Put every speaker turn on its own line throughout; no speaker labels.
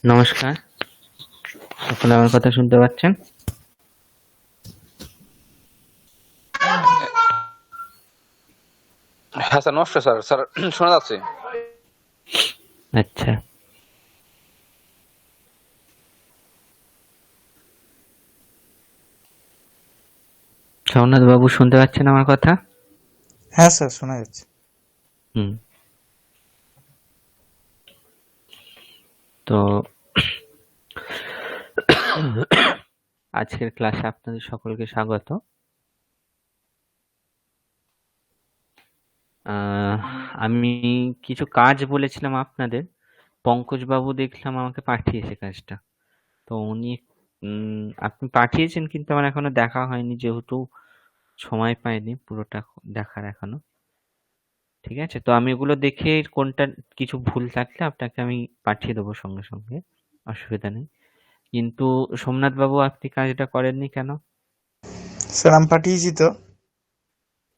নমস্কার, সকলে আমার কথা শুনতে পাচ্ছেন?
হ্যাঁ স্যার, নমস্কার স্যার। স্যার শোনা যাচ্ছে?
আচ্ছা, সোমনাথ বাবু শুনতে পাচ্ছেন আমার কথা?
হ্যাঁ স্যার, শোনা যাচ্ছে।
হুম। তো আজকের ক্লাসে আপনাদের সকলকে স্বাগত। আমি কিছু কাজ বলেছিলাম আপনাদের, পঙ্কজ বাবু দেখলাম আমাকে পাঠিয়েছে কাজটা। তো উনি আপনি পাঠিয়েছেন, কিন্তু আমার এখনো দেখা হয়নি, যেহেতু সময় পাইনি পুরোটা দেখার এখনো। ঠিক আছে, তো আমি ওগুলো দেখে কোনটা কিছু ভুল থাকলে আপনাকে আমি পাঠিয়ে দেবো সঙ্গে সঙ্গে, অসুবিধা নেই। কিন্তু সোমনাথ বাবু, আপনি কাজটা করেননি কেন?
স্যার আমি পাঠিয়েছি তো।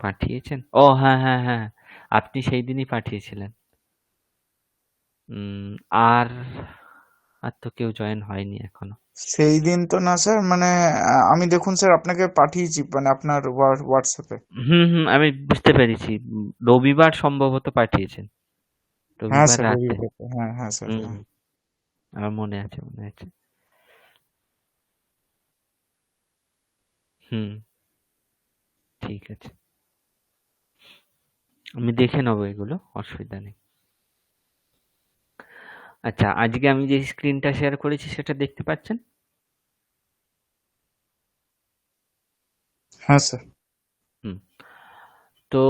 পাঠিয়েছেন? ও হ্যাঁ হ্যাঁ হ্যাঁ, আপনি সেই দিনই পাঠিয়েছিলেন। উম, আর আর তো কেউ জয়েন হয়নি এখনো।
সেই দিন তো না স্যার, মানে আমি দেখুন স্যার আপনাকে পাঠিয়েছি, মানে আপনার হোয়াটসঅ্যাপে।
হুম হুম, আমি বুঝতে পেরেছি। রবিবার সম্ভবত পাঠিয়েছেন,
হ্যাঁ
রবিবার
স্যার,
রাতে।
রবিবার। হ্যাঁ হ্যাঁ স্যার,
হুম
হ্যাঁ।
হুম, আমার মনে আছে মনে আছে। হুম, ঠিক আছে, আমি দেখে নেবো, এগুলো অসুবিধা নেই। আচ্ছা, আজকে আমি যে স্ক্রিনটা শেয়ার করেছি সেটা দেখতে পাচ্ছেন?
হ্যাঁ স্যার।
হুম। তো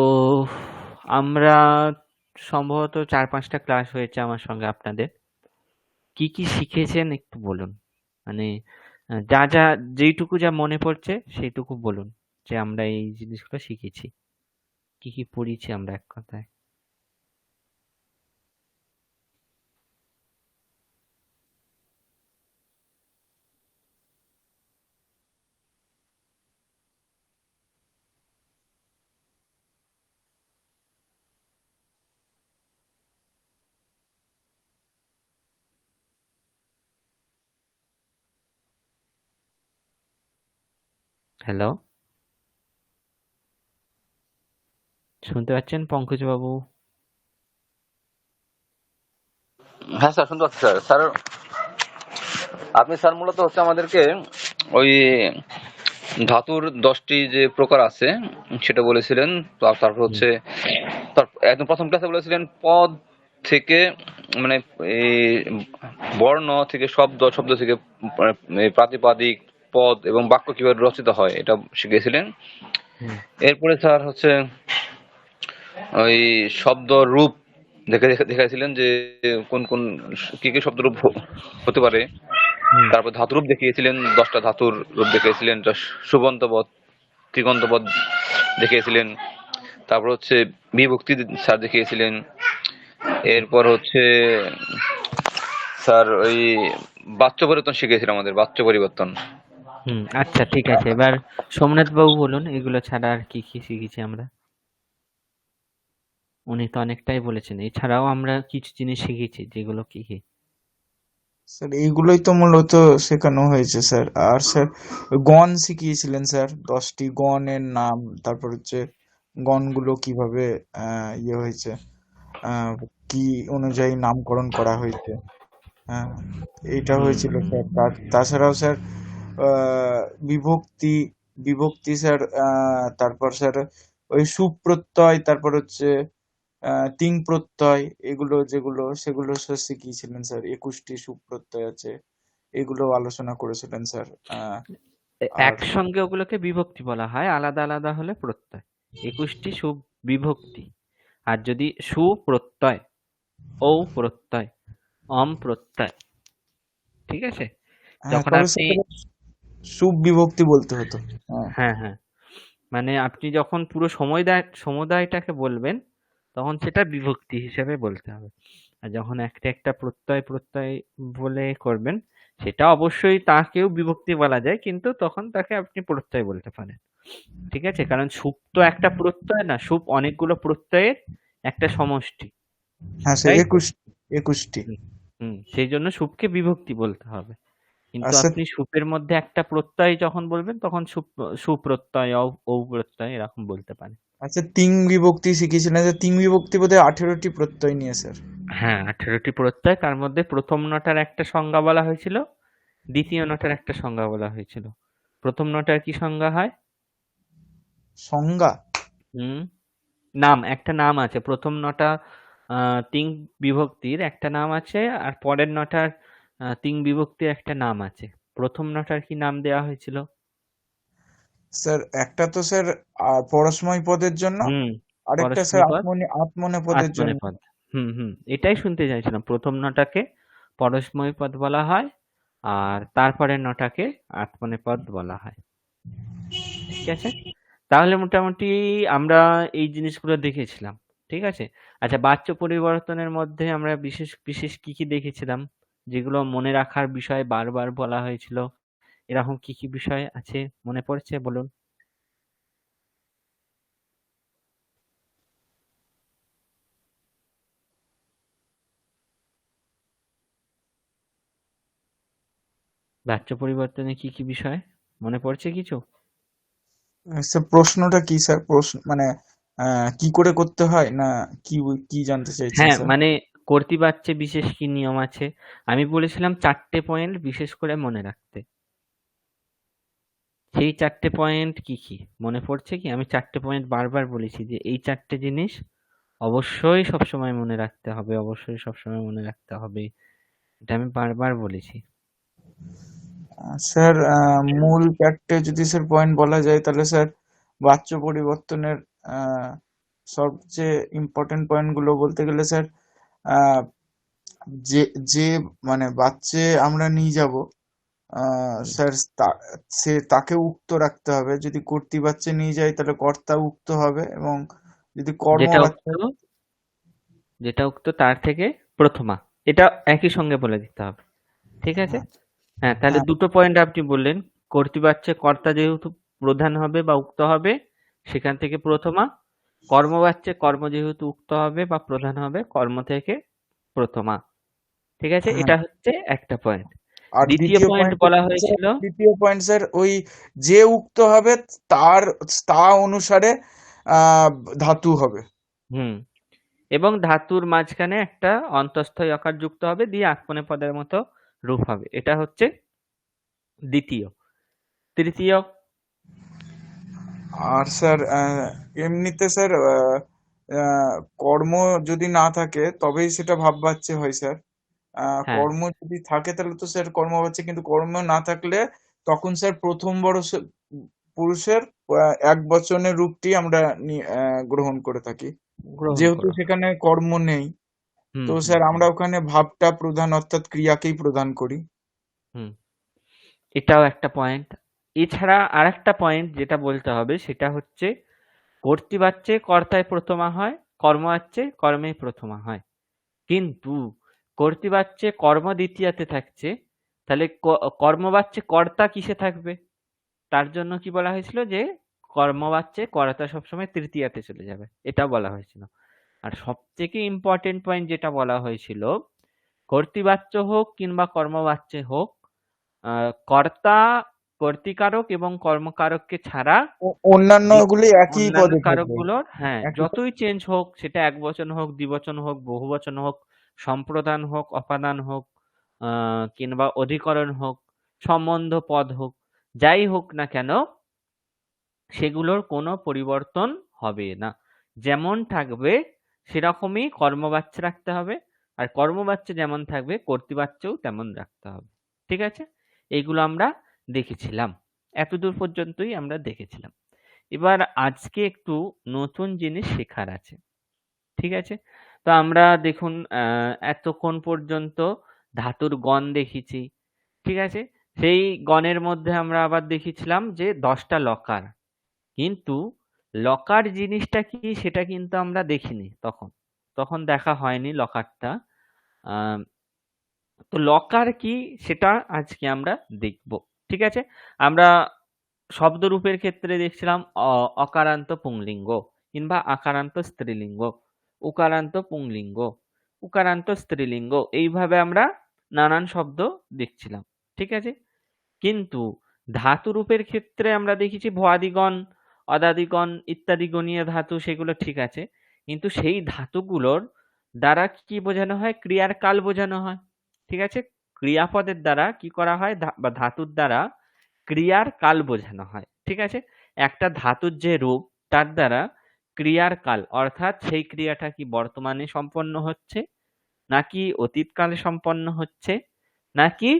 আমরা সম্ভবত 4-5টা ক্লাস হয়েছে আমার সঙ্গে আপনাদের। কি কি শিখেছেন একটু বলুন। মানে যা যা যেইটুকু যা মনে পড়ছে সেইটুকু বলুন, যে আমরা এই জিনিসগুলো শিখেছি, কি কি পড়িয়েছি আমরা, এক কথায়। হ্যালো, শুনতে পাচ্ছেন পঙ্কজ বাবু?
হ্যাঁ স্যার, শুনতে পাচ্ছি স্যার। স্যার আপনি স্যার মূলত হচ্ছে আমাদেরকে ওই ধাতুর 10টি যে প্রকার আছে সেটা বলেছিলেন। তারপর
হুম
হচ্ছে একদম প্রথম ক্লাসে বলেছিলেন পদ থেকে, মানে এই বর্ণ থেকে শব্দ, শব্দ থেকে এই প্রাতিপাদিক, পদ এবং বাক্য কিভাবে রচিত হয় এটা শিখিয়েছিলেন।
হুম
এরপরে স্যার হচ্ছে ওই শব্দ রূপ দেখাইছিলেন যে কোন কোন কি কি শব্দ রূপ হতে পারে।
হুম
তারপর ধাতুরূপ দেখিয়েছিলেন, 10টা ধাতুর রূপ দেখিয়েছিলেন। সুবন্ত পদ, তিগন্ত পদ দেখিয়েছিলেন। তারপর হচ্ছে বিভক্তি স্যার দেখিয়েছিলেন। এরপর হচ্ছে স্যার ওই বাচ্য পরিবর্তন শিখিয়েছিলেন, আমাদের বাচ্য পরিবর্তন।
হুম, আচ্ছা ঠিক আছে। এবার সোমনাথ বাবু বলুন, এগুলো ছাড়া আর কি কি শিখেছি আমরা। উনি তো অনেকটাই বলেছেন, এছাড়াও আমরা কিছু জিনিস শিখেছি, যেগুলো কি কি।
স্যার এইগুলোই তো মূলত শেখানো হয়েছে স্যার। আর স্যার গণ শিখিয়েছিলেন স্যার, 10টি গণের নাম। তারপর হচ্ছে গণগুলো কিভাবে ইয়ে হয়েছে, আহ কি অনুযায়ী নামকরণ করা হয়েছে। হ্যাঁ, এইটা
হুম
হয়েছিল স্যার। তাছাড়াও স্যার আহ, বিভক্তি বিভক্তি স্যার, তারপর স্যার ওই সুপ্রত্যয়, তারপর হচ্ছে তিং প্রত্যয়, এগুলো যেগুলো সেগুলো স্যার শিখিয়েছিলেন স্যার। 21টি সুপ্রত্যয় আছে, এগুলো আলোচনা করেছিলেন স্যার। আর
একসঙ্গে ওগুলোকে বিভক্তি বলা হয়, আলাদা আলাদা হলে প্রত্যয়। 21টি বিভক্তি। আর যদি সুপ্রত্যয়, ও প্রত্যয়, অম প্রত্যয়, ঠিক আছে,
হ্যাঁ,
যখন
তবে
আপনি,
স্যার সুবিভক্তি বলতে হতো। হ্যাঁ
হ্যাঁ হ্যাঁ, মানে আপনি যখন পুরো সমুদায়টাকে বলবেন, তখন সেটা বিভক্তি হিসেবে বলতে হবে। আর যখন একটা একটা প্রত্যয় প্রত্যয় বলে করবেন, সেটা অবশ্যই তাকেও বিভক্তি বলা যায়, কিন্তু তখন তাকে আপনি প্রত্যয় বলতে পারেন। ঠিক আছে, কারণ সুপ তো একটা প্রত্যয় না, সুপ অনেকগুলো প্রত্যয়ের একটা সমষ্টি,
হ্যাঁ স্যার,
তাই তো?
21। 21টি।
সেই জন্য সুপকে বিভক্তি বলতে হবে। কিন্তু
আচ্ছা,
আপনি সুপের মধ্যে একটা প্রত্যয় যখন বলবেন তখন সুপ্রত্যয় ঔ প্রত্যয় এরকম বলতে পারেন।
আচ্ছা, তিং বিভক্তি শিখেছিলেন, যে তিং বিভক্তি বোধহয় 18টি প্রত্যয় নিয়ে স্যার।
হ্যাঁ, 18টি প্রত্যয়, তার মধ্যে প্রথম নটার একটা সংজ্ঞা বলা হয়েছিল, দ্বিতীয় নটার একটা সংজ্ঞা বলা হয়েছিল। প্রথম নটার কি সংজ্ঞা হয়?
সংজ্ঞা?
হুম নাম, একটা নাম আছে। প্রথম নটা তিং বিভক্তির একটা নাম আছে, আর পরের নটার তিং বিভক্তির একটা নাম আছে। প্রথম নটার কি নাম দেওয়া হয়েছিল?
স্যার একটা তো স্যার পরস্ময় পদের জন্য,
হুম
আরেকটা স্যার
পরস্মৈ পদ,
আত্মনে পদের জন্য।
আত্মনেপদ। এটাই শুনতে চাইছিলাম। প্রথম নটাকে পরস্মৈ পদ বলা হয়, আর তারপরের নটাকে আত্মনেপদ বলা হয়। ঠিক আছে, তাহলে মোটামুটি আমরা এই জিনিসগুলো দেখেছিলাম। ঠিক আছে, আচ্ছা, বাচ্য পরিবর্তনের মধ্যে আমরা বিশেষ বিশেষ কি কি দেখেছিলাম, যেগুলো মনে রাখার বিষয় বারবার বলা হয়েছিল? এরকম কি কি বিষয় আছে, মনে পড়ছে বলুন? বাচ্য পরিবর্তনে কি কি বিষয় মনে পড়ছে কিছু?
স্যার প্রশ্নটা কি স্যার? প্রশ্ন মানে কি করে করতে হয়, না কি কি জানতে চাইছেন
হ্যাঁ,
স্যার?
মানে কর্তৃবাচ্যে বিশেষ কি নিয়ম আছে? আমি বলেছিলাম 4টে পয়েন্ট বিশেষ করে মনে রাখতে। সেই 4টে পয়েন্ট কি কি মনে পড়ছে কি? আমি 4টে পয়েন্ট বারবার বলেছি যে এই 4টে জিনিস অবশ্যই সবসময় মনে রাখতে হবে, অবশ্যই সবসময় মনে রাখতে হবে। এটা আমি বারবার বলেছি।
স্যার মূল 4টে যদি স্যার পয়েন্ট বলা যায়, তাহলে স্যার বাচ্য পরিবর্তনের আহ, সবচেয়ে ইম্পর্টেন্ট পয়েন্ট গুলো বলতে গেলে স্যার, আহ, যে যে মানে বাচ্চে আমরা নিয়ে যাব,
হুম।
স্যার তাকে উক্ত রাখতে হবে। যদি কর্তৃ বাচ্চা নিয়ে যায় তাহলে কর্তা উক্ত হবে, এবং যদি কর্ম
যেটা উক্ত,
বাচ্চা।
তার থেকে প্রথমা, এটা একই সঙ্গে বলে দিতে হবে। ঠিক আছে,
হ্যাঁ,
হ্যাঁ, তাহলে
হ্যাঁ,
দুটো পয়েন্ট আপনি বললেন। কর্তৃবাচ্যে কর্তা যেহেতু প্রধান হবে বা উক্ত হবে, সেখান থেকে প্রথমা। কর্মবাচ্যে কর্ম যেহেতু উক্ত হবে বা প্রধান হবে, কর্ম থেকে প্রথমা। ঠিক আছে,
হ্যাঁ।
এটা হচ্ছে একটা পয়েন্ট।
আর
দ্বিতীয়
দ্বিতীয়
পয়েন্ট
পয়েন্ট
বলা
হচ্ছে স্যার,
হয়েছিল,
ওই যে উক্ত হবে তার তা অনুসারে আহ ধাতু হবে।
হুম এবং ধাতুর মাঝখানে একটা অন্তঃস্থ আকার যুক্ত হবে, দিয়ে আত্মনেপদের মতো রূপ হবে। এটা হচ্ছে দ্বিতীয়। তৃতীয়,
আর স্যার এমনিতে স্যার আহ, কর্ম যদি না থাকে তবেই সেটা ভাববাচ্চে হয় স্যার।
হ্যাঁ,
কর্ম যদি থাকে তাহলে তো স্যার কর্মবাচ্চে, কিন্তু কর্ম না থাকলে তখন স্যার প্রথম পুরুষের এক বচনের রূপটি আমরা গ্রহণ করে থাকি,
গ্রহণ
যেহেতু
করো।
সেখানে কর্ম নেই।
হুম
তো
হুম
স্যার
হুম
আমরা ওখানে ভাবটা প্রধান, অর্থাৎ ক্রিয়াকেই প্রদান করি।
হুম এটাও একটা পয়েন্ট। এছাড়া আরেকটা পয়েন্ট যেটা বলতে হবে সেটা হচ্ছে, কর্তৃবাচ্যে কর্তায় প্রথমা হয়, কর্মবাচ্যে কর্মেই প্রথমা হয়। কিন্তু কর্তৃবাচ্যে কর্ম দ্বিতীয়াতে থাকছে, তাহলে কর্মবাচ্যে কর্তা কিসে থাকবে? তার জন্য কি বলা হয়েছিল যে কর্মবাচ্যে কর্তা সবসময় তৃতীয়াতে চলে যাবে, এটা বলা হয়েছিল। আর সব থেকে ইম্পর্টেন্ট পয়েন্ট যেটা বলা হয়েছিল, কর্তৃবাচ্য হোক কিংবা কর্মবাচ্যে হোক, কর্তা কর্তৃকারক এবং কর্মকারককে ছাড়া
অন্যান্য
বি-
গুলি একই
অন্যান্য
পদে থাকবে।
কারকগুলোর, হ্যাঁ,
একই
যতই চেঞ্জ হোক, সেটা একবচন হোক, দ্বিবচন হোক, বহুবচন হোক, সম্প্রদান হোক, অপাদান হোক, কিংবা অধিকরণ হোক, সম্বন্ধ পদ হোক, যাই হোক না কেন, সেগুলোর কোনো পরিবর্তন হবে না। যেমন থাকবে সেরকমই কর্মবাচ্য রাখতে হবে, আর কর্মবাচ্য যেমন থাকবে কর্তৃবাচ্যও তেমন রাখতে হবে। ঠিক আছে, এইগুলো আমরা দেখেছিলাম। এতদূর পর্যন্তই আমরা দেখেছিলাম। এবার আজকে একটু নতুন জিনিস শেখার আছে। ঠিক আছে, তো আমরা দেখুন, এতক্ষণ পর্যন্ত ধাতুর গণ দেখেছি। ঠিক আছে, সেই গণের মধ্যে আমরা আবার দেখেছিলাম যে 10টা লকার। কিন্তু লকার জিনিসটা কি সেটা কিন্তু আমরা দেখিনি তখন, দেখা হয়নি লকারটা। আহ তো লকার কি সেটা আজকে আমরা দেখব। ঠিক আছে, আমরা শব্দরূপের ক্ষেত্রে দেখছিলাম অকারান্ত পুংলিঙ্গ কিংবা আকারান্ত স্ত্রীলিঙ্গ, উকারান্ত পুংলিঙ্গ, উকারান্ত স্ত্রীলিঙ্গ, এইভাবে আমরা নানান শব্দ দেখছিলাম। ঠিক আছে, কিন্তু ধাতু রূপের ক্ষেত্রে আমরা দেখেছি ভুয়াদিগণ, অদাদিগণ ইত্যাদি গণীয় ধাতু, সেগুলো ঠিক আছে, কিন্তু সেই ধাতুগুলোর দ্বারা কি বোঝানো হয়? ক্রিয়ার কাল বোঝানো হয়। ঠিক আছে, ক্রিয়াপদের দ্বারা কি করা হয়, বা ধাতুর দ্বারা ক্রিয়ার কাল বোঝানো হয়। ঠিক আছে, একটা ধাতুর যে রূপ তার দ্বারা ক্রিয়ার কাল, অর্থাৎ সেই ক্রিয়াটা কি বর্তমানে সম্পন্ন হচ্ছে, নাকি অতীতকালে সম্পন্ন হচ্ছে, নাকি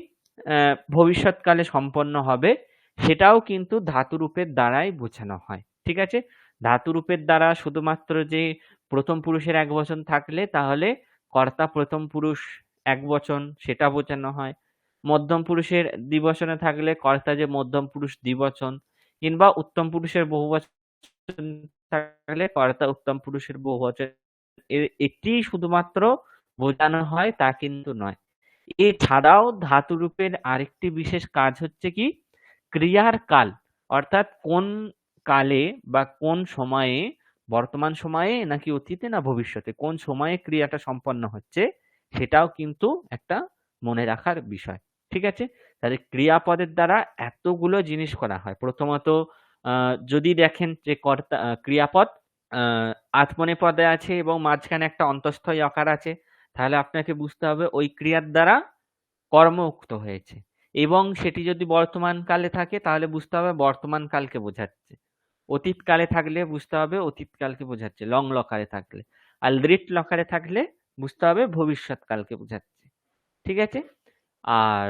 ভবিষ্যৎকালে সম্পন্ন হবে, সেটাও কিন্তু ধাতুরূপের দ্বারাই বোঝানো হয়। ঠিক আছে, ধাতুরূপের দ্বারা শুধুমাত্র যে প্রথম পুরুষের একবচন থাকলে তাহলে কর্তা প্রথম পুরুষ একবচন, সেটা বোঝানো হয়। মধ্যম পুরুষের দ্বিবচনে থাকলে কর্তা যে মধ্যম পুরুষ দ্বিবচন, কিংবা উত্তম পুরুষের বহুবচন থাকলে কর্তা উত্তম পুরুষের বহুবচন, এটি শুধুমাত্র বোঝানো হয় তা কিন্তু নয়। এছাড়াও ধাতুরূপের আরেকটি বিশেষ কাজ হচ্ছে কি, ক্রিয়ার কাল, অর্থাৎ কোন কালে বা কোন সময়ে, বর্তমান সময়ে নাকি অতীতে না ভবিষ্যতে, কোন সময়ে ক্রিয়াটা সম্পন্ন হচ্ছে, সেটাও কিন্তু একটা মনে রাখার বিষয়। ঠিক আছে, তাহলে ক্রিয়াপদের দ্বারা এতগুলো জিনিস করা হয়। প্রথমত যদি দেখেন যে কর্তা ক্রিয়াপদ আত্মনেপদে আছে এবং মাঝখানে একটা অন্তঃস্থ আকার আছে, তাহলে আপনাকে বুঝতে হবে ওই ক্রিয়ার দ্বারা কর্ম উক্ত হয়েছে, এবং সেটি যদি বর্তমান কালে থাকে তাহলে বুঝতে হবে বর্তমান কালকে বোঝাচ্ছে, অতীতকালে থাকলে বুঝতে হবে অতীতকালকে বোঝাচ্ছে লং লকারে থাকলে, আর লিট লকারে থাকলে বুঝতে হবে ভবিষ্যৎ কালকে বোঝাচ্ছে। ঠিক আছে, আর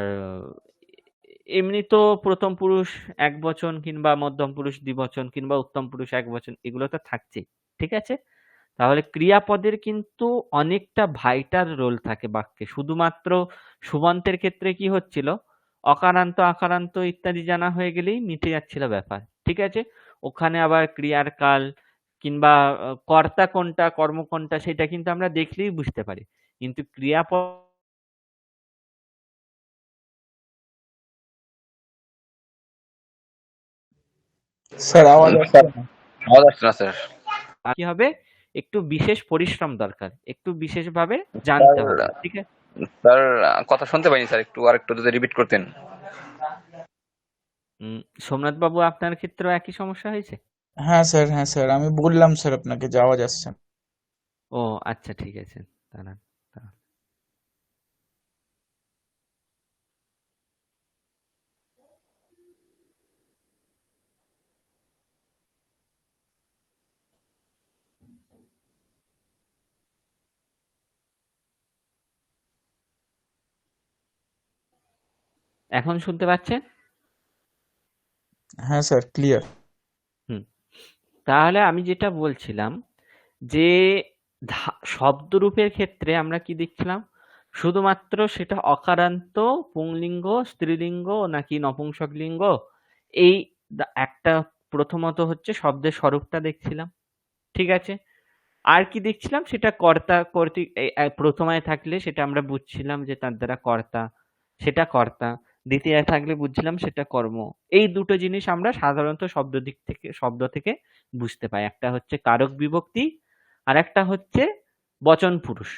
এমনি তো প্রথম পুরুষ এক বচন, কিংবা মধ্যম পুরুষ দ্বিবচন, কিংবা উত্তম পুরুষ এক বচন, এগুলো তো থাকছেই। ঠিক আছে, তাহলে ক্রিয়াপদের কিন্তু অনেকটা ভাইটাল রোল থাকে বাক্যে। শুধুমাত্র সুবন্তের ক্ষেত্রে কি হচ্ছিল, অকারান্ত আকারান্ত ইত্যাদি জানা হয়ে গেলেই মিটে যাচ্ছিল ব্যাপার। ঠিক আছে, ওখানে আবার ক্রিয়ার কাল কিংবা কর্তা কোনটা কর্ম কোনটা সেটা কিন্তু আমরা দেখলেই বুঝতে পারি, কিন্তু ক্রিয়াপদ
স্যার আওয়াজ
স্যার
আসছে না।
আওয়াজ আসছে না স্যার।
কি হবে, একটু বিশেষ পরিশ্রম দরকার, একটু বিশেষভাবে
স্যার
জানতে হবে। ঠিক আছে,
স্যার কথা শুনতে পাইনি স্যার, একটু আরেকটু যদি রিপিট করতেন।
সোমনাথ বাবু আপনার ক্ষেত্রেও একই সমস্যা হয়েছে?
হ্যাঁ স্যার আমি বললাম স্যার আপনাকে যে আওয়াজ আসছে না।
ও আচ্ছা, ঠিক আছে, দাঁড়ান দাঁড়ান। এখন শুনতে পাচ্ছেন?
হ্যাঁ স্যার ক্লিয়ার।
হুম, তাহলে আমি যেটা বলছিলাম যে শব্দরূপের ক্ষেত্রে আমরা কি দেখছিলাম, শুধুমাত্র সেটা অকারান্ত পুংলিঙ্গ স্ত্রীলিঙ্গ নাকি নপুংসকলিঙ্গ, এই একটা প্রথমত হচ্ছে শব্দের স্বরূপটা দেখছিলাম। ঠিক আছে, আর কি দেখছিলাম, সেটা কর্তা কর্তৃক প্রথমায় থাকলে সেটা আমরা বুঝছিলাম যে তার দ্বারা কর্তা, সেটা কর্তা, দ্বিতীয় থাকলে বুঝছিলাম সেটা কর্ম। এই দুটো জিনিস আমরা সাধারণত শব্দ থেকে বুঝতে পাই, একটা হচ্ছে কারক বিভক্তি, আর একটা হচ্ছে বচন পুরুষ।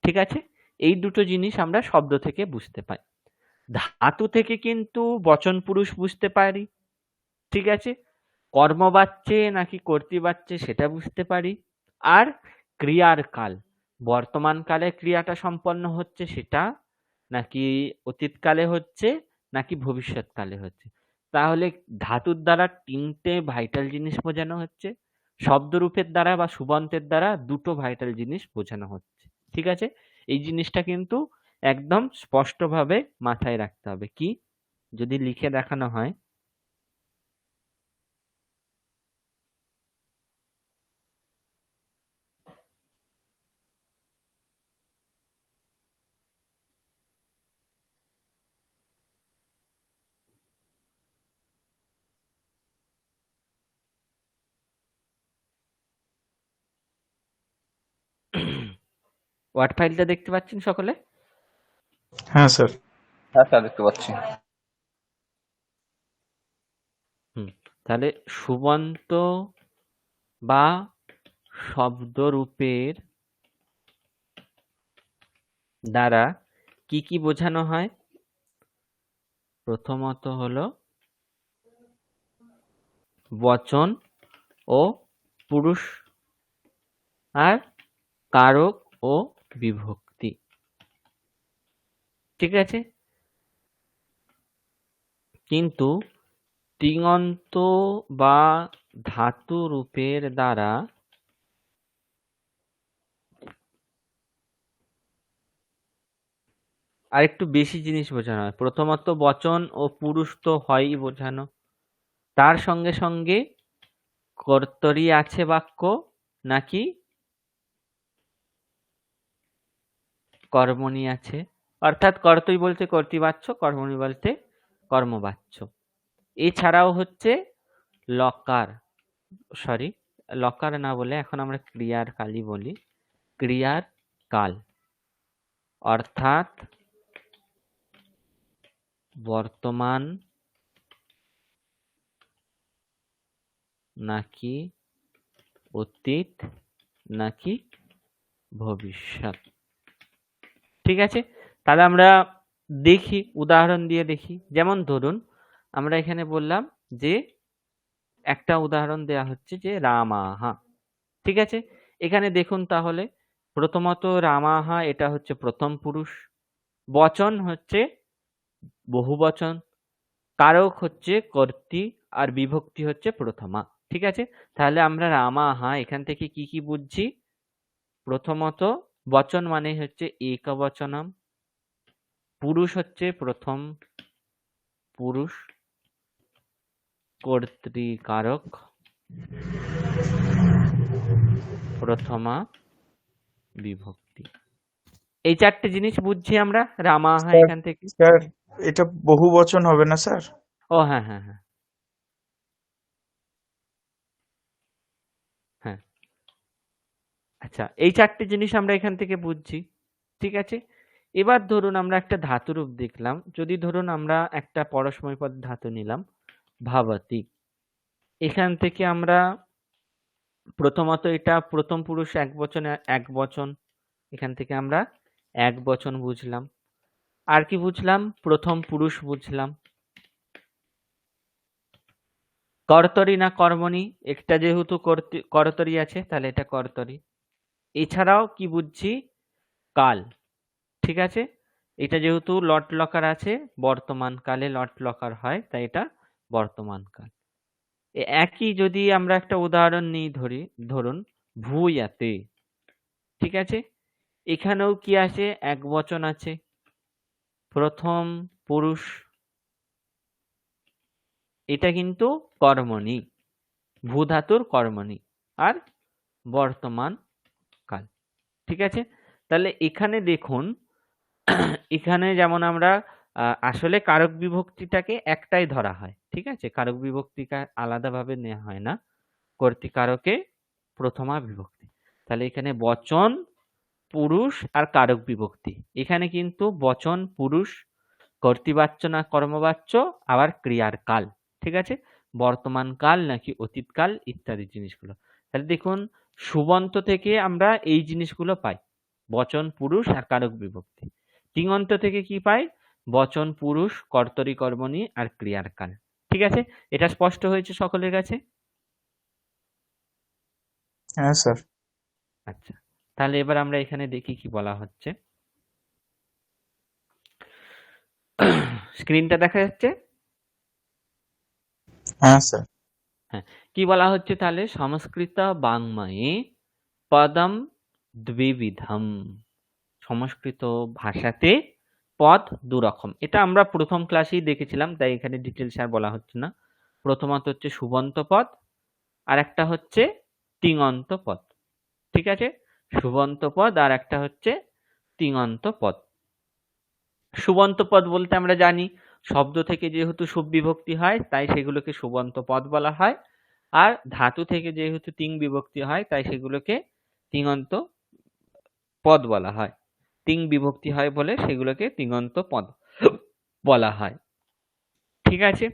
ঠিক আছে, এই দুটো জিনিস আমরা শব্দ থেকে বুঝতে পাই। ধাতু থেকে কিন্তু বচন পুরুষ বুঝতে পারি। ঠিক আছে, কর্ম বাচ্চে নাকি কর্তৃ বাচ্চে সেটা বুঝতে পারি, আর ক্রিয়ার কাল, বর্তমান কালে ক্রিয়াটা সম্পন্ন হচ্ছে সেটা, নাকি অতীতকালে হচ্ছে, নাকি ভবিষ্যৎকালে হচ্ছে। তাহলে ধাতুর দ্বারা তিনটে ভাইটাল জিনিস বোঝানো হচ্ছে, শব্দরূপের দ্বারা বা সুবন্তের দ্বারা দুটো ভাইটাল জিনিস বোঝানো হচ্ছে। ঠিক আছে, এই জিনিসটা কিন্তু একদম স্পষ্টভাবে মাথায় রাখতে হবে। কি, যদি লিখে দেখানো হয়, ওয়ার্ড ফাইলটা দেখতে পাচ্ছেন সকলে?
হ্যাঁ স্যার।
হ্যাঁ স্যার দেখতে পাচ্ছি।
হুম, তাহলে সুবন্ত বা শব্দরূপের দ্বারা কি কি বোঝানো হয়? প্রথমত হলো বচন ও পুরুষ, আর কারক ও বিভক্তি। ঠিক আছে, কিন্তু তিঙন্ত বা ধাতু রূপের দ্বারা আর একটু বেশি জিনিস বোঝানো হয়। প্রথমত বচন ও পুরুষ তো হয়ই বোঝানো, তার সঙ্গে সঙ্গে কর্তরি আছে বাক্য নাকি কর্মণি আছে, অর্থাৎ কর্তরি বলতে কর্তৃবাচ্য, কর্মণি বলতে কর্মবাচ্য। এছাড়াও হচ্ছে লকার, সরি লকার না বলে এখন আমরা ক্রিয়ার কালই বলি, ক্রিয়ার কাল, অর্থাৎ বর্তমান নাকি অতীত নাকি ভবিষ্যৎ। ঠিক আছে, তাহলে আমরা দেখি, উদাহরণ দিয়ে দেখি। যেমন ধরুন আমরা এখানে বললাম যে একটা উদাহরণ দেয়া হচ্ছে যে রামাহা। ঠিক আছে, এখানে দেখুন তাহলে প্রথমত রামাহা এটা হচ্ছে প্রথম পুরুষ, বচন হচ্ছে বহুবচন, কারক হচ্ছে কর্তৃ, আর বিভক্তি হচ্ছে প্রথমা। ঠিক আছে, তাহলে আমরা রামাহা এখান থেকে কি কি বুঝছি? প্রথমত বচন মানে হচ্ছে একবচনম, পুরুষ হচ্ছে প্রথম পুরুষ, কর্তৃকারক, প্রথমা, বিভক্তি। এই চারটে জিনিস বুঝছি আমরা রামাহা
স্যার
এখান থেকে।
স্যার এটা বহু বচন হবে না স্যার?
ও হ্যাঁ হ্যাঁ হ্যাঁ হ্যাঁ, আচ্ছা, এই চারটে জিনিস আমরা এখান থেকে বুঝছি। ঠিক আছে, এবার ধরুন আমরা একটা ধাতুরূপ দেখলাম। যদি ধরুন আমরা একটা পরস্ময় পদ ধাতু নিলাম ভাবতি, এখান থেকে আমরা প্রথমত এটা প্রথম পুরুষ এক বচনে এক বচন, এখান থেকে আমরা এক বচন বুঝলাম। আর কি বুঝলাম? প্রথম পুরুষ বুঝলাম। কর্তরি না কর্মণি, একটা যেহেতু কর্তরি আছে তাহলে এটা কর্তরি। এছাড়াও কি বুঝছি? কাল। ঠিক আছে, এটা যেহেতু লট লকার আছে, বর্তমান কালে লট লকার হয়, তাই এটা বর্তমান কাল। একই যদি আমরা একটা উদাহরণ নিই, ধরুন ভূয়াতে। ঠিক আছে, এখানেও কি আছে? এক বচন আছে, প্রথম পুরুষ, এটা কিন্তু কর্মণি, ভূ ধাতুর কর্মণি, আর বর্তমান কাল। ঠিক আছে, তাহলে এখানে দেখুন, এখানে যেমন আমরা আসলে কারক বিভক্তিটাকে একটাই ধরা হয়। ঠিক আছে, কারক বিভক্তিটা আলাদাভাবে নেওয়া হয় না, কর্তৃকারকে প্রথমা বিভক্তি। তাহলে এখানে বচন, পুরুষ আর কারক বিভক্তি। এখানে কিন্তু বচন, পুরুষ, কর্তৃবাচ্য না কর্মবাচ্য, আবার ক্রিয়ার কাল। ঠিক আছে, বর্তমান কাল নাকি অতীত কাল ইত্যাদি জিনিসগুলো। তাহলে দেখুন সুবন্ত থেকে আমরা এই জিনিসগুলো পাই, বচন, পুরুষ আর কারক বিভক্তি। তিঙন্ত থেকে কি পাই? বচন, পুরুষ, কর্তরি, কর্মণি আর ক্রিয়ার কাল। ঠিক আছে, এটা স্পষ্ট হয়েছে সকলের কাছে?
হ্যাঁ স্যার।
আচ্ছা, তাহলে এবার আমরা এখানে দেখি কি বলা হচ্ছে। স্ক্রিনটা দেখা যাচ্ছে?
হ্যাঁ স্যার।
হ্যাঁ, কি বলা হচ্ছে তাহলে? সংস্কৃত বাংময়ে পদম দ্বিবিধম, সংস্কৃত ভাষাতে পদ দুরকম। এটা আমরা প্রথম ক্লাসেই দেখেছিলাম, তাই এখানে ডিটেলস আর বলা হচ্ছে না। প্রথমত হচ্ছে সুবন্ত পদ, আর একটা হচ্ছে তিঙন্ত পদ। ঠিক আছে, সুবন্ত পদ আর একটা হচ্ছে তিঙন্ত পদ। সুবন্ত পদ বলতে আমরা জানি শব্দ থেকে যেহেতু সুবিভক্তি হয় তাই সেগুলোকে সুবন্ত পদ বলা হয়, আর ধাতু থেকে যেহেতু তিং বিভক্তি হয় তাই সেগুলোকে তিঙন্ত পদ বলা হয়। তিং বিভক্তি হয় বলে সেগুলোকে তিঙন্ত পদ বলা হয়। ঠিক আছে,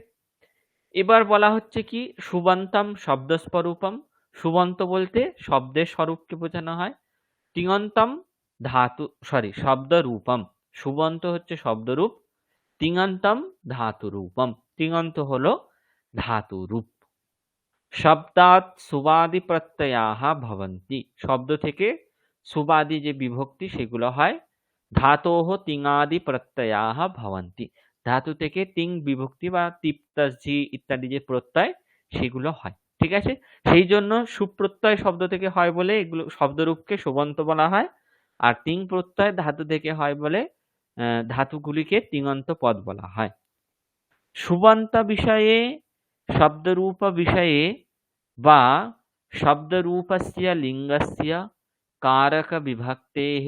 এবার বলা হচ্ছে কি সুবন্তম শব্দস্বরূপম। সুবন্ত বলতে শব্দের স্বরূপকে বোঝানো হয়। তিঙন্তম শব্দরূপম। সুবন্ত হচ্ছে শব্দরূপ, তিঙন্তম ধাতুরূপম। তিঙন্ত হলো ধাতুরূপ। শব্দাৎ সুবাদি প্রত্যয়াহ ভবন্তি। শব্দ থেকে সুবাদি যে বিভক্তি সেগুলো হয়। ধাতোহ তিঙাদি প্রত্যয়াহ ভবন্তি। ধাতু থেকে তিং বিভক্তি বা তিপ্তাজি ইত্যাদি যে প্রত্যয় সেগুলো হয়। ঠিক আছে, সেই জন্য সুপ্রত্যয় শব্দ থেকে হয় বলে এগুলো শব্দরূপকে সুবন্ত বলা হয়, আর তিং প্রত্যয় ধাতু থেকে হয় বলে ধাতুগুলিকে তিঙন্ত পদ বলা হয়। সুবন্ত বিষয়ে শব্দরূপ বিষয়ে বা শব্দরূপस्य लिंगस्य कारक विभक्तेः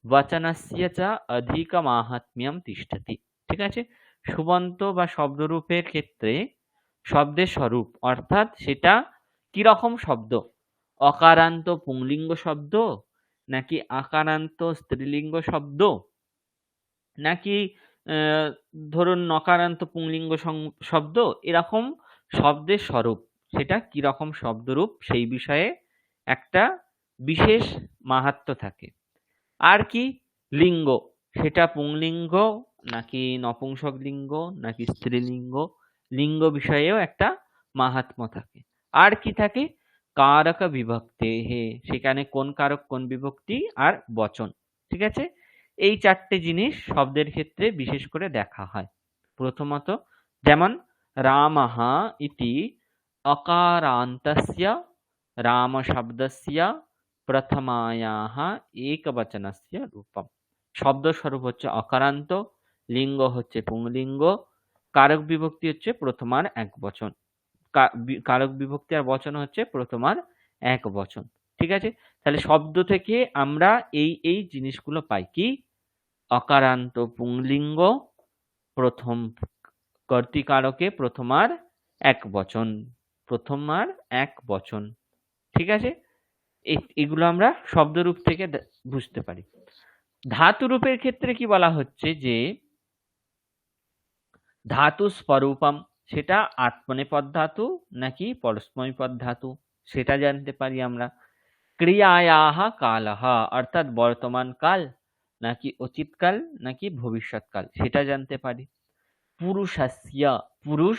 वचनस्य च अधिकमाहात्म्यं तिष्ठति। ঠিক আছে, সুবন্ত বা শব্দরূপের ক্ষেত্রে শব্দের স্বরূপ অর্থাৎ সেটা কি রকম শব্দ, অকারান্ত পুংলিঙ্গ শব্দ নাকি আকারান্ত স্ত্রীলিঙ্গ শব্দ, নাকি ধরুন নকারান্ত পুংলিঙ্গ শব্দ, এরকম শব্দের স্বরূপ সেটা কি রকম শব্দরূপ সেই বিষয়ে একটা বিশেষ মাহাত্ম্য থাকে। আর কি লিঙ্গ, সেটা পুংলিঙ্গ নাকি নপুংসক লিঙ্গ নাকি স্ত্রীলিঙ্গ, লিঙ্গ বিষয়েও একটা মাহাত্ম্য থাকে। আর কি থাকে, কারক বিভক্তি, সেখানে কোন কারক কোন বিভক্তি আর বচন। ঠিক আছে, এই চারটে জিনিস শব্দের ক্ষেত্রে বিশেষ করে দেখা হয়। প্রথমত যেমন রামः ইতি অকারান্তস্য রাম শব্দস্য প্রথমায়াः একবচনস্য রূপম। শব্দ স্বরূপ হচ্ছে অকারান্ত, লিঙ্গ হচ্ছে পুংলিঙ্গ, কারক বিভক্তি হচ্ছে প্রথমার এক বচন, কারক বিভক্তি আর বচন হচ্ছে প্রথমার এক বচন। ঠিক আছে, তাহলে শব্দ থেকে আমরা এই জিনিসগুলো পাই। কি, অকারান্ত পুংলিঙ্গ, প্রথম কর্তৃকারকে প্রথমার এক বচন, প্রথমার এক বচন। ঠিক আছে, এগুলো আমরা শব্দরূপ থেকে বুঝতে পারি। ধাতুরূপের ক্ষেত্রে কি বলা হচ্ছে যে ধাতু স্বরূপম, সেটা আত্মনেপদ ধাতু নাকি পরস্মৈপদ ধাতু সেটা জানতে পারি আমরা। ক্রিয়ায়াহ কালহ, অর্থাৎ বর্তমান কাল নাকি অতীত কাল নাকি ভবিষ্যৎ কাল সেটা জানতে পারি। পুরুষস্য, পুরুষ,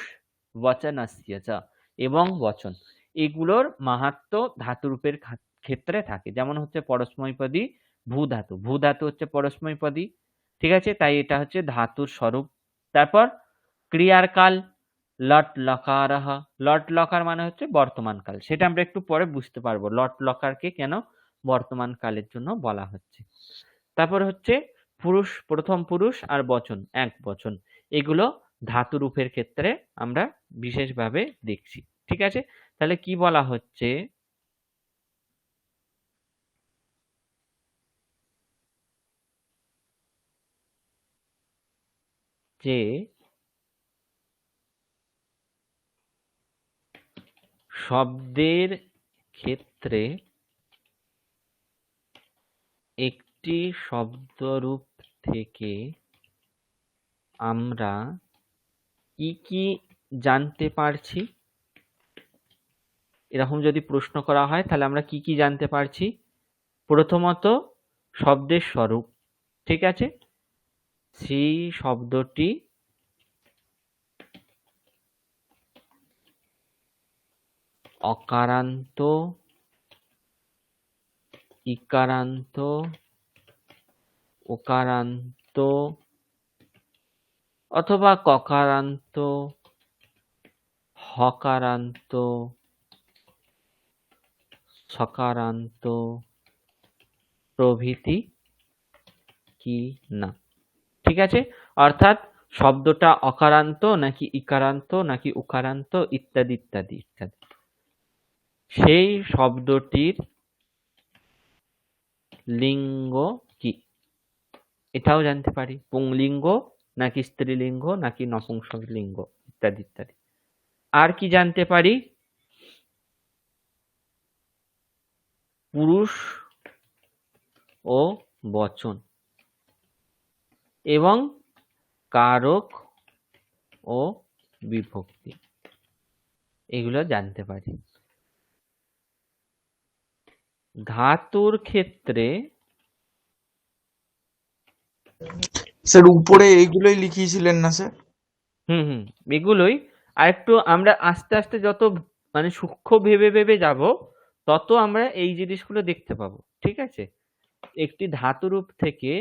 বচনস্য চ, এবং বচন, এগুলোর মাহাত্ম্য ধাতুরূপের ক্ষেত্রে থাকে। যেমন হচ্ছে পরস্মৈপদী ভূ ধাতু, ভূ ধাতু হচ্ছে পরস্মৈপদী। ঠিক আছে, তাই এটা হচ্ছে ধাতুর স্বরূপ। তারপর ক্রিয়ার কাল লট লকারহ, লট লকার মানে হচ্ছে বর্তমান কাল, সেটা আমরা একটু পরে বুঝতে পারবো লট লকারকে কেন বর্তমান কালের জন্য বলা হচ্ছে। তারপর হচ্ছে পুরুষ, প্রথম পুরুষ আর বচন এক বচন, এগুলো ধাতুরূপের ক্ষেত্রে আমরা বিশেষভাবে দেখছি। ঠিক আছে, তাহলে কি বলা হচ্ছে, যে শব্দের ক্ষেত্রে একটি শব্দরূপ থেকে আমরা কি কি জানতে পারছি, এরকম যদি প্রশ্ন করা হয় তাহলে আমরা কি কি জানতে পারছি। প্রথমত শব্দের স্বরূপ। ঠিক আছে, সেই শব্দটি অকারান্ত, ইকারান্ত, ওকারান্ত অথবা ককারান্ত, হকারান্ত, সকারান্ত প্রভৃতি কি না। ঠিক আছে, অর্থাৎ শব্দটা অকারান্ত নাকি ইকারান্ত নাকি উকারান্ত ইত্যাদি ইত্যাদি ইত্যাদি, সেই শব্দটির লিঙ্গ কি এটাও জানতে পারি, পুংলিঙ্গ নাকি স্ত্রীলিঙ্গ নাকি নপুংসকলিঙ্গ ইত্যাদি ইত্যাদি। আর কি জানতে পারি, পুরুষ ও বচন এবং কারক ও বিভক্তি, এগুলো জানতে পারি। ধাতুর ক্ষেত্রে
স্যার উপরে এইগুলোই লিখিয়েছিলেন না স্যার?
হুম, এগুলোই। আর একটু আমরা আস্তে আস্তে যত মানে সূক্ষ্ম ভেবে ভেবে যাব, তত আমরা এই জিনিসগুলো দেখতে পাবো। ঠিক আছে? একটি ধাতুরূপ থেকে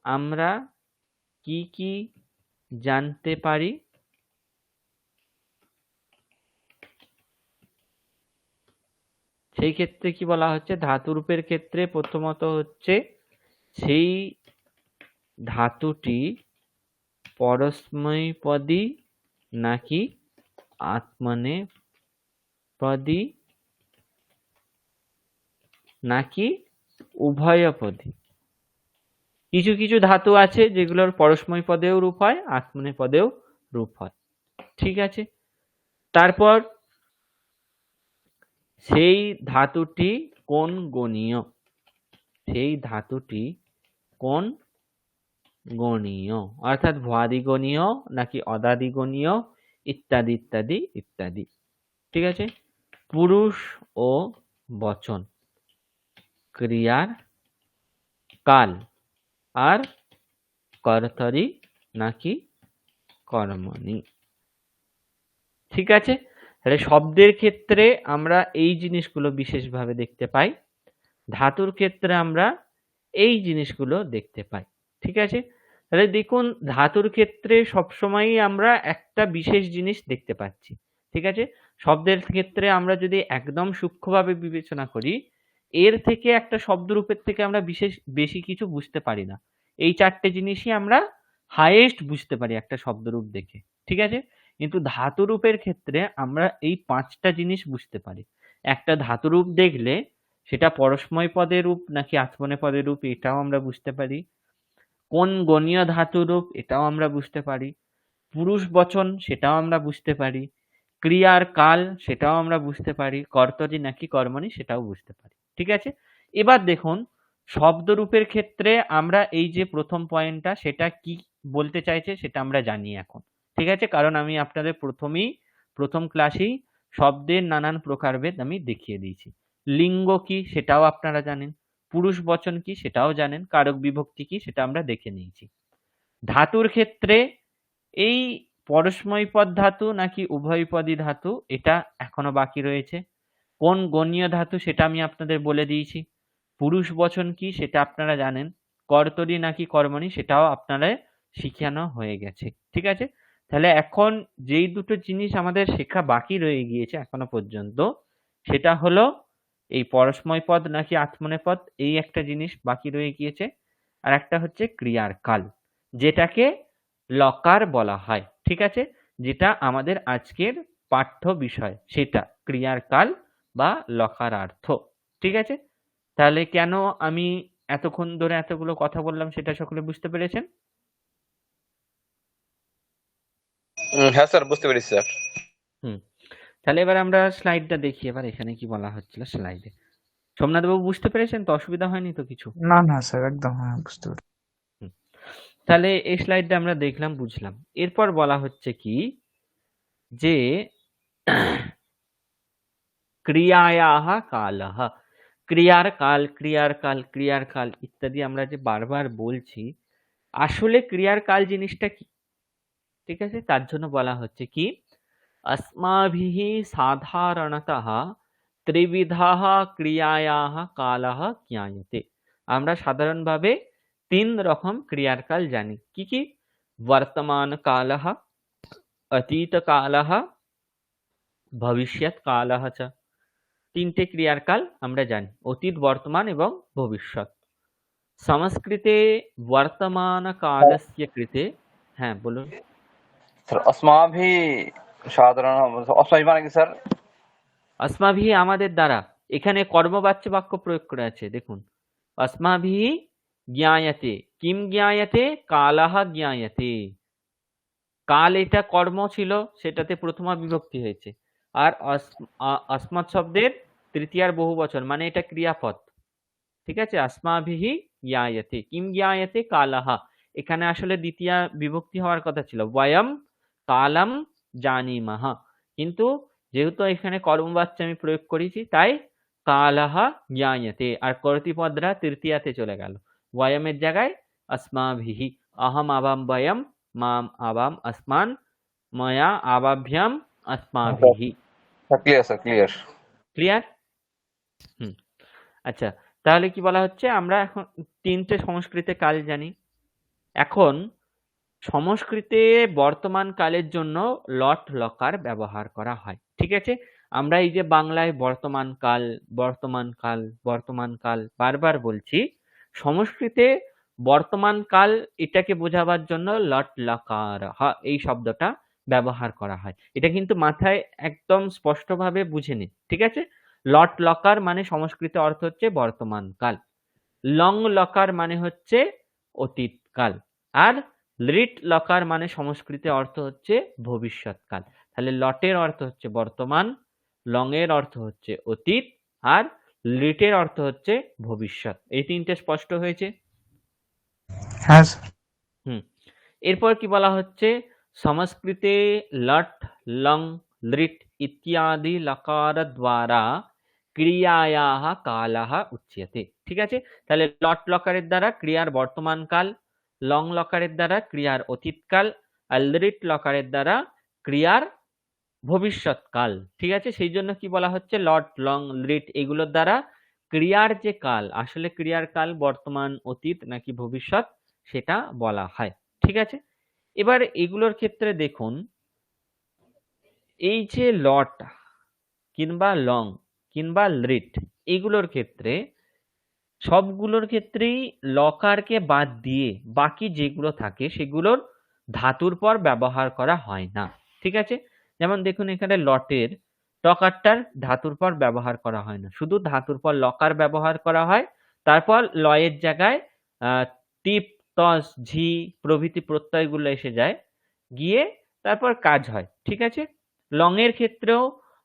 আমরা কি কি জানতে পারি? সেই ক্ষেত্রে কি বলা হচ্ছে, ধাতুরূপের ক্ষেত্রে প্রথমত হচ্ছে সেই ধাতুটি পরস্মৈপদী নাকি আত্মনেপদী নাকি উভয়পদী। কিছু কিছু ধাতু আছে যেগুলোর পরস্ময় পদেও রূপ হয়, আত্মনেপদেও রূপ হয়। ঠিক আছে? তারপর সেই ধাতুটি কোন গণীয়, সেই ধাতুটি কোন গণীয়, অর্থাৎ ভ্বাদিগণীয় নাকি অদাদিগণীয়, ইত্যাদি ইত্যাদি ইত্যাদি। ঠিক আছে? পুরুষ ও বচন, ক্রিয়ার কাল, আর কর্তরি নাকি কর্মণি। ঠিক আছে? তাহলে শব্দের ক্ষেত্রে আমরা এই জিনিসগুলো বিশেষভাবে দেখতে পাই, ধাতুর ক্ষেত্রে আমরা এই জিনিসগুলো দেখতে পাই। ঠিক আছে? তাহলে দেখুন, ধাতুর ক্ষেত্রে সবসময়ই আমরা একটা বিশেষ জিনিস দেখতে পাচ্ছি। ঠিক আছে? শব্দের ক্ষেত্রে আমরা যদি একদম সূক্ষ্মভাবে বিবেচনা করি, এর থেকে একটা শব্দরূপের থেকে আমরা বিশেষ বেশি কিছু বুঝতে পারি না। এই চারটে জিনিসই আমরা হাইয়েস্ট বুঝতে পারি একটা শব্দরূপ দেখে। ঠিক আছে? কিন্তু ধাতুরূপের ক্ষেত্রে আমরা এই পাঁচটা জিনিস বুঝতে পারি। একটা ধাতুরূপ দেখলে সেটা পরস্ময় পদের রূপ নাকি আত্মনেপদের রূপ এটাও আমরা বুঝতে পারি, কোন গণীয় ধাতুর রূপ এটাও আমরা বুঝতে পারি, পুরুষ বচন সেটাও আমরা বুঝতে পারি, ক্রিয়ার কাল সেটাও আমরা বুঝতে পারি, কর্তরি নাকি কর্মণি সেটাও বুঝতে পারি। ঠিক আছে? এবার দেখুন, শব্দরূপের ক্ষেত্রে আমরা এই যে প্রথম পয়েন্টটা সেটা কি বলতে চাইছে সেটা আমরা জানি এখন। ঠিক আছে? কারণ আমি আপনাদের প্রথম ক্লাসেই শব্দের নানান প্রকারভেদ আমি দেখিয়ে দিয়েছি। লিঙ্গ কি সেটাও আপনারা জানেন, পুরুষ বচন কি সেটাও জানেন, কারক বিভক্তি কি সেটা আমরা দেখে নিয়েছি। ধাতুর ক্ষেত্রে এই পরস্মৈপদ ধাতু নাকি উভয়পদী ধাতু এটা এখনো বাকি রয়েছে। কোন গণীয় ধাতু সেটা আমি আপনাদের বলে দিয়েছি। পুরুষ বচন কি সেটা আপনারা জানেন, কর্তরি নাকি কর্মণি সেটাও আপনারা শিখানো হয়ে গেছে। ঠিক আছে? তাহলে এখন যেই দুটো জিনিস আমাদের শেখা বাকি রয়ে গিয়েছে এখনো পর্যন্ত, সেটা হলো এই পরস্ময় পদ নাকি আত্মনেপদ, এই একটা জিনিস বাকি রয়ে গিয়েছে। আর একটা হচ্ছে ক্রিয়ার কাল, যেটাকে লকার বলা হয়। ঠিক আছে? যেটা আমাদের আজকের পাঠ্য বিষয়, সেটা ক্রিয়ার কাল বা লকারার্থ। ঠিক আছে? তাহলে কেন আমি এতক্ষণ ধরে এতগুলো কথা বললাম সেটা সকলে বুঝতে পেরেছেন?
হ্যাঁ স্যার, বুঝতে পেরেছি স্যার।
হুম। তাহলে এবার আমরা স্লাইডটা দেখি, এবার এখানে কি বলা হচ্ছিল স্লাইডে। সোমনাথ বাবু বুঝতে পেরেছেন তো? অসুবিধা হয়নি তো কিছু?
না না স্যার, একদম হ্যাঁ বুঝতে পারি।
হুম। তাহলে এই স্লাইডটা আমরা দেখলাম, বুঝলাম। এরপর বলা হচ্ছে কি যে ক্রিয়ায়াহ কালহ, ক্রিয়ার কাল, ক্রিয়ার কাল, ক্রিয়ার কাল ইত্যাদি আমরা যে বারবার বলছি, আসলে ক্রিয়ার কাল জিনিসটা কি? ঠিক আছে? তার জন্য বলা হচ্ছে কি, अस्माभिः साधारणतः ত্রিবিধাः ক্রিয়ায়াः কালः জ্ঞায়তে। আমরা সাধারণভাবে তিন রকম ক্রিয়ার কাল জানি। কি কি? বর্তমান কালः, অতীত কালः, ভবিষ্যৎ কালः চ। তিনটে ক্রিয়ার কাল আমরা জানি, অতীত, বর্তমান এবং ভবিষ্যৎ। সংস্কৃতে বর্তমান কালস্য কৃতে, হ্যাঁ বলুন।
স্যার अस्माभि সাধারণ, अस्माभि মানে কি স্যার?
अस्माभिः আমাদের দ্বারা, এখানে কর্মবাচ্য বাক্য প্রয়োগ করে আছে দেখুন। अस्माभिः জ্ঞায়তে, কিম জ্ঞায়তে, কালः জ্ঞায়তে। কাল এটা কর্ম ছিল, সেটাতে প্রথমা বিভক্তি হয়েছে। আর अस्मत् শব্দের তৃতীয়ার বহুবচন, মানে এটা ক্রিয়াপদ। ঠিক আছে? अस्माभिः জ্ঞায়তে, কিম জ্ঞায়তে, কালः। এখানে আসলে দ্বিতীয়া বিভক্তি হওয়ার কথা ছিল, বয়ম কালম জানিমহ, কিন্তু যেহেতু এখানে কর্মবাচ্য আমি প্রয়োগ করেছি তাই কালহ জ্ঞায়তে, আর কর্তৃপদরা তৃতীয়াতে চলে গেল। ওয়ায়ামের জায়গায় अस्माभिः, अहम आवाम वयम, माम आवाम अस्मान, मया आवाभ्याम अस्माभिः।
Clear sir, clear.
ক্লিয়ার? হুম। আচ্ছা, তাহলে কি বলা হচ্ছে, আমরা এখন তিনটে সংস্কৃতে কাল জানি। এখন সংস্কৃতে বর্তমান কালের জন্য লট লকার ব্যবহার করা হয়। ঠিক আছে, আমরা এই যে বাংলায় বর্তমান কাল বর্তমান কাল বর্তমান কাল বারবার বলছি, সংস্কৃতে বর্তমান কাল এটাকে বোঝাবার জন্য লট লকার এই শব্দটা ব্যবহার করা হয়। এটা কিন্তু মাথায় একদম স্পষ্টভাবে বুঝে নিন। ঠিক আছে, লট লকার মানে সংস্কৃতে অর্থ হচ্ছে বর্তমান কাল, লং লকার মানে হচ্ছে অতীতকাল, আর লিট লকার মানে সংস্কৃতে অর্থ হচ্ছে ভবিষ্যৎকাল। তাহলে লটের অর্থ হচ্ছে বর্তমান, লং এর অর্থ হচ্ছে অতীত, আর লিটের অর্থ হচ্ছে ভবিষ্যৎ। এই তিনটে স্পষ্ট হয়েছে?
হ্যাঁ স্যার।
হুম। এরপর কি বলা হচ্ছে, সংস্কৃতে লট লং লিট ইত্যাদি লকার দ্বারা ক্রিয়ায়াহ কালাহ উচ্যতে। ঠিক আছে, তাহলে লট লকারের দ্বারা ক্রিয়ার বর্তমান কাল, লং লকারের দ্বারা ক্রিয়ার অতীতকাল, আর লিট লকারের দ্বারা ক্রিয়ার ভবিষ্যৎকাল। ঠিক আছে, সেই জন্য কি বলা হচ্ছে, লট লং লিট এগুলোর দ্বারা ক্রিয়ার যে কাল, আসলে ক্রিয়ার কাল বর্তমান, অতীত নাকি ভবিষ্যৎ, সেটা বলা হয়। ঠিক আছে, এবার এগুলোর ক্ষেত্রে দেখুন, এই যে লট কিংবা লং কিংবা লিট, এগুলোর ক্ষেত্রে সবগুলোর ক্ষেত্রেই লকারকে বাদ দিয়ে বাকি যেগুলো থাকে সেগুলোর ধাতুর পর ব্যবহার করা হয় না। ঠিক আছে, যেমন দেখুন এখানে লটের টকারটার ধাতুর পর ব্যবহার করা হয় না, শুধু ধাতুর পর লকার ব্যবহার করা হয়। তারপর লয়ের জায়গায় টিপ, তস, ঝি প্রভৃতি প্রত্যয়গুলো এসে যায়, গিয়ে তারপর কাজ হয়। ঠিক আছে, লং এর ক্ষেত্রেও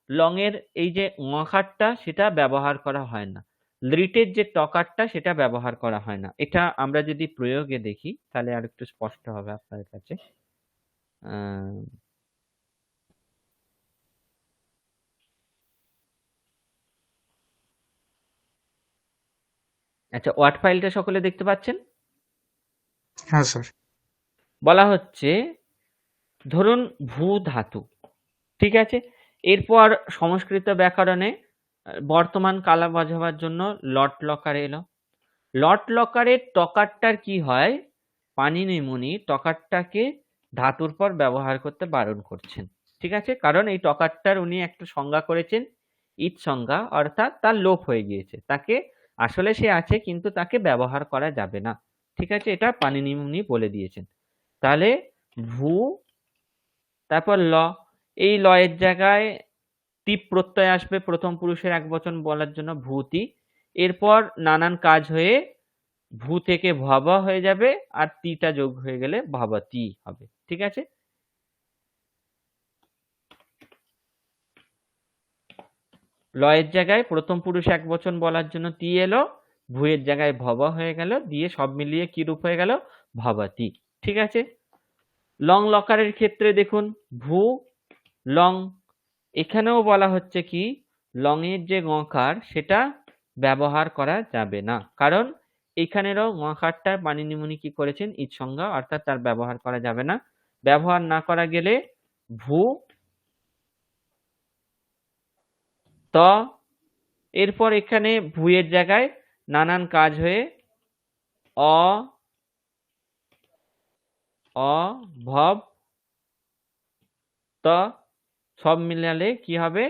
লং এর এই যে ঙখারটা সেটা ব্যবহার করা হয় না, লিটের যে টকারটা সেটা ব্যবহার করা হয় না। এটা আমরা যদি প্রয়োগে দেখি তাহলে আর একটু স্পষ্ট হবে আপনার কাছে। আচ্ছা, ওয়ার্ড ফাইলটা সকলে দেখতে পাচ্ছেন?
হ্যাঁ স্যার।
বলা হচ্ছে ধরুন ভূ ধাতু। ঠিক আছে, এরপর সংস্কৃত ব্যাকরণে বর্তমান কালা বোঝাবার জন্য লট লকার এলো। লট লকারের টকারটার কি হয়, পাণিনি মুনি টকারটাকে ধাতুর পর ব্যবহার করতে বারণ করছেন। ঠিক আছে, কারণ এই টকারটার উনি একটা সংজ্ঞা করেছেন, ইত সংজ্ঞা, অর্থাৎ তার লোপ হয়ে গিয়েছে, তাকে আসলে সে আছে কিন্তু তাকে ব্যবহার করা যাবে না। ঠিক আছে, এটা পাণিনি মুনি বলে দিয়েছেন। তাহলে ভূ, তারপর ল, এই লয়ের জায়গায় টিপ প্রত্যয় আসবে প্রথম পুরুষের একবচন বলার জন্য ভূতি, এরপর নানান কাজ হয়ে ভূ থেকে ভব হয়ে যাবে, আর টিটা যোগ হয়ে গেলে ভবতি হবে। ঠিক আছে, লয়ের জায়গায় প্রথম পুরুষ একবচন বলার জন্য তি এলো, ভূয়ের জায়গায় ভব হয়ে গেল, দিয়ে সব মিলিয়ে কি রূপ হয়ে গেল, ভবতি। ঠিক আছে, লং লকারের ক্ষেত্রে দেখুন ভূ লং, এখানেও বলা হচ্ছে কি, লং এর যে ঙকার সেটা ব্যবহার করা যাবে না, কারণ এখানেরও ঙকারটার পাণিনি মুনি কি করেছেন, ইৎ সংজ্ঞা, অর্থাৎ তার ব্যবহার করা যাবে না। ব্যবহার না করা গেলে ভূ ত, এরপর এখানে ভূয়ের জায়গায় নানান কাজ হয়ে অ অ ভব ত, সব মিলালে কি হবে,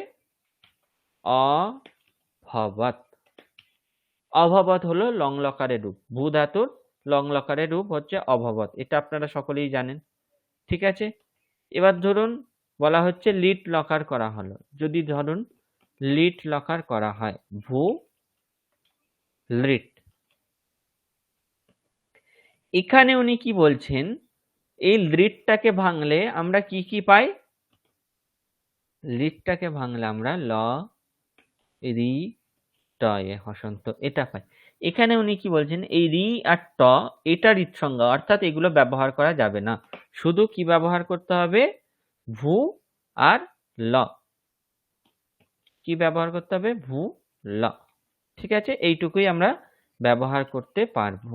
অভবত। অভবত হলো লং লকারের রূপ, ভূ ধাতুর লং লকারের রূপ হচ্ছে অভবত, এটা আপনারা সকলেই জানেন। ঠিক আছে, এবার ধরুন বলা হচ্ছে লিট লকার করা হলো, যদি ধরুন লিট লকার করা হয় ভূ লিট, এখানে উনি কি বলছেন, এই লিটটাকে ভাঙলে আমরা কি কি পাই, লিটটাকে ভাঙলে আমরা ল রি ট এ হসন্ত এটা পাই। এখানে উনি কি বলছেন, এই রি আর ট এটা ঋৎসংজ্ঞা, অর্থাৎ এগুলো ব্যবহার করা যাবে না, শুধু কি ব্যবহার করতে হবে, ভূ আর ল, কি ব্যবহার করতে হবে, ভূ ল। ঠিক আছে, এইটুকুই আমরা ব্যবহার করতে পারবো।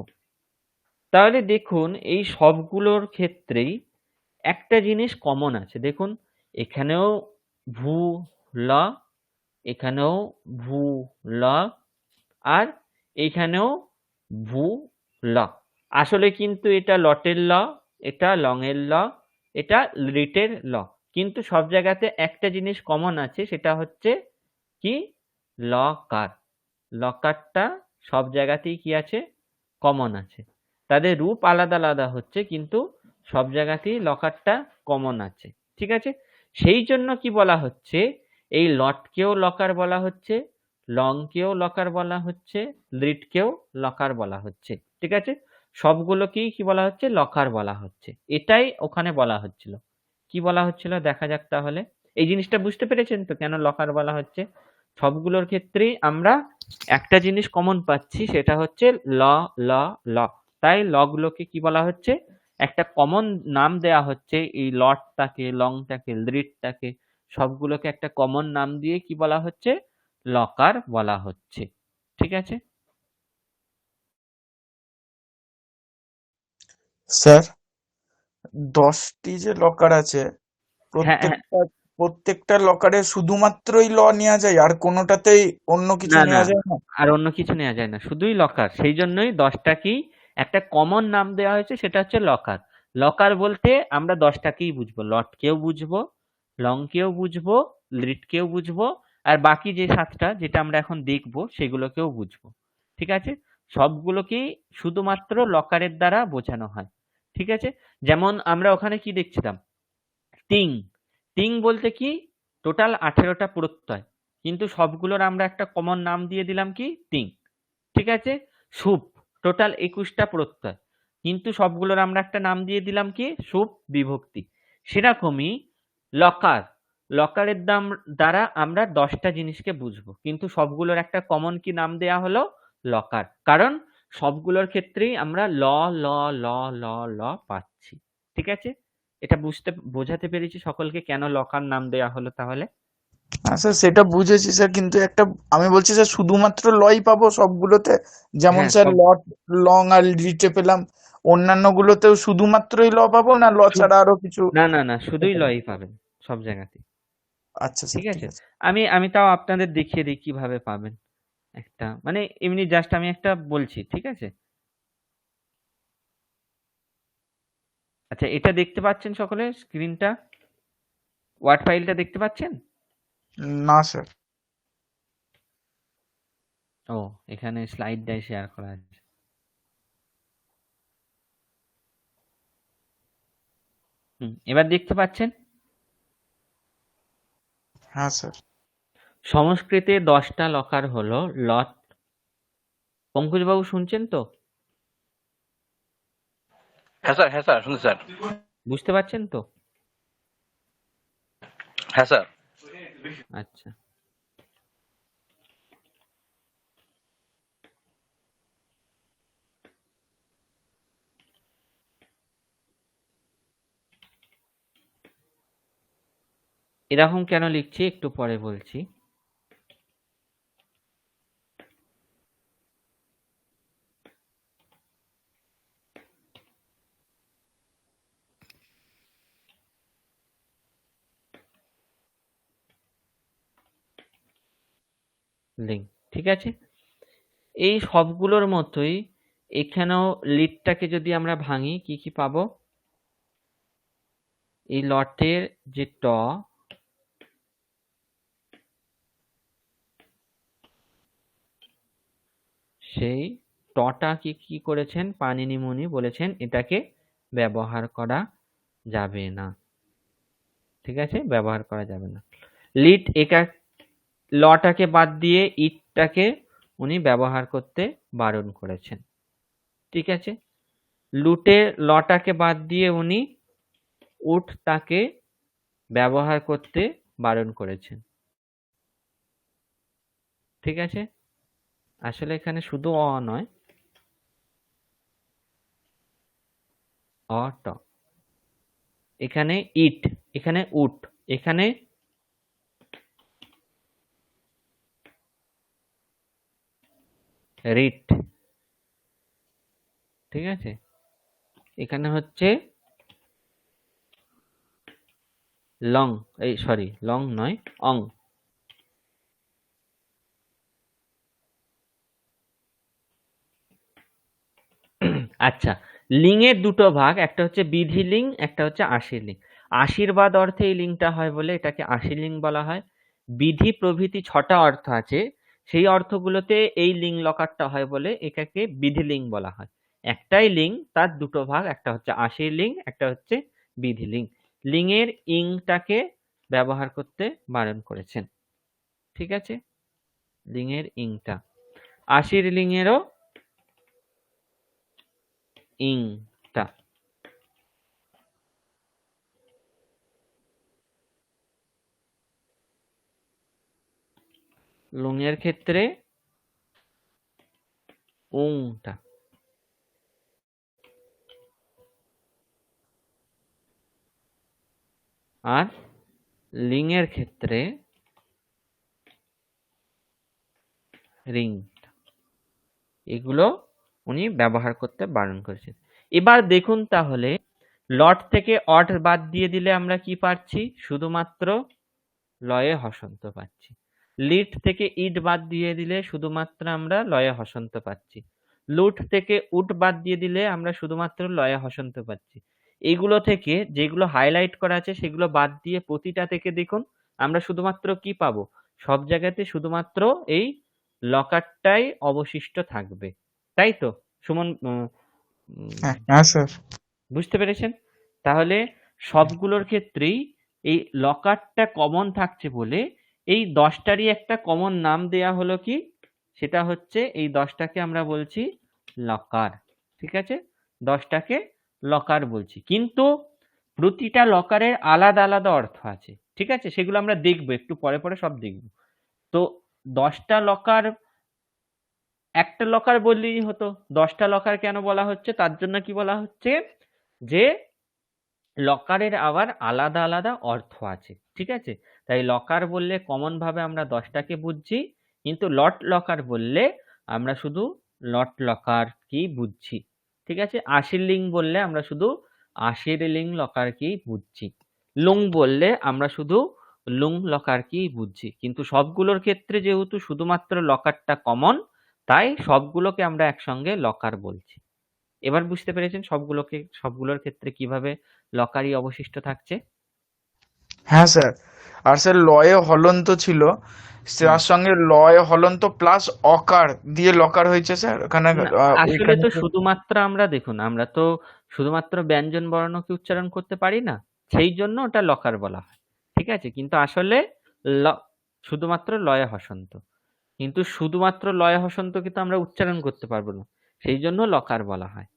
তাহলে দেখুন এই সবগুলোর ক্ষেত্রেই একটা জিনিস কমন আছে। দেখুন এখানেও ভূ ল, এখানেও ভূ ল, আর এইখানেও ভূ ল। আসলে কিন্তু এটা লটের ল, এটা লঙের ল, এটা লিটের ল, কিন্তু সব জায়গাতে একটা জিনিস কমন আছে, সেটা হচ্ছে কি, লকার। লকারটা সব জায়গাতেই কি আছে, কমন আছে। তাদের রূপ আলাদা আলাদা হচ্ছে, কিন্তু সব জায়গাতেই লকারটা কমন আছে। ঠিক আছে, সেই জন্য কি বলা হচ্ছে, এই লটকেও লকার বলা হচ্ছে, লংকেও লকার বলা হচ্ছে, লিটকেও লকার বলা হচ্ছে। ঠিক আছে, সবগুলোকেই কি বলা হচ্ছে, লকার বলা হচ্ছে। এটাই ওখানে বলা হচ্ছিল। কি বলা হচ্ছিল দেখা যাক তাহলে। এই জিনিসটা বুঝতে পেরেছেন তো কেন লকার বলা হচ্ছে? সবগুলোর ক্ষেত্রেই আমরা একটা জিনিস কমন পাচ্ছি, সেটা হচ্ছে ল, ল, ল। তাই লগুলোকে কি বলা হচ্ছে, একটা কমন নাম দেয়া হচ্ছে। এই লটটাকে, লংটাকে, লিটটাকে, সবগুলোকে একটা কমন নাম দিয়ে কি বলা হচ্ছে, লকার বলা হচ্ছে। ঠিক আছে
স্যার, 10টি যে লকার আছে,
হ্যাঁ হ্যাঁ।
প্রত্যেকটা প্রত্যেকটা লকারে শুধুমাত্রই ল নেওয়া যায়, আর কোনোটাতেই অন্য কিছু
না না,
নেওয়া যায় না?
আর অন্য কিছু নেওয়া যায় না, শুধুই লকার। সেই জন্যই 10টাকেই একটা কমন নাম দেওয়া হয়েছে, সেটা হচ্ছে লকার। লকার বলতে আমরা 10টাকেই বুঝবো, লটকেও বুঝবো, লংকেও বুঝবো, লিটকেও বুঝবো, আর বাকি যে 7টা যেটা আমরা এখন দেখবো সেগুলোকেও বুঝবো। ঠিক আছে, সবগুলোকেই শুধুমাত্র লকারের দ্বারা বোঝানো হয়। ঠিক আছে, যেমন আমরা ওখানে কি দেখছিলাম, তিং। তিং বলতে কি, টোটাল 18টা প্রত্যয়, কিন্তু সবগুলোর আমরা একটা কমন নাম দিয়ে দিলাম কি, তিং। ঠিক আছে, সুপ, টোটাল 21টা প্রত্যয়, কিন্তু সবগুলোর আমরা একটা নাম দিয়ে দিলাম কি, সুপ বিভক্তি। সেরকমই লকার, লকারের দ্বারা আমরা 10টা জিনিসকে বুঝবো, কিন্তু সবগুলোর একটা কমন কি নাম দেয়া হলো, লকার। কারণ সবগুলোর ক্ষেত্রেই আমরা ল, ল, ল, ল, ল পাচ্ছি। ঠিক আছে, এটা বোঝাতে পেরেছি সকলকে কেন লকার নাম দেয়া হলো তাহলে?
হ্যাঁ স্যার, সেটা বুঝেছি স্যার, কিন্তু একটা আমি বলছি স্যার, শুধুমাত্র লই পাবো সবগুলোতে? যেমন
হ্যাঁ
স্যার
সব,
লট, লং আর লিটে পেলাম, অন্যান্য গুলোতেও শুধুমাত্রই ল পাবো, না ল ছাড়া আরো কিছু?
না না না, শুধুই লই পাবেন সব জায়গাতে।
আচ্ছা
ঠিক
স্যার, ঠিক
আছে,
আছে।
আমি আমি তাও আপনাদের দেখিয়ে দিই কিভাবে পাবেন। একটা মানে এমনি জাস্ট আমি একটা বলছি, ঠিক আছে। আচ্ছা, এটা দেখতে পাচ্ছেন সকলে স্ক্রিনটা, ওয়ার্ড ফাইলটা দেখতে পাচ্ছেন?
না স্যার।
ও, এখানে স্লাইডটাই শেয়ার করা আছে। এবার দেখতে পাচ্ছেন?
হ্যাঁ স্যার।
সংস্কৃতে 10টা লকার হলো লট। পঙ্কজবাবু শুনছেন তো?
হ্যাঁ স্যার, হ্যাঁ স্যার, শুনছি স্যার।
বুঝতে পারছেন তো?
হ্যাঁ স্যার।
আচ্ছা, এরকম কেন লিখছি একটু পরে বলছি। লিঙ্ক, ঠিক আছে। এই সবগুলোর মতোই এখানেও লিডটাকে যদি আমরা ভাঙি, কি কি পাবো? এই লটের যে ট, সেই টটা কি কি করেছেন, পাণিনি মুনি বলেছেন এটাকে ব্যবহার করা যাবে না। ঠিক আছে, ব্যবহার করা যাবে না। লিট একা, লটাকে বাদ দিয়ে ইটটাকে উনি ব্যবহার করতে বারণ করেছেন। ঠিক আছে, লুটে লটাকে বাদ দিয়ে উনি উটটাকে ব্যবহার করতে বারণ করেছেন। ঠিক আছে, আসলে এখানে শুধু অ নয়, অ ট, এখানে ইট, এখানে উট, এখানে রিট। ঠিক আছে, এখানে হচ্ছে লং, এই সরি লং নয়, অং। আচ্ছা, লিঙ্গের দুটো ভাগ, একটা হচ্ছে বিধি লিঙ্গ, একটা হচ্ছে আশীর লিঙ্গ। আশীর্বাদ অর্থে এই লিঙ্গটা হয় বলে এটাকে আশীর লিঙ্গ বলা হয়। বিধি প্রভৃতি 6টা অর্থ আছে, সেই অর্থগুলোতে এই লিঙ্গ লকারটা হয় বলে এটাকে বিধি লিঙ্গ বলা হয়। একটাই লিঙ্গ, তার দুটো ভাগ, একটা হচ্ছে আশীর লিঙ্গ, একটা হচ্ছে বিধি লিঙ্গ। লিঙ্গের ইংটাকে ব্যবহার করতে বারণ করেছেন, ঠিক আছে, লিঙ্গের ইংটা। আশীর লিঙ্গেরও ইংটা। লুঙের ক্ষেত্রে উংটা। আর লিঙ্গের ক্ষেত্রে রিং। এগুলো উনি ব্যবহার করতে বারণ করেছেন। এবার দেখুন তাহলে, লট থেকে অট বাদ দিয়ে দিলে আমরা কি পাচ্ছি? শুধুমাত্র লয়ে হসন্ত পাচ্ছি। লিট থেকে ইট বাদ দিয়ে দিলে শুধুমাত্র আমরা লয়ে হসন্ত পাচ্ছি। লুট থেকে উট বাদ দিয়ে দিলে আমরা শুধুমাত্র লয়ে হসন্ত পাচ্ছি। এইগুলো থেকে যেগুলো হাইলাইট করা আছে সেগুলো বাদ দিয়ে প্রতিটা থেকে দেখুন আমরা শুধুমাত্র কি পাবো? সব জায়গাতে শুধুমাত্র এই লকারটাই অবশিষ্ট থাকবে, তাই তো সুমন?
হ্যাঁ স্যার।
বুঝতে পেরেছেন? তাহলে সবগুলোর ক্ষেত্রেই এই লকারটা কমন থাকছে বলে এই 10টারই একটা কমন নাম দেয়া হলো কি? সেটা হচ্ছে এই 10টাকে আমরা বলছি লকার, ঠিক আছে? 10টাকে লকার বলছি, কিন্তু প্রতিটা লকারের আলাদা আলাদা অর্থ আছে, ঠিক আছে? সেগুলো আমরা দেখবো, একটু পরে পরে সব দেখবো। তো 10টা লকার, একটা লকার বললেই হতো। 10টা লকার কেন বলা হচ্ছে? তার জন্য কি বলা হচ্ছে যে লকারের আবার আলাদা আলাদা অর্থ আছে, ঠিক আছে? তাই লকার বললে কমন ভাবে আমরা 10টাকে বুঝছি, কিন্তু লট লকার বললে আমরা শুধু লট লকার কি বুঝছি, ঠিক আছে? আশীর লিঙ্গ বললে আমরা শুধু আশীর লিঙ্গ লকার কি বুঝছি। লুং বললে আমরা শুধু লুং লকার কি বুঝছি। কিন্তু সবগুলোর ক্ষেত্রে যেহেতু শুধুমাত্র লকারটা কমন, তাই সবগুলোকে আমরা একসঙ্গে লকার বলছি। এবার বুঝতে পেরেছেন সবগুলোর ক্ষেত্রে কিভাবে লকারই অবশিষ্ট থাকছে?
হ্যাঁ স্যার। আর স্যার লয়ে হলন্ত ছিল, তার সঙ্গে লয়ে হলন্ত প্লাস অকার দিয়ে লকার হয়েছে স্যার ওখানে।
না, আসলে
ওইখানে
তো শুধুমাত্র আমরা দেখুন, আমরা তো শুধুমাত্র ব্যঞ্জন বর্ণকে উচ্চারণ করতে পারি না, সেই জন্য ওটা লকার বলা হয়, ঠিক আছে? কিন্তু আসলে শুধুমাত্র লয়ে হসন্ত, কিন্তু শুধুমাত্র লয়ে হসন্তকে তো আমরা উচ্চারণ করতে পারবো না, সেই জন্য লকার বলা হয়।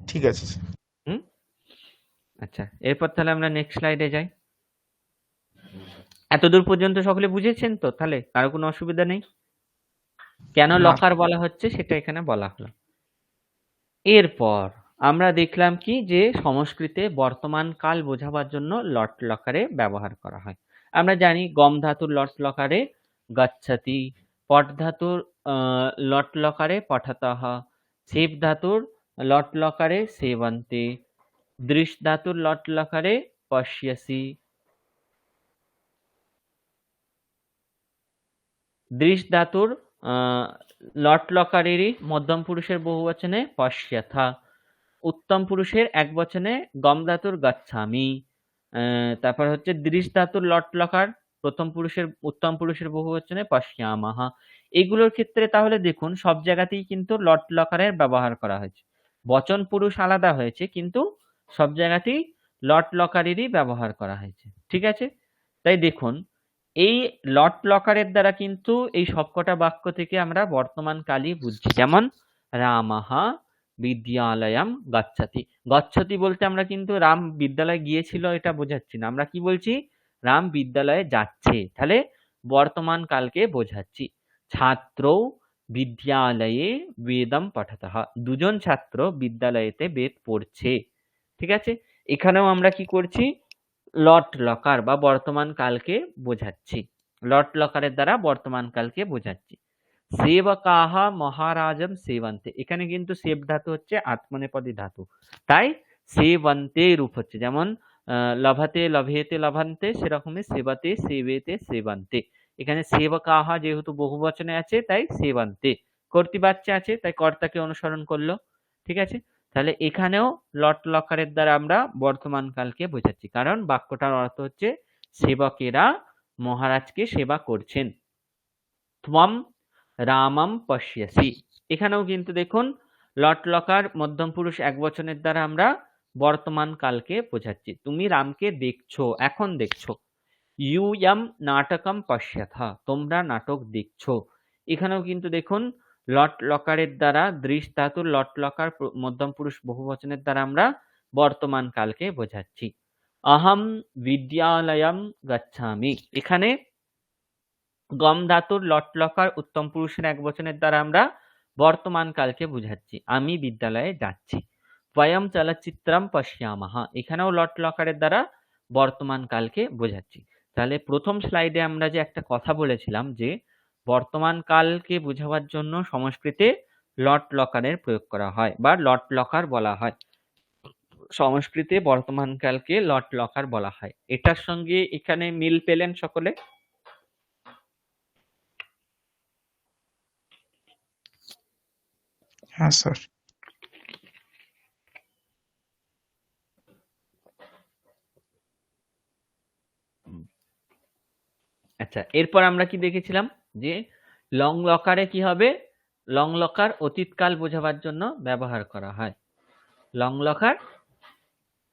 ঠিক আছে স্যার।
হুম, আচ্ছা, এরপর তাহলে আমরা নেক্সট স্লাইডে যাই। এতদূর পর্যন্ত সকলে বুঝেছেন তো? তাহলে কারো কোনো অসুবিধা নেই? কেন
না।
লকার বলা হচ্ছে সেটা এখানে বলা হলো। এরপর আমরা দেখলাম কি যে সংস্কৃতে বর্তমান কাল বোঝাবার জন্য লট লকারে ব্যবহার করা হয়। আমরা জানি গম ধাতুর লট লকারে গচ্ছতি, পট ধাতুর লট লকারে পঠতঃ, সেব ধাতুর লট লকারে সেবন্তে, দৃশ ধাতুর লট লকারে পশ্যসি, দৃশ ধাতুর লট লকারেরই মধ্যম পুরুষের বহুবচনে পশ্যথা, উত্তম পুরুষের একবচনে গম ধাতুর গচ্ছামি, তারপর হচ্ছে দৃশ ধাতুর লট লকার প্রথম পুরুষের উত্তম পুরুষের বহুবচনে পশ্যমাহ। এগুলোর ক্ষেত্রে তাহলে দেখুন সব জায়গাতেই কিন্তু লট লকারের ব্যবহার করা হয়েছে। বচন পুরুষ আলাদা হয়েছে, কিন্তু সব জায়গাতেই লট লকারেরই ব্যবহার করা হয়েছে, ঠিক আছে? তাই দেখুন এই লট লকারের দ্বারা কিন্তু এই সবকটা বাক্য থেকে আমরা বর্তমান কালই বুঝছি। যেমন রামাহা বিদ্যালয়ম গচ্ছতি। গচ্ছতি বলতে আমরা কিন্তু রাম বিদ্যালয়ে গিয়েছিল এটা বোঝাচ্ছি না, আমরা কি বলছি? রাম বিদ্যালয়ে যাচ্ছে, তাহলে বর্তমান কালকে বোঝাচ্ছি। ছাত্রৌ বিদ্যালয়ে বেদম পঠতঃ, দুজন ছাত্র বিদ্যালয়েতে বেদ পড়ছে, ঠিক আছে? এখানেও আমরা কি করছি? লট লকার বা বর্তমান কালকে বোঝাচ্ছি, লট লকারের দ্বারা বর্তমান কালকে বোঝাচ্ছি। সেবকাহ মহারাজম সেবন্তে, এখানে কিন্তু সেব ধাতু হচ্ছে আত্মনেপদী ধাতু, তাই সেবন্তে রূপ হচ্ছে, যেমন লভাতে লভেতে লভান্তে, সেরকমই সেবাতে সেবেতে সেবান্তে। এখানে সেবকাহা যেহেতু বহু বচনে আছে তাই সেবান্তে, কর্তৃবাচ্যে আছে তাই কর্তাকে অনুসরণ করলো। ঠিক আছে, তাহলে এখানেও লট লকারের দ্বারা আমরা বর্তমান কালকে বোঝাচ্ছি, কারণ বাক্যটার অর্থ হচ্ছে সেবকেরা মহারাজকে সেবা করছেন। ত্বম রামম পশ্যসি, এখানেও কিন্তু দেখুন লট লকার মধ্যম পুরুষ একবচনের দ্বারা আমরা বর্তমান কালকে বোঝাচ্ছি, তুমি রামকে দেখছো, এখন দেখছো। ইউয়ম নাটকম পশ্যথা, তোমরা নাটক দেখছো। এখানেও কিন্তু দেখুন লট লকারের দ্বারা দৃশ ধাতুর লট লকার মধ্যম পুরুষ বহুবচনের দ্বারা আমরা বর্তমান কালকে বোঝাচ্ছি। অহম বিদ্যালয়ম গচ্ছামি, এখানে গম ধাতুর লট লকার উত্তম পুরুষের একবচনের দ্বারা আমরা বর্তমান কালকে বুঝাচ্ছি, আমি বিদ্যালয়ে যাচ্ছি। বয়ম চলচ্চিত্রম পশ্যামহা, এখানেও লট লকারের দ্বারা বর্তমান কালকে বোঝাচ্ছি। তাহলে প্রথম স্লাইডে আমরা যে একটা কথা বলেছিলাম যে বর্তমান কালকে বোঝাবার জন্য সংস্কৃতে লট লকারের প্রয়োগ করা হয় বা লট লকার বলা হয়, সংস্কৃতে বর্তমান কালকে লট লকার বলা হয়। এটার সঙ্গে এখানে মিল পেলেন সকলে?
হ্যাঁ স্যার।
আচ্ছা, এরপর আমরা কি দেখেছিলাম যে লং লকারে কি হবে, লং লকার অতীতকাল বোঝাবার জন্য ব্যবহার করা হয়, লং লকার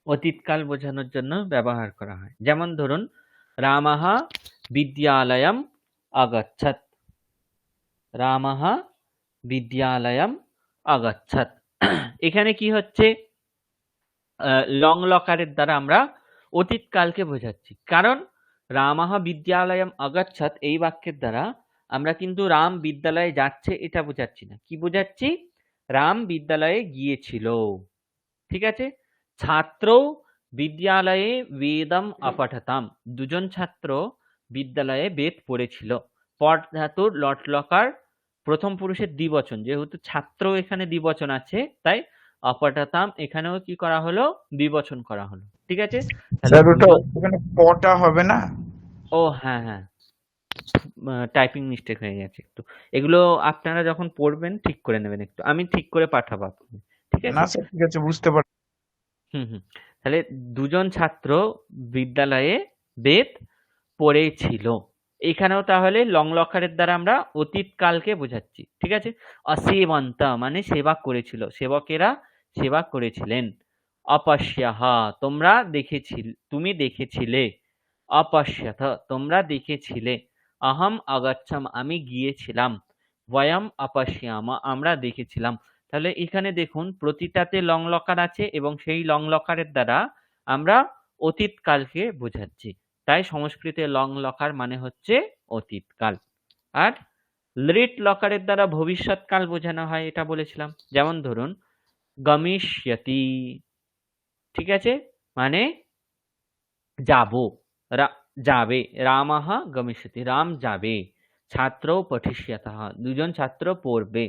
অতীতকাল বোঝানোর জন্য ব্যবহার করা হয়। যেমন ধরুন রামঃ বিদ্যালয়ম আগচ্ছত, রামঃ বিদ্যালয়ম আগচ্ছত, এখানে কি হচ্ছে লং লকারের দ্বারা আমরা অতীতকালকে বোঝাচ্ছি, কারণ রামঃ বিদ্যালয়ম আগচ্ছত এই বাক্যের দ্বারা আমরা কিন্তু রাম বিদ্যালয়ে যাচ্ছে এটা বোঝাচ্ছি না, কি বোঝাচ্ছি, রাম বিদ্যালয়ে গিয়েছিল। ঠিক আছে, ছাত্র বিদ্যালয়ে বেদম অপঠতাম, দুজন ছাত্র বিদ্যালয়ে বেদ পড়েছিল। পট ধাতুর লট লকার প্রথম পুরুষের দ্বিবচন, যেহেতু ছাত্র এখানে দ্বিবচন আছে তাই অপঠতাম এখানেও কি করা হলো, দ্বিবচন করা হলো। ঠিক আছে, তাহলে
স্যার ওটা
দুজন,
ওখানে পটা হবে না?
ও হ্যাঁ হ্যাঁ, টাইপিং মিস্টেক হয়ে গেছে একটু, এগুলো আপনারা যখন পড়বেন ঠিক করে নেবেন একটু, আমি ঠিক করে পাঠাবো আপনাকে। ঠিক
না
আছে,
স্যার ঠিক আছে, বুঝতে পারছি।
হুম, তাহলে দুজন ছাত্র বিদ্যালয়ে বেদ পড়েছিল, এখানেও তাহলে লং লকারের দ্বারা আমরা অতীতকালকে বোঝাচ্ছি। ঠিক আছে, অসেবন্ত মানে সেবা করেছিল, সেবকেরা সেবা করেছিলেন। অপশ্যহা তোমরা দেখেছিলে, তুমি দেখেছিলে। অপশ্যথ তোমরা দেখেছিলে। অহম অগচ্ছাম আমি গিয়েছিলাম। বয়ম অপশ্যামা আমরা দেখেছিলাম। তাহলে এখানে দেখুন প্রতিটাতে লং লকার আছে এবং সেই লং লকারের দ্বারা আমরা অতীতকালকে বোঝাচ্ছি, তাই সংস্কৃতে লং লকার মানে হচ্ছে অতীতকাল। আর লিট লকারের দ্বারা ভবিষ্যৎকাল বোঝানো হয়, এটা বলেছিলাম। যেমন ধরুন গমিষ্যতি, ঠিক আছে, মানে যাব, যাবে, রামঃ গমিষ্যতি রাম যাবে। ছাত্র পঠিষ্যতঃ দুজন ছাত্র পড়বে।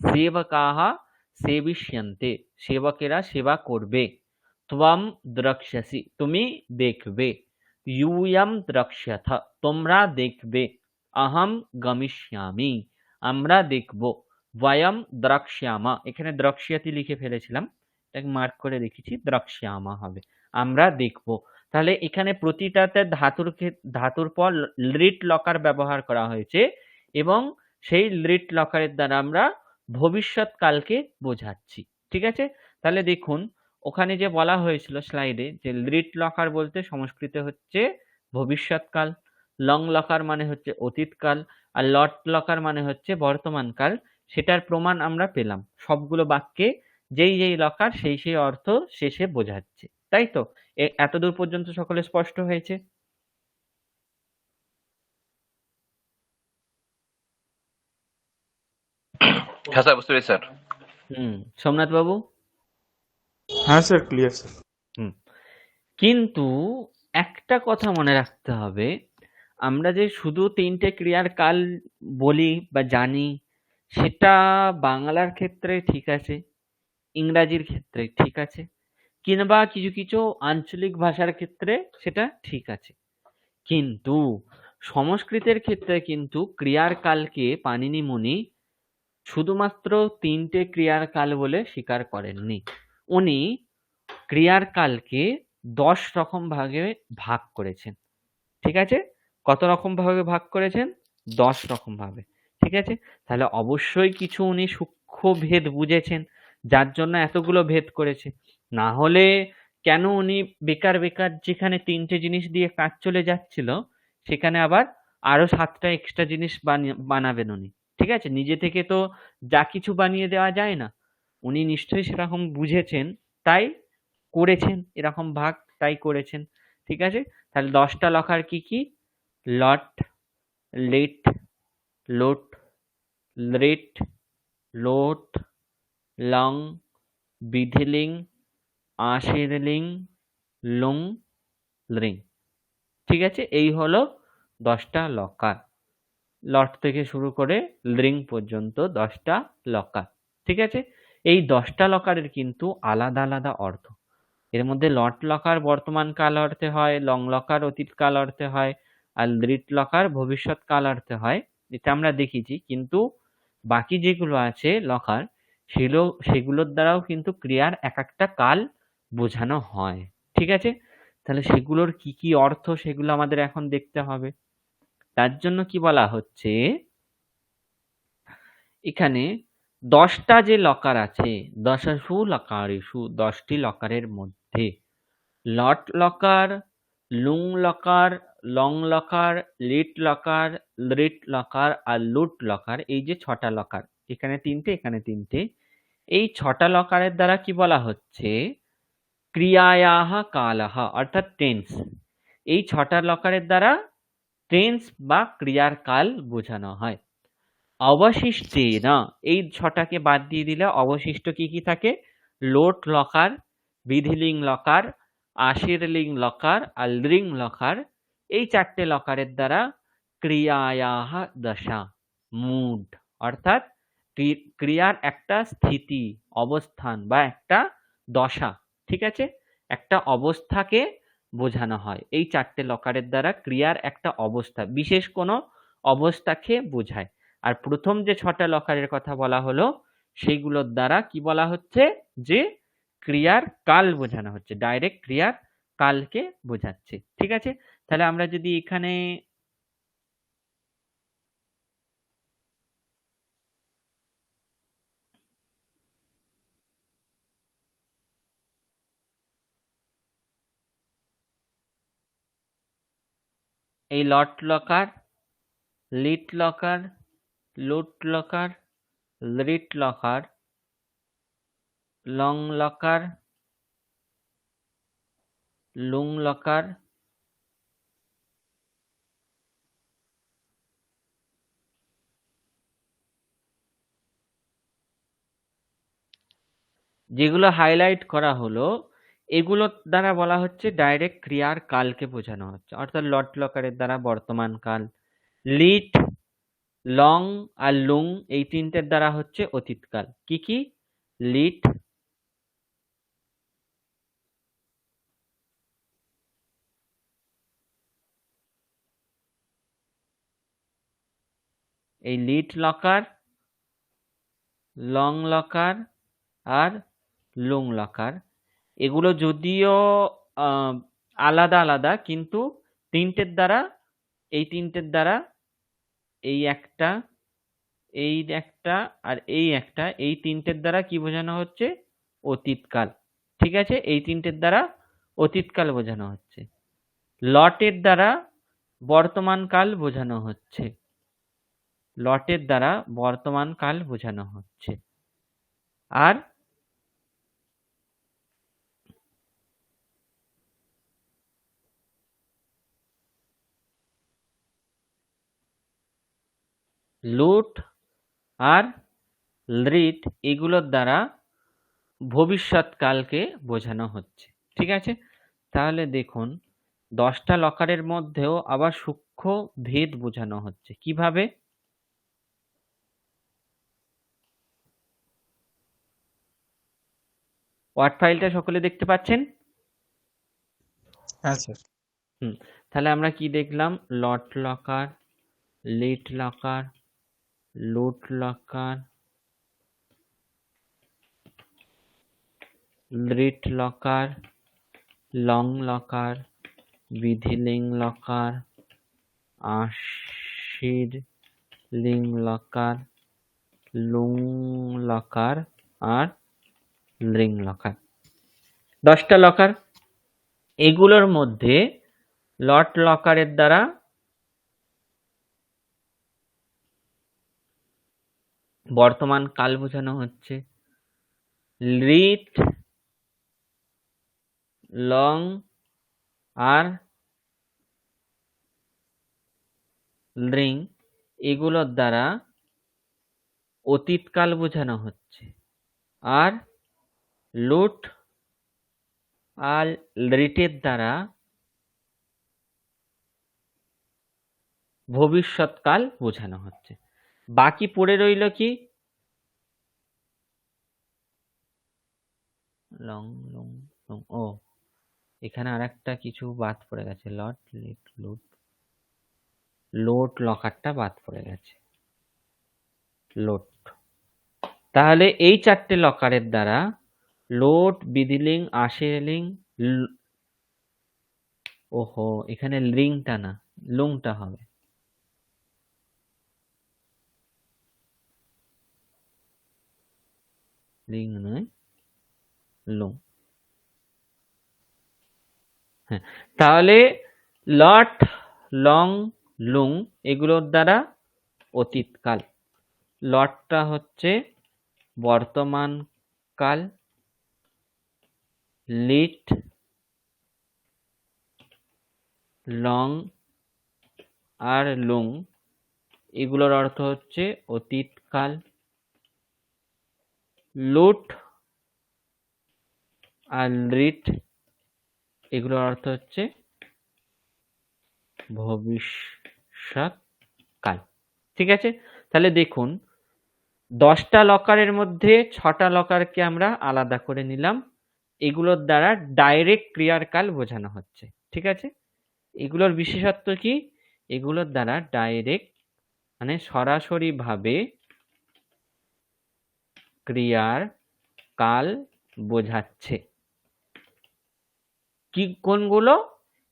সেবকাহ সেবিষ্যন্তে সেবকেরা সেবা করবে। ত্বম দ্রক্ষ্যসি তুমি দেখবে। ইউয়ম দ্রক্ষ্যথ তোমরা দেখবে। অহম গমিষ্যামি আমরা দেখব। বয়ম দ্রক্ষ্যামা, এখানে দ্রক্ষ্যতি লিখে ফেলেছিলাম, এটাকে মার্ক করে রেখেছি, দ্রক্ষ্যামা হবে আমরা দেখব। তাহলে এখানে প্রতিটাতে ধাতুর পর লিট লকার ব্যবহার করা হয়েছে এবং সেই লিট লকারের দ্বারা আমরা ভবিষ্যৎকালকে বোঝাচ্ছি। ঠিক আছে, তাহলে দেখুন ওখানে যে বলা হয়েছিল স্লাইডে যে লিট লকার বলতে সংস্কৃতে হচ্ছে ভবিষ্যৎকাল, লং লকার মানে হচ্ছে অতীতকাল, আর লট লকার মানে হচ্ছে বর্তমানকাল। সেটার প্রমাণ আমরা পেলাম, সবগুলো বাক্যে যেই যেই লকার সেই সেই অর্থ শেষে বোঝাচ্ছে, তাই তো? এতদূর পর্যন্ত সকলে স্পষ্ট হয়েছে?
হ্যাঁ স্যার, বুঝতে পেরেছি স্যার।
সোমনাথ বাবু?
হ্যাঁ স্যার, ক্লিয়ার স্যার।
কিন্তু একটা কথা মনে রাখতে হবে, আমরা যে শুধু তিনটে ক্রিয়ার কাল বলি বা জানি সেটা বাংলার ক্ষেত্রে ঠিক আছে, ইংরাজির ক্ষেত্রে ঠিক আছে, কিংবা কিছু কিছু আঞ্চলিক ভাষার ক্ষেত্রে সেটা ঠিক আছে। কিন্তু সংস্কৃতের ক্ষেত্রে কিন্তু ক্রিয়ার কালকে পাণিনি মুনি শুধুমাত্র ৩টে ক্রিয়ার কাল বলে স্বীকার করেননি। উনি ক্রিয়ার কালকে ১০ রকম ভাগে ভাগ করেছেন। ঠিক আছে? কত রকম ভাবে ভাগ করেছেন? ১০ রকম ভাবে। ঠিক আছে? তাহলে অবশ্যই কিছু উনি সূক্ষ্ম ভেদ বুঝেছেন, যার জন্য এতগুলো ভেদ করেছে। না হলে কেন উনি বেকার বেকার যেখানে ৩টে জিনিস দিয়ে কাজ চলে যাচ্ছিল, সেখানে আবার আরো ৭টা এক্সট্রা জিনিস বানাবেন উনি। ঠিক আছে? নিজে থেকে তো যা কিছু বানিয়ে দেওয়া যায় না। উনি নিশ্চয়ই সেরকম বুঝেছেন, তাই করেছেন এরকম ভাগ, তাই করেছেন। ঠিক আছে? তাহলে ১০টা লকার কি কি? লট, লেট, লোট, লেট, লোট, লং, বিধিলিং, আশিরলিং, লুং, লিং। ঠিক আছে? এই হলো ১০টা লকার। লট থেকে শুরু করে লিং পর্যন্ত ১০টা লকার। ঠিক আছে? এই ১০টা লকারের কিন্তু আলাদা আলাদা অর্থ। এর মধ্যে লট লকার বর্তমান কাল অর্থে হয়, লং লকার অতীত কাল অর্থে হয়, আর লিট লকার ভবিষ্যৎ কাল অর্থে হয়। এটা আমরা দেখেছি, কিন্তু বাকি যেগুলো আছে লকার, সেগুলোর দ্বারাও কিন্তু ক্রিয়ার এক একটা কাল বোঝানো হয়। ঠিক আছে? তাহলে সেগুলোর কি কি অর্থ সেগুলো আমাদের এখন দেখতে হবে। তার জন্য কি বলা হচ্ছে, এখানে ১০টা যে লকার আছে, দশাসু লকারেষু, ১০টি লকারের মধ্যে লট লকার, লুং লকার, লং লকার, লিট লকার, লিট লকার আর লুট লকার, এই যে ৬টা লকার, এখানে ৩টে এখানে ৩টে, এই ৬টা লকারের দ্বারা কি বলা হচ্ছে, ক্রিয়ায়াহ কালহ অর্থাৎ টেন্স। এই ৬টা লকারের দ্বারা টেন্স বা ক্রিয়ার কাল বোঝানো হয়। অবশিষ্টেনা, এই ৬টাকে বাদ দিয়ে দিলে অবশিষ্ট কি কি থাকে? লোট লকার, বিধিলিং লকার, আশিরলিং লকার আর লিং লকার, এই ৪টে লকারের দ্বারা ক্রিয়ায়াহ দশা, মুড অর্থাৎ ক্রিয়ার একটা স্থিতি, অবস্থান বা একটা দশা, ঠিক আছে, একটা অবস্থাকে বোঝানো হয়। এই ৪টে লকারের দ্বারা ক্রিয়ার একটা অবস্থা, বিশেষ কোনো অবস্থাকে বোঝায়। আর প্রথম যে ৬টা লকারের কথা বলা হলো, সেইগুলোর দ্বারা কি বলা হচ্ছে, যে ক্রিয়ার কাল বোঝানো হচ্ছে, ডাইরেক্ট ক্রিয়ার কালকে বোঝাচ্ছে। ঠিক আছে? তাহলে আমরা যদি এখানে এই লট লকার, লিট লকার, লুট লকার, লিট লকার, লং লকার, লুং লকার, যেগুলো হাইলাইট করা হলো, এগুলোর দ্বারা বলা হচ্ছে ডাইরেক্ট ক্রিয়ার কালকে বোঝানো হচ্ছে, অর্থাৎ লট লকারের দ্বারা বর্তমান কাল, লিট, লং আর লুং এই তিনটের দ্বারা হচ্ছে অতীতকাল। কি কি? লিট, এই লিট লকার, লং লকার আর লুং লকার, এগুলো যদিও আলাদা আলাদা, কিন্তু তিনটের দ্বারা, এই তিনটের দ্বারা, এই একটা, এই একটা আর এই একটা, এই তিনটের দ্বারা কি বোঝানো হচ্ছে? অতীতকাল। ঠিক আছে? এই তিনটের দ্বারা অতীতকাল বোঝানো হচ্ছে। লটের দ্বারা বর্তমান কাল বোঝানো হচ্ছে, লটের দ্বারা বর্তমান কাল বোঝানো হচ্ছে। আর লুট আর লিট এগুলোর দ্বারা ভবিষ্যৎকালকে বোঝানো হচ্ছে। ঠিক আছে? তাহলে দেখুন, ১০টা লকারের মধ্যেও আবার সূক্ষ্ম ভেদ বোঝানো হচ্ছে। কিভাবে? ওয়ার্ড ফাইলটা সকলে দেখতে পাচ্ছেন?
হ্যাঁ স্যার।
হুম, তাহলে আমরা কি দেখলাম? লট লকার, লিট লকার, লুট লকার, লিট লকার, লং লকার, বিধিলিং লকার, আশির লিং লকার, লুং লকার আর লিং লকার। 10টা লকার। এগুলোর মধ্যে লট লকারের দ্বারা বর্তমান কাল বোঝানো হচ্ছে। লিট, লং আর লিং এগুলোর দ্বারা অতীতকাল বোঝানো হচ্ছে। আর লুট আর লিটের দ্বারা ভবিষ্যৎকাল বোঝানো হচ্ছে। বাকি পড়ে রইল কি? Long long long. ও, এখানে আরেকটা কিছু বাদ পড়ে গেছে। লট লিট লুট, লোট লকারটা বাদ পড়ে গেছে। লোট। তাহলে এই 4টে লকারের দ্বারা লোট, বিধিলিং, আশিরলিং, ওহো এখানে লিংটা না লুংটা হবে। লিং নয়, লুং। হ্যাঁ, তাহলে লট, লং, লুং এগুলোর দ্বারা অতীতকাল। লটটা হচ্ছে বর্তমান কাল, লিট, লং আর লুং এগুলোর অর্থ হচ্ছে অতীতকাল। লুট আর লিট এগুলোর অর্থ হচ্ছে ভবিষ্যৎকাল। ঠিক আছে, তাহলে দেখুন 10টা লকারের মধ্যে 6টা লকারকে আমরা আলাদা করে নিলাম। এগুলোর দ্বারা ডাইরেক্ট ক্রিয়ার কাল বোঝানো হচ্ছে। ঠিক আছে, এগুলোর বিশেষত্ব কি? এগুলোর দ্বারা ডাইরেক্ট মানে সরাসরি ভাবে ক্রিয়ার কাল বোঝাচ্ছে। কি কোনগুলো?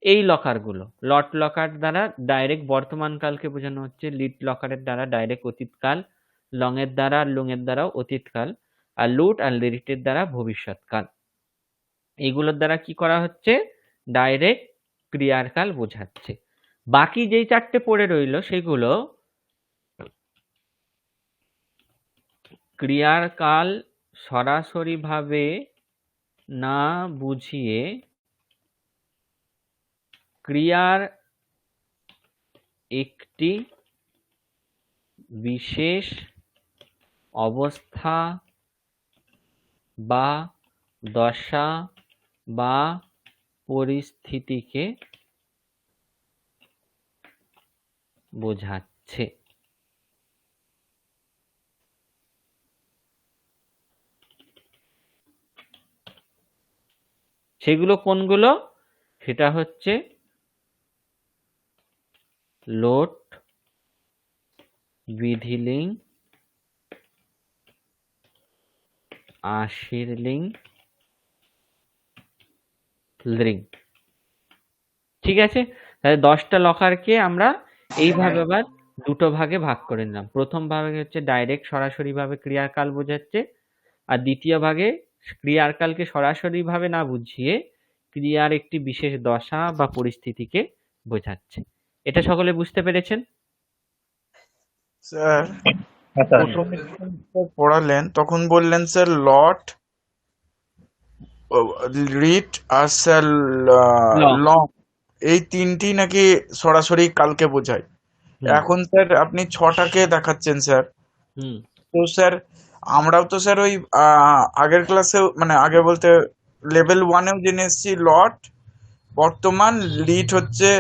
এই লকারগুলো। লট লকার দ্বারা ডাইরেক্ট বর্তমান কালকে বোঝানো হচ্ছে, লিট লকারের দ্বারা ডাইরেক্ট অতীতকাল, লং এর দ্বারা লুং এর দ্বারাও অতীতকাল, আর লুট আর লিটের দ্বারা ভবিষ্যৎকাল। এইগুলোর দ্বারা কি করা হচ্ছে? ডাইরেক্ট ক্রিয়ার কাল বোঝাচ্ছে। বাকি যেই 4টে পড়ে রইল সেগুলো ক্রিয়ার কাল সরাসরি ভাবে না বুঝিয়ে ক্রিয়ার একটি বিশেষ অবস্থা বা দশা বা পরিস্থিতিকে বোঝাচ্ছে। সেগুলো কোনগুলো? সেটা হচ্ছে লোট, বিধিলিং, আশিরলিং, লিং। ঠিক আছে, তাহলে 10টা লকারকে আমরা এইভাবে আবার দুটো ভাগে ভাগ করে নিলাম। প্রথম ভাগে হচ্ছে ডাইরেক্ট সরাসরি ভাবে ক্রিয়ার কাল বোঝাচ্ছে, আর দ্বিতীয় ভাগে ক্রিয়ার কালকে সরাসরি ভাবে না বুঝিয়ে ক্রিয়ার একটি বিশেষ দশা বা পরিস্থিতিকে বোঝাচ্ছে। এটা সকলে বুঝতে পেরেছেন?
স্যার প্রথমে যখন স্যার পড়ালেন তখন বললেন স্যার লট, রিট আর স্যার
লং।
লং, এই তিনটি নাকি সরাসরি কালকে বোঝায়। এখন স্যার আপনি 6টাকে দেখাচ্ছেন স্যার।
হুম
তো স্যার আমরাও তো স্যার ওই আগের ক্লাসেও মানে আগে বলতে লেভেল 1-এও জেনে এসেছি লট বর্তমান, লিট হচ্ছে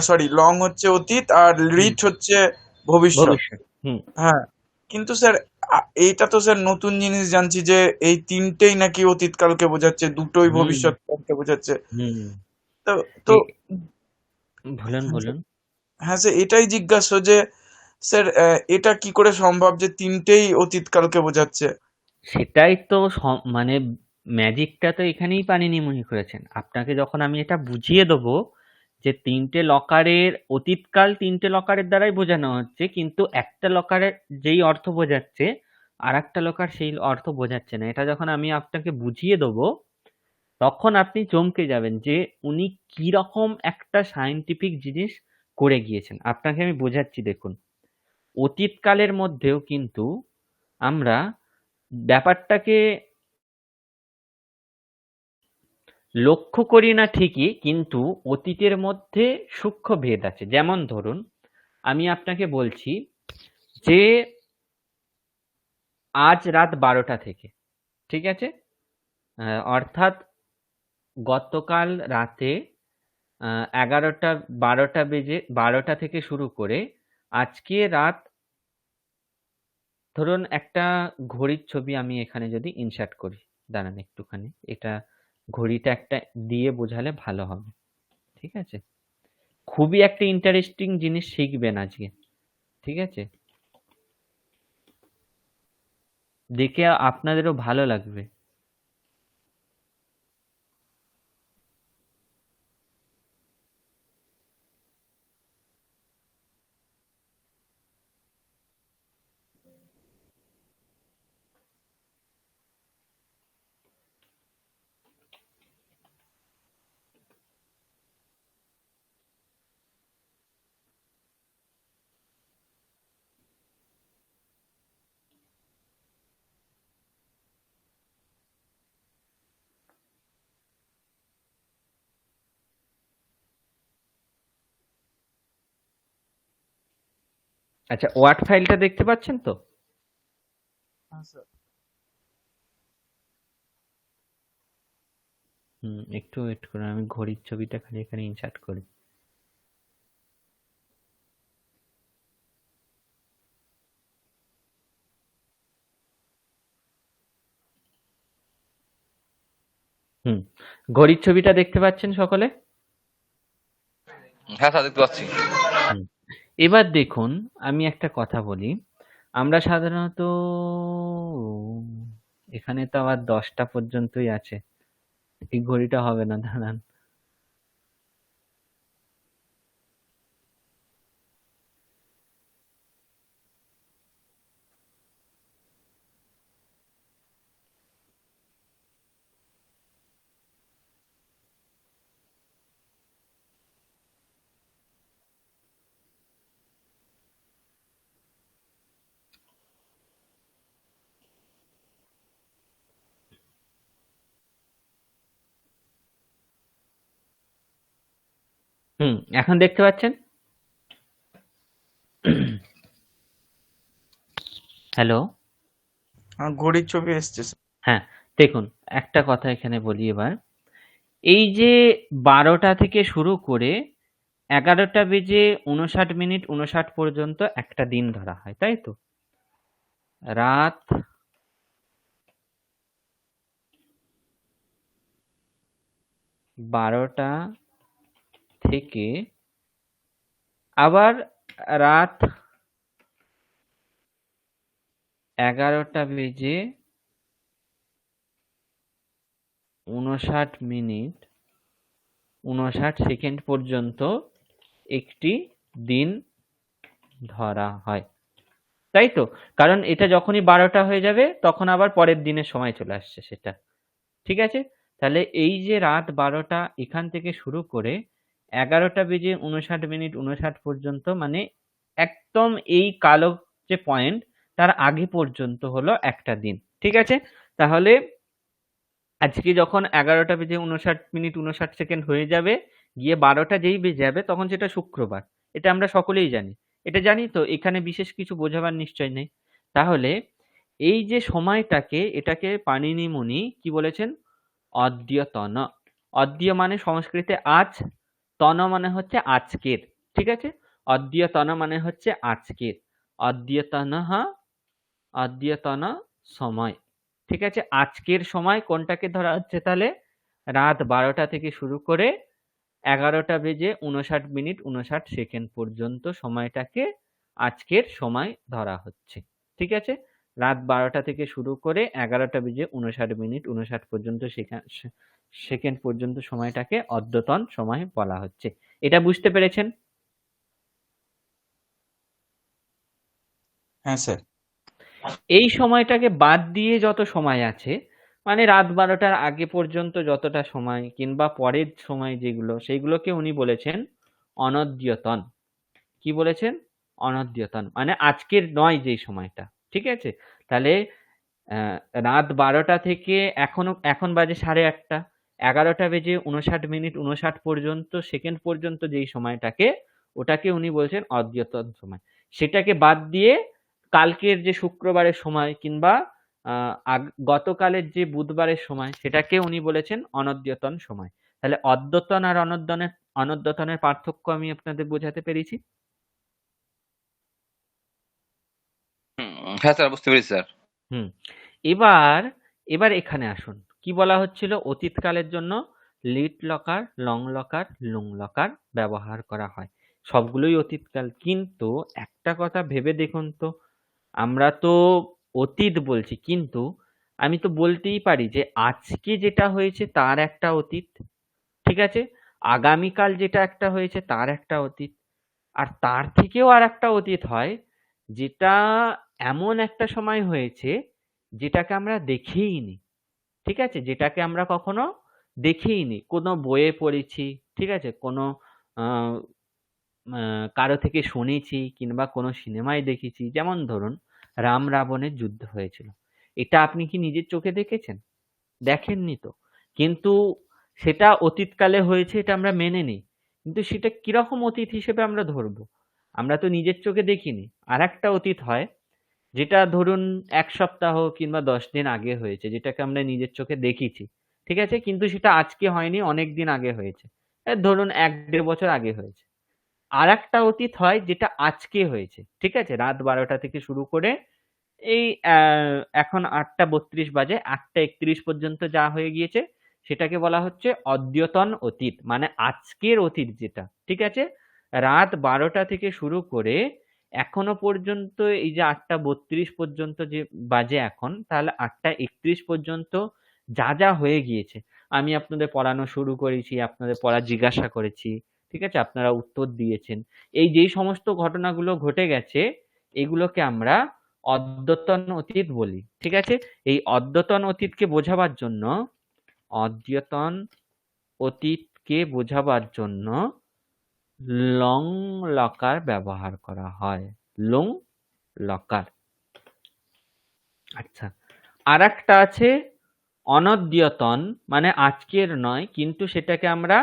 সরি লং হচ্ছে অতীত আর লিট হচ্ছে ভবিষ্যৎ।
ভবিষ্যৎ। হুম
হ্যাঁ, কিন্তু স্যার এইটা তো স্যার নতুন জিনিস জানছি যে এই তিনটেই নাকি অতীতকালকে বোঝাচ্ছে, দুটোই
হুম
ভবিষ্যৎকালকে বোঝাচ্ছে।
হুম
তো তো
এ- বলুন
হ্যাঁ
বলুন।
স্যার, হ্যাঁ স্যার, এটাই জিজ্ঞাসা যে স্যার এটা কি করে সম্ভব যে তিনটেই অতীতকালকে বোঝাচ্ছে?
সেটাই তো মানে ম্যাজিকটা তো এখানেই পানিনি করেছেন। আপনাকে যখন আমি এটা বুঝিয়ে দেবো যে তিনটে লকারের অতীতকাল তিনটে লকারের দ্বারাই বোঝানো হচ্ছে, কিন্তু একটা লকারের যেই অর্থ বোঝাচ্ছে আর একটা লকার সেই অর্থ বোঝাচ্ছে না, এটা যখন আমি আপনাকে বুঝিয়ে দেবো তখন আপনি চমকে যাবেন যে উনি কি রকম একটা সায়েন্টিফিক জিনিস করে গিয়েছেন। আপনাকে আমি বোঝাচ্ছি, দেখুন। অতীতকালের মধ্যেও কিন্তু আমরা ব্যাপারটাকে লক্ষ্য করি না ঠিকই, কিন্তু অতীতের মধ্যে সূক্ষ্ম ভেদ আছে। যেমন ধরুন, আমি আপনাকে বলছি যে আজ রাত 12টা থেকে, ঠিক আছে, অর্থাৎ গতকাল রাতে 12টা থেকে শুরু করে আজকে রাত, ধরুন একটা ঘড়ির ছবি আমি এখানে যদি ইনসার্ট করি, দাঁড়ান একটুখানি, এটা ঘড়িটা একটা দিয়ে বোঝালে ভালো হবে, ঠিক আছে? খুবই একটা ইন্টারেস্টিং জিনিস শিখবেন আজকে, ঠিক আছে? দেখে আপনাদেরও ভালো লাগবে। আচ্ছা, ওয়ার্ড ফাইলটা দেখতে পাচ্ছেন তো?
হ্যাঁ স্যার।
একটু ওয়েট করুন, আমি ঘড়ির ছবিটা খালি এখানে ইনসার্ট করি। হুম, ঘড়ির ছবিটা দেখতে পাচ্ছেন সকলে?
হ্যাঁ স্যার, দেখতে পাচ্ছি।
হুম, এবার দেখুন, আমি একটা কথা বলি। আমরা সাধারণত, এখানে তো আবার 10টা পর্যন্তই আছে, এই ঘড়িটা হবে না, দাঁড়ান। এখন দেখতে পাচ্ছেন? হ্যালো?
ঘড়ির ছবি এসছে স্যার।
হ্যাঁ, দেখুন, একটা কথা এখানে বলি এবার। এই যে 12টা থেকে শুরু করে 11:59 পর্যন্ত একটা দিন ধরা হয়, তাই তো? রাত 12টা থেকে আবার রাত 11:59 পর্যন্ত একটি দিন ধরা হয়, তাই তো? কারণ এটা যখনই 12টা হয়ে যাবে তখন আবার পরের দিনের সময় চলে আসছে সেটা, ঠিক আছে? তাহলে এই যে রাত 12টা এখান থেকে শুরু করে 11:59 পর্যন্ত, মানে একদম এই কালো যে পয়েন্ট তার আগে পর্যন্ত হলো একটা দিন, ঠিক আছে? তাহলে আজকে যখন 11:59 হয়ে যাবে, গিয়ে 12টা যেই বেজে যাবে তখন সেটা শুক্রবার। এটা আমরা সকলেই জানি। এটা জানি তো, এখানে বিশেষ কিছু বোঝাবার নিশ্চয় নেই। তাহলে এই যে সময়টাকে, এটাকে পাণিনি মুনি কি বলেছেন? অদ্যতন। অদ্য মানে সংস্কৃতে আজ, তন মানে হচ্ছে আজকের, ঠিক আছে? অদ্যতন মানে হচ্ছে আজকের। অদ্যতনঃ অদ্যতন সময়। ঠিক আছে, আজকের সময় কোনটাকে ধরা হচ্ছে তাহলে? রাত 12টা থেকে শুরু করে 11:59 পর্যন্ত সময়টাকে আজকের সময় ধরা হচ্ছে। ঠিক আছে, রাত 12টা থেকে শুরু করে 11:59 পর্যন্ত সেকেন্ড পর্যন্ত সময়টাকে অদ্যতন সময় বলা হচ্ছে। এটা বুঝতে পেরেছেন?
হ্যাঁ স্যার।
এই সময়টাকে বাদ দিয়ে যত সময় আছে, মানে রাত 12টার আগে পর্যন্ত যতটা সময় কিংবা পরের সময় যেগুলো, সেইগুলোকে উনি বলেছেন অনদ্যতন। কি বলেছেন? অনদ্যতন, মানে আজকের নয় যেই সময়টা। ঠিক আছে, তাহলে রাত 12টা থেকে এখন বাজে 8:30, 11:59 পর্যন্ত সেকেন্ড পর্যন্ত যেই সময়টাকে, ওটাকে উনি বলছেন অদ্যতন সময়। সেটাকে বাদ দিয়ে কালকের যে শুক্রবারের সময় কিংবা গতকালের যে বুধবারের সময়, সেটাকে উনি বলেছেন অনদ্যতন সময়। তাহলে অদ্যতন আর অনদ্যতনের পার্থক্য আমি আপনাদের বোঝাতে পেরেছি?
হ্যাঁ স্যার, বুঝতে পেরেছি স্যার।
হুম। এবার এবার এখানে আসুন, কি বলা হচ্ছিল? অতীতকালের জন্য লিট লকার, লং লকার, লুং লকার ব্যবহার করা হয়। সবগুলোই অতীতকাল, কিন্তু একটা কথা ভেবে দেখুন তো, আমরা তো অতীত বলছি, কিন্তু আমি তো বলতেই পারি যে আজকে যেটা হয়েছে তার একটা অতীত, ঠিক আছে, আগামীকাল যেটা একটা হয়েছে তার একটা অতীত, আর তার থেকেও আর একটা অতীত হয় যেটা এমন একটা সময় হয়েছে যেটাকে আমরা দেখেইনি। ঠিক আছে, যেটাকে আমরা কখনো দেখেইনি, কোনো বইয়ে পড়েছি, ঠিক আছে, কোনো আহ, কারো থেকে শুনেছি কিংবা কোনো সিনেমায় দেখেছি। যেমন ধরুন, রাম রাবণের যুদ্ধ হয়েছিল, এটা আপনি কি নিজের চোখে দেখেছেন? দেখেননি তো, কিন্তু সেটা অতীতকালে হয়েছে, এটা আমরা মেনে নিই। কিন্তু সেটা কিরকম অতীত হিসেবে আমরা ধরবো? আমরা তো নিজের চোখে দেখিনি। আর একটা অতীত হয় যেটা ধরুন 1 সপ্তাহ কিংবা 10 দিন আগে হয়েছে, যেটাকে আমরা নিজের চোখে দেখেছি, ঠিক আছে, কিন্তু সেটা আজকে হয়নি, অনেক দিন আগে হয়েছে, ধরুন 1-1.5 বছর আগে হয়েছে। আর একটা অতীত হয় যেটা আজকে হয়েছে, ঠিক আছে, রাত 12টা থেকে শুরু করে এই এখন 8:32 বাজে, 8:31 পর্যন্ত যা হয়ে গিয়েছে সেটাকে বলা হচ্ছে অদ্যতন অতীত, মানে আজকের অতীত যেটা। ঠিক আছে, রাত 12টা থেকে শুরু করে এখনো পর্যন্ত এই যে 8:32 পর্যন্ত যে বাজে এখন, তাহলে 8:31 পর্যন্ত যা যা হয়ে গিয়েছে, আমি আপনাদের পড়ানো শুরু করেছি, আপনাদের পড়া জিজ্ঞাসা করেছি, ঠিক আছে, আপনারা উত্তর দিয়েছেন, এই যেই সমস্ত ঘটনাগুলো ঘটে গেছে, এগুলোকে আমরা অদ্যতন অতীত বলি। ঠিক আছে, এই অদ্যতন অতীতকে বোঝাবার জন্য, অদ্যতন অতীতকে বোঝাবার জন্য লং লকার ব্যবহার করা হয়। Long locker. আচ্ছা, আর একটা আছে অনদ্যতন, মানে আজকের নয়, কিন্তু সেটাকে আমরা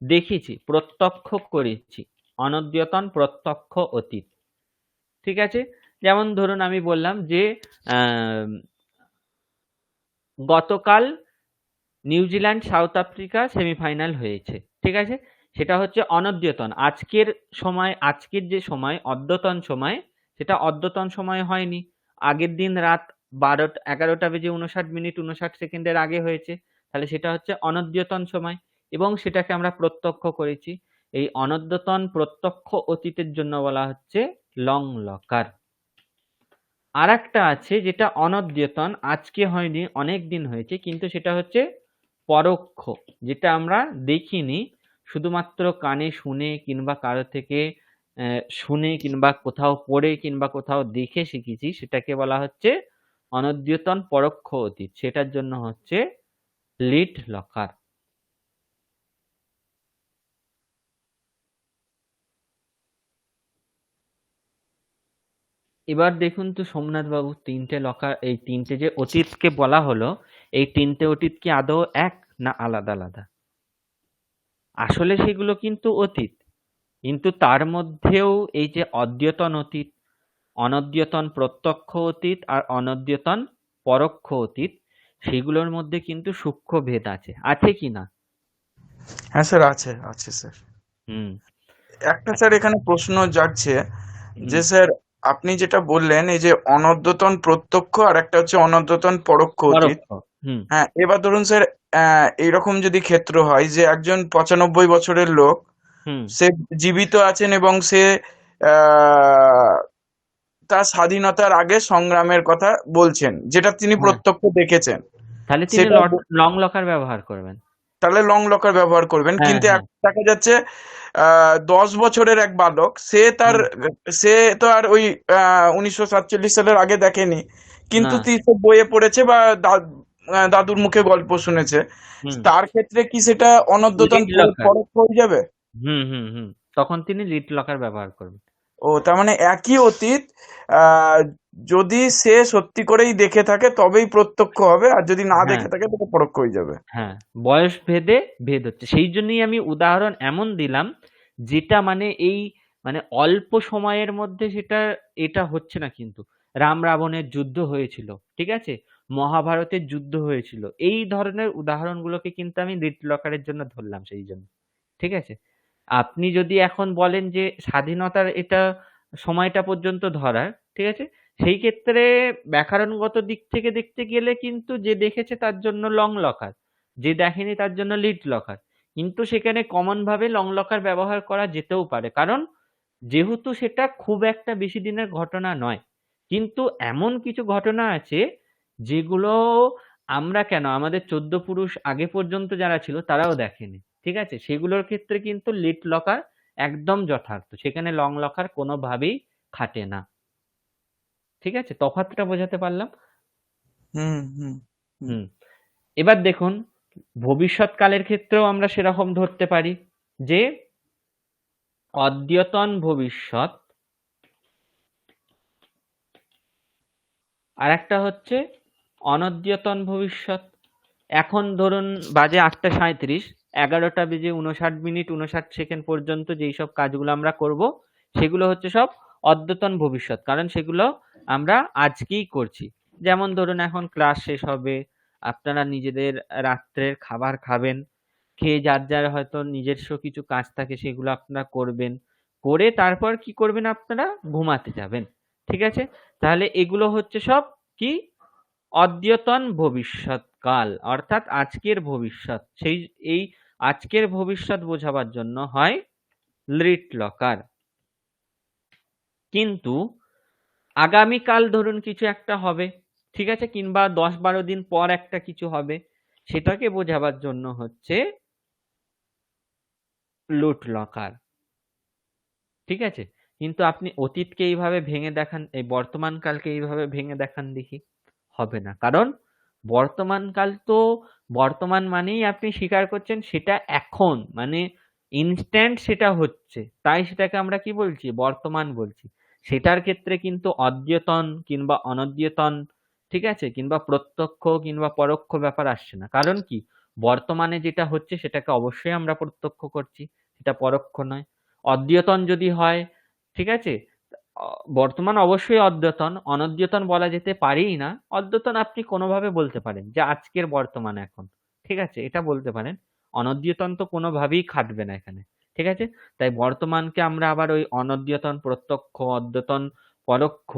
দেখেছি, প্রত্যক্ষ করেছি। অনদ্যতন প্রত্যক্ষ অতীত। ঠিক আছে, যেমন ধরুন আমি বললাম যে গতকাল নিউজিল্যান্ড সাউথ আফ্রিকা সেমিফাইনাল হয়েছে, ঠিক আছে, সেটা হচ্ছে অনদ্যতন। আজকের সময়, আজকের যে সময় অদ্যতন সময়, সেটা অদ্যতন সময় হয়নি, আগের দিন রাত 11:59 আগে হয়েছে, তাহলে সেটা হচ্ছে অনদ্যতন সময়, এবং সেটাকে আমরা প্রত্যক্ষ করেছি। এই অনদ্যতন প্রত্যক্ষ অতীতের জন্য বলা হচ্ছে লং লকার। আর একটা আছে যেটা অনদ্যতন, আজকে হয়নি, অনেক দিন হয়েছে, কিন্তু সেটা হচ্ছে পরোক্ষ, যেটা আমরা দেখিনি, শুধুমাত্র কানে শুনে কিংবা কারো থেকে শুনে কিংবা কোথাও পড়ে কিংবা কোথাও দেখে শিখেছি, সেটাকে বলা হচ্ছে অনদ্যতন পরোক্ষ অতীত। সেটার জন্য হচ্ছে লিট লকার। এবার দেখুন তো সোমনাথ বাবু, তিনটে লকার, এই তিনটে যে অতীতকে বলা হলো, এই তিনটে অতীত কি আদৌ এক না আলাদা আলাদা? আসলে সেগুলো কিন্তু অতীত, কিন্তু তার মধ্যেও এই যে অদ্যতন অতীত, অনদ্যতন প্রত্যক্ষ অতীত আর অনদ্যতন পরোক্ষ অতীত, সেগুলোর মধ্যে কিন্তু সূক্ষ্ম ভেদ আছে, আছে কি না?
হ্যাঁ স্যার, আছে আছে স্যার।
হুম।
একটা স্যার এখানে প্রশ্ন জাগছে যে
হুম।
স্যার আপনি যেটা বললেন এই যে অনদ্যতন প্রত্যক্ষ আর একটা হচ্ছে অনদ্যতন পরোক্ষ অতীত।
পরোক্ষ। হুম
হ্যাঁ, এবার ধরুন স্যার, এইরকম যদি ক্ষেত্র হয় যে একজন 95 বছরের লোক,
হুম
সে জীবিত আছেন এবং সে আহ, তার স্বাধীনতার আগে সংগ্রামের কথা বলছেন, যেটা তিনি
হ্যাঁ,
প্রত্যক্ষ দেখেছেন।
তাহলে তিনি
সেটা
লং লকার ব্যবহার করবেন।
তাহলে লং লকার ব্যবহার করবেন,
হ্যাঁ
কিন্তু
হ্যাঁ।
এখন দেখা যাচ্ছে 10 বছরের এক বালক,
হুম।
সে তো আর ওই 1947 সালের আগে দেখেনি,
না।
কিন্তু সে বইয়ে পড়েছে বা দাদুর মুখে গল্প শুনেছে।
হুম।
তার ক্ষেত্রে কি সেটা অনদ্যতন
লিড লকার।
পরোক্ষ হয়ে যাবে?
হুম হুম হুম। তখন তিনি লিড লকার ব্যবহার করবেন।
ও, তার মানে একই অতীত, আহ যদি সে সত্যি করেই দেখে থাকে তবেই প্রত্যক্ষ হবে, আর যদি না
হ্যাঁ
দেখে থাকে তবে পরোক্ষ হয়ে যাবে।
হ্যাঁ, বয়স ভেদে ভেদ হচ্ছে। সেই জন্যই আমি উদাহরণ এমন দিলাম যেটা মানে এই মানে অল্প সময়ের মধ্যে সেটা এটা হচ্ছে না কিন্তু। রাম রাবণের যুদ্ধ হয়েছিল, ঠিক আছে? মহাভারতের যুদ্ধ হয়েছিল। এই ধরনের উদাহরণগুলোকে কিন্তু আমি লিড লকারের জন্য ধরলাম সেই জন্য। ঠিক আছে? আপনি যদি এখন বলেন যে স্বাধীনতার এটা সময়টা পর্যন্ত ধরার, ঠিক আছে? সেই ক্ষেত্রে ব্যাকরণগত দিক থেকে দেখতে গেলে কিন্তু যে দেখেছে তার জন্য লং লকার, যে দেখেনি তার জন্য লিড লকার। কিন্তু সেখানে কমন ভাবে লং লকার ব্যবহার করা যেতেও পারে, কারণ যেহেতু সেটা খুব একটা বেশি দিনের ঘটনা নয়, কিন্তু এমন কিছু ঘটনা আছে যেগুলো আমরা কেন, আমাদের 14 পুরুষ আগে পর্যন্ত যারা ছিল তারাও দেখেনি, ঠিক আছে? সেগুলোর ক্ষেত্রে কিন্তু লিট লকার একদম যথার্থ, সেখানে লং লকার কোনোভাবেই খাটে না। ঠিক আছে, তফাৎটা বোঝাতে পারলাম?
হুম হুম হুম।
হুম। এবার দেখুন, ভবিষ্যৎকালের ক্ষেত্রেও আমরা সেরকম ধরতে পারি যে অদ্যতন ভবিষ্যৎ, আর একটা হচ্ছে অনদ্যতন ভবিষ্যৎ। এখন ধরুন বাজে 8টা 37, 11টা বেজে 59 মিনিট 59 সেকেন্ড পর্যন্ত যেই সব কাজগুলো আমরা করব সেগুলো হচ্ছে সব অদ্যতন ভবিষ্যৎ, কারণ সেগুলো আমরা আজকেই করছি। যেমন ধরুন এখন ক্লাস শেষ হবে, আপনারা নিজেদের রাত্রের খাবার খাবেন, খেয়ে যার যার হয়তো নিজস্ব কিছু কাজ থাকে সেগুলো আপনারা করবেন, করে তারপর কি করবেন, আপনারা ঘুমাতে যাবেন। ঠিক আছে? তাহলে এগুলো হচ্ছে সব কি, অদ্যতন ভবিষ্যৎকাল, অর্থাৎ আজকের ভবিষ্যৎ। এই আজকের ভবিষ্যৎ বোঝাবার জন্য হয় লিট লকার। কিন্তু আগামীকাল ধরুন কিছু একটা হবে, ঠিক আছে, কিংবা 10-12 দিন পর একটা কিছু হবে, সেটাকে বোঝাবার জন্য হচ্ছে লুট লকার। ঠিক আছে? কিন্তু আপনি অতীতকে এইভাবে ভেঙে দেখান, এই বর্তমান কালকে এইভাবে ভেঙে দেখান দেখি, হবে না। কারণ বর্তমান কাল তো, বর্তমান মানেই আপনি স্বীকার করছেন সেটা এখন, মানে ইনস্ট্যান্ট সেটা হচ্ছে, তাই সেটাকে আমরা কি বলছি, বর্তমান বলছি। সেটার ক্ষেত্রে কিন্তু অদ্যতন কিংবা অনদ্যতন, ঠিক আছে, কিংবা প্রত্যক্ষ কিংবা পরোক্ষ ব্যাপার আসছে না। কারণ কি, বর্তমানে যেটা হচ্ছে সেটাকে অবশ্যই আমরা প্রত্যক্ষ করছি, সেটা পরোক্ষ নয়। অদ্যতন যদি হয়, ঠিক আছে, বর্তমান অবশ্যই অদ্যতন, অনদ্যতন বলা যেতে পারেই না। অদ্যতন আপনি কোনোভাবে বলতে পারেন যে আজকের বর্তমান এখন, ঠিক আছে, এটা বলতে পারেন। অনদ্যতন তো কোনোভাবেই খাটবে না এখানে। ঠিক আছে? তাই বর্তমানকে আমরা আবার ওই অনদ্যতন প্রত্যক্ষ, অদ্যতন পরোক্ষ,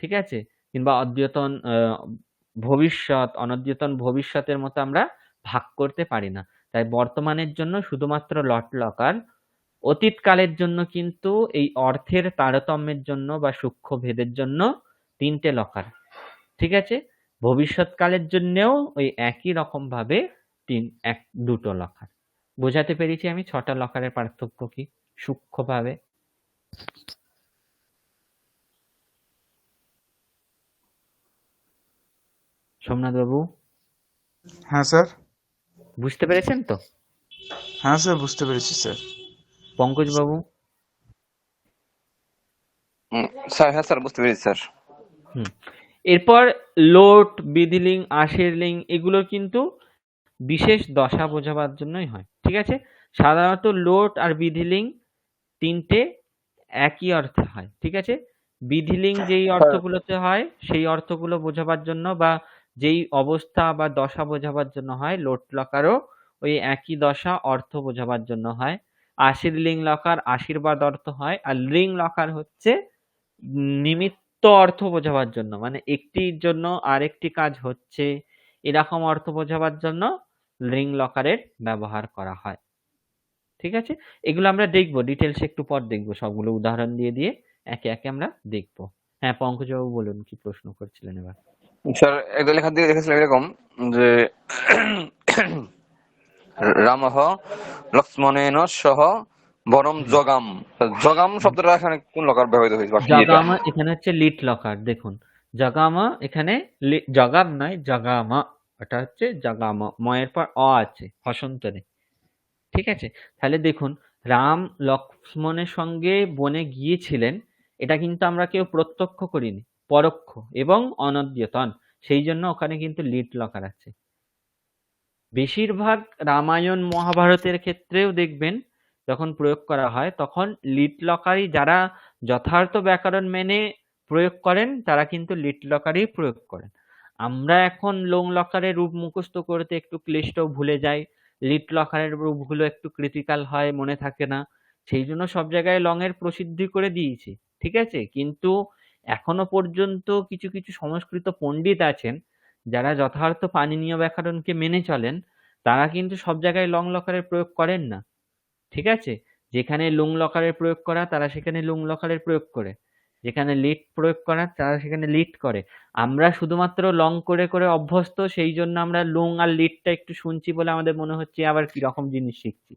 ঠিক আছে, কিংবা অদ্যতন ভবিষ্যৎ, অনদ্যতন ভবিষ্যতের মতো আমরা ভাগ করতে পারি না। তাই বর্তমানের জন্য শুধুমাত্র লট লকার, অতীতকালের জন্য কিন্তু এই অর্থের তারতম্যের জন্য বা সূক্ষ্ম ভেদের জন্য 3টে লকার। ঠিক আছে? ভবিষ্যৎকালের জন্যেও ওই একই রকম ভাবে 2টো লকার। বোঝাতে পেরেছি আমি 6টা লকারের পার্থক্য কি সূক্ষ্মভাবে? সোমনাথ বাবু,
হ্যাঁ স্যার।
বুঝতে পেরেছেন তো?
হ্যাঁ স্যার, বুঝতে পেরেছি স্যার।
পঙ্কজ বাবু?
স্যার, হ্যাঁ স্যার, বুঝতে পেরেছি স্যার।
হুম। এরপর লোট, বিধিলিং, আশির লিং এগুলো কিন্তু বিশেষ দশা বোঝাবার জন্যই হয়। ঠিক আছে? সাধারণত লোট আর বিধিলিং 3টে একই অর্থে হয়। ঠিক আছে? বিধিলিং যেই অর্থগুলোতে হয় সেই অর্থগুলো বোঝাবার জন্য বা যেই অবস্থা বা দশা বোঝাবার জন্য হয়, লোট লকারও ওই একই দশা অর্থ বোঝাবার জন্য হয়। আশীর লিং লকার আশীর্বাদ অর্থ হয়, আর লিং লকার হচ্ছে নিমিত্ত অর্থ বোঝাবার জন্য, মানে একটির জন্য আরেকটি কাজ হচ্ছে এরকম অর্থ বোঝাবার জন্য রিং লকারের ব্যবহার করা হয়। ঠিক আছে, এগুলো আমরা দেখবো ডিটেলস একটু পর দেখবো, সবগুলো উদাহরণ দিয়ে দিয়ে একে একে আমরা দেখবো। হ্যাঁ পঙ্কজবাবু বলুন, কি প্রশ্ন করছিলেন এবার?
স্যার একটা লেখা দিয়ে দেখেছিলাম এরকম যে রামহ লক্ষ্মণেন সহ বনম জগাম। জগাম শব্দটা এখানে কোন লকার ব্যবহৃত হয়েছে বা কি এটা?
জগামা এখানে হচ্ছে লিট লকার। দেখুন জগামা এখানে জগাম নয়, জগামা, ওটা হচ্ছে জগামা, ময়ের পর অ আছে হসন্তরে। ঠিক আছে, তাহলে দেখুন রাম লক্ষ্মণের সঙ্গে বনে গিয়েছিলেন, এটা কিন্তু আমরা কেউ প্রত্যক্ষ করিনি, পরোক্ষ এবং অনদ্যতন, সেই জন্য ওখানে কিন্তু লিট লকার আছে। বেশিরভাগ রামায়ণ মহাভারতের ক্ষেত্রেও দেখবেন যখন প্রয়োগ করা হয় তখন লিট লকারই, যারা যথার্থ ব্যাকরণ মেনে প্রয়োগ করেন তারা কিন্তু লিট লকারই প্রয়োগ করেন। আমরা এখন লোং লকারের রূপ মুখস্থ করতে একটু ক্লিষ্ট, ভুলে যাই, লিট লকারের রূপগুলো একটু ক্রিটিক্যাল হয়, মনে থাকে না, সেই জন্য সব জায়গায় লং এর প্রসিদ্ধি করে দিয়েছি। ঠিক আছে, কিন্তু এখনো পর্যন্ত কিছু কিছু সংস্কৃত পণ্ডিত আছেন যারা যথার্থ পাণিনীয় ব্যাকরণকে মেনে চলেন, তারা কিন্তু সব জায়গায় লং লকারের প্রয়োগ করেন না। ঠিক আছে, যেখানে লুং লকারের প্রয়োগ করা তারা সেখানে লুং লকারের প্রয়োগ করে, যেখানে লিট প্রয়োগ করা তারা সেখানে লিট করে। আমরা শুধুমাত্র লং করে করে অভ্যস্ত, সেই জন্য আমরা লুং আর লিটটা একটু শুনছি বলে আমাদের মনে হচ্ছে আবার কি রকম জিনিস শিখছি।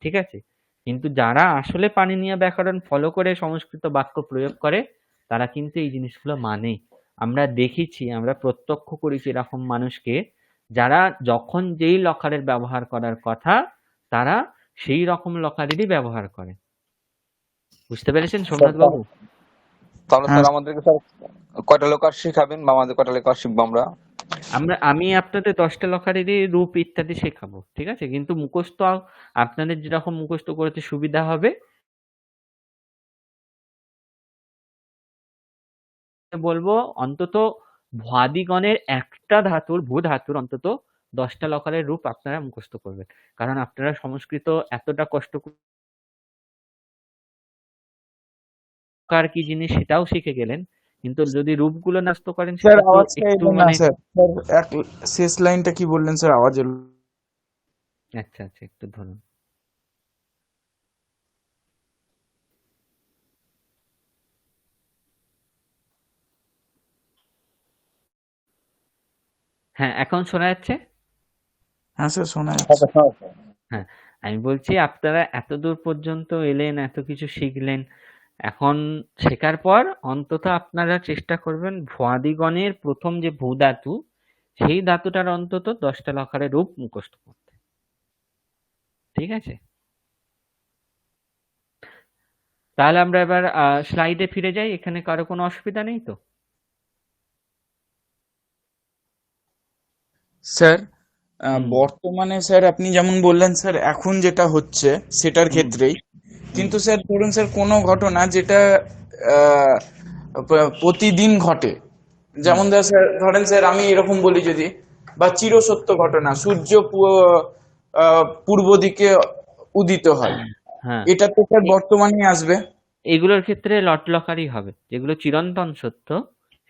ঠিক আছে, কিন্তু যারা আসলে পাণিনীয় ব্যাকরণ ফলো করে সংস্কৃত বাক্য প্রয়োগ করে তারা কিন্তু এই জিনিসগুলো মানে। আমরা দেখেছি, আমরা প্রত্যক্ষ করেছি এরকম মানুষকে যারা যখন যেই লকারের ব্যবহার করার কথা তারা সেই রকম লকারেরই ব্যবহার করে। বুঝতে পেরেছেন সোমনাথ বাবু?
তাহলে
হ্যাঁ
স্যার আমাদেরকে স্যার কয়টা লকার শিখাবেন বা আমাদের কয়টা লকার শিখবো আমরা?
আমি আপনাদের 10টা লকারেরই রূপ ইত্যাদি শেখাবো। ঠিক আছে, কিন্তু মুখস্থ আপনাদের যেরকম মুখস্থ করতে সুবিধা হবে বলবো, অন্তত ভ্বাদিগণের একটা ধাতুর, ভূ ধাতুর অন্তত 10টা লকারের রূপ আপনারা মুখস্থ করবেন, কারণ আপনারা সংস্কৃত এতটা কষ্ট কার কি জিনিস সেটাও শিখে গেলেন, কিন্তু যদি রূপগুলো নষ্ট করেন
স্যার,
সেটা তো
আওয়াজটা
একটু
এলো না
মানে।
স্যার। স্যার এক শেষ লাইনটা কি বললেন স্যার, আওয়াজ এলো।
আচ্ছা আচ্ছা, একটু ধরুন। হ্যাঁ এখন শোনা যাচ্ছে।
হ্যাঁ স্যার, শোনা যাচ্ছে।
হ্যাঁ, আমি বলছি আপনারা এতদূর পর্যন্ত এলেন, এত কিছু শিখলেন, এখন শেখার পর অন্তত আপনারা চেষ্টা করবেন ভ্বাদিগণের প্রথম যে ভূ ধাতু, সেই ধাতুটার অন্তত 10টা লকারের রূপ মুখস্থ করতে। ঠিক আছে, তাহলে আমরা এবার স্লাইডে ফিরে যাই, এখানে কারো কোনো অসুবিধা নেই তো?
স্যার
হুম
বর্তমানে স্যার আপনি যেমন বললেন স্যার, এখন যেটা হচ্ছে সেটার
হুম
ক্ষেত্রেই,
হুম
কিন্তু স্যার ধরুন স্যার কোনো ঘটনা যেটা আহ, প্রতিদিন ঘটে,
হুম
যেমন ধরেন স্যার আমি এরকম বলি যদি, বা চিরসত্য ঘটনা, সূর্য পূর্ব দিকে উদিত হয়,
হ্যাঁ,
এটা তো স্যার
এ-
বর্তমানে আসবে।
এগুলোর ক্ষেত্রে লট লকারই হবে, যেগুলো চিরন্তন সত্য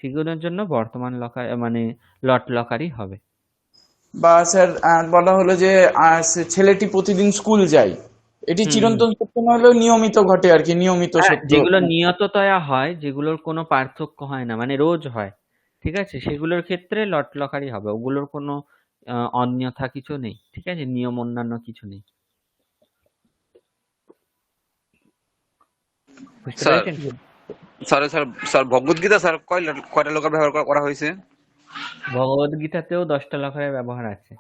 সেগুলোর জন্য বর্তমান লকার মানে লট লকারই হবে।
বা স্যার বলা হলো যে ছেলেটি প্রতিদিন স্কুল যায়, এটি
হুম হুম
চিরন্তন সত্য না হলেও নিয়মিত ঘটে আর কি, নিয়মিত
হ্যাঁ,
সত্য।
যেগুলো নিয়ততয়া হয়, যেগুলোর কোনো পার্থক্য হয় না, মানে রোজ হয়, ঠিক আছে, সেগুলোর ক্ষেত্রে লট লকারই হবে, ওগুলোর কোনো অন্যথা কিছু নেই। ঠিক আছে, নিয়ম অন্যান্য কিছু নেই। বুঝতে
স্যার
পেরেছেন?
Sir sir sir Bhagavad Gita sir কয়টা লকার ব্যবহার করা হয়েছে?
ভগবদ গীতাতেও 10টা লকারের ব্যবহার আছে,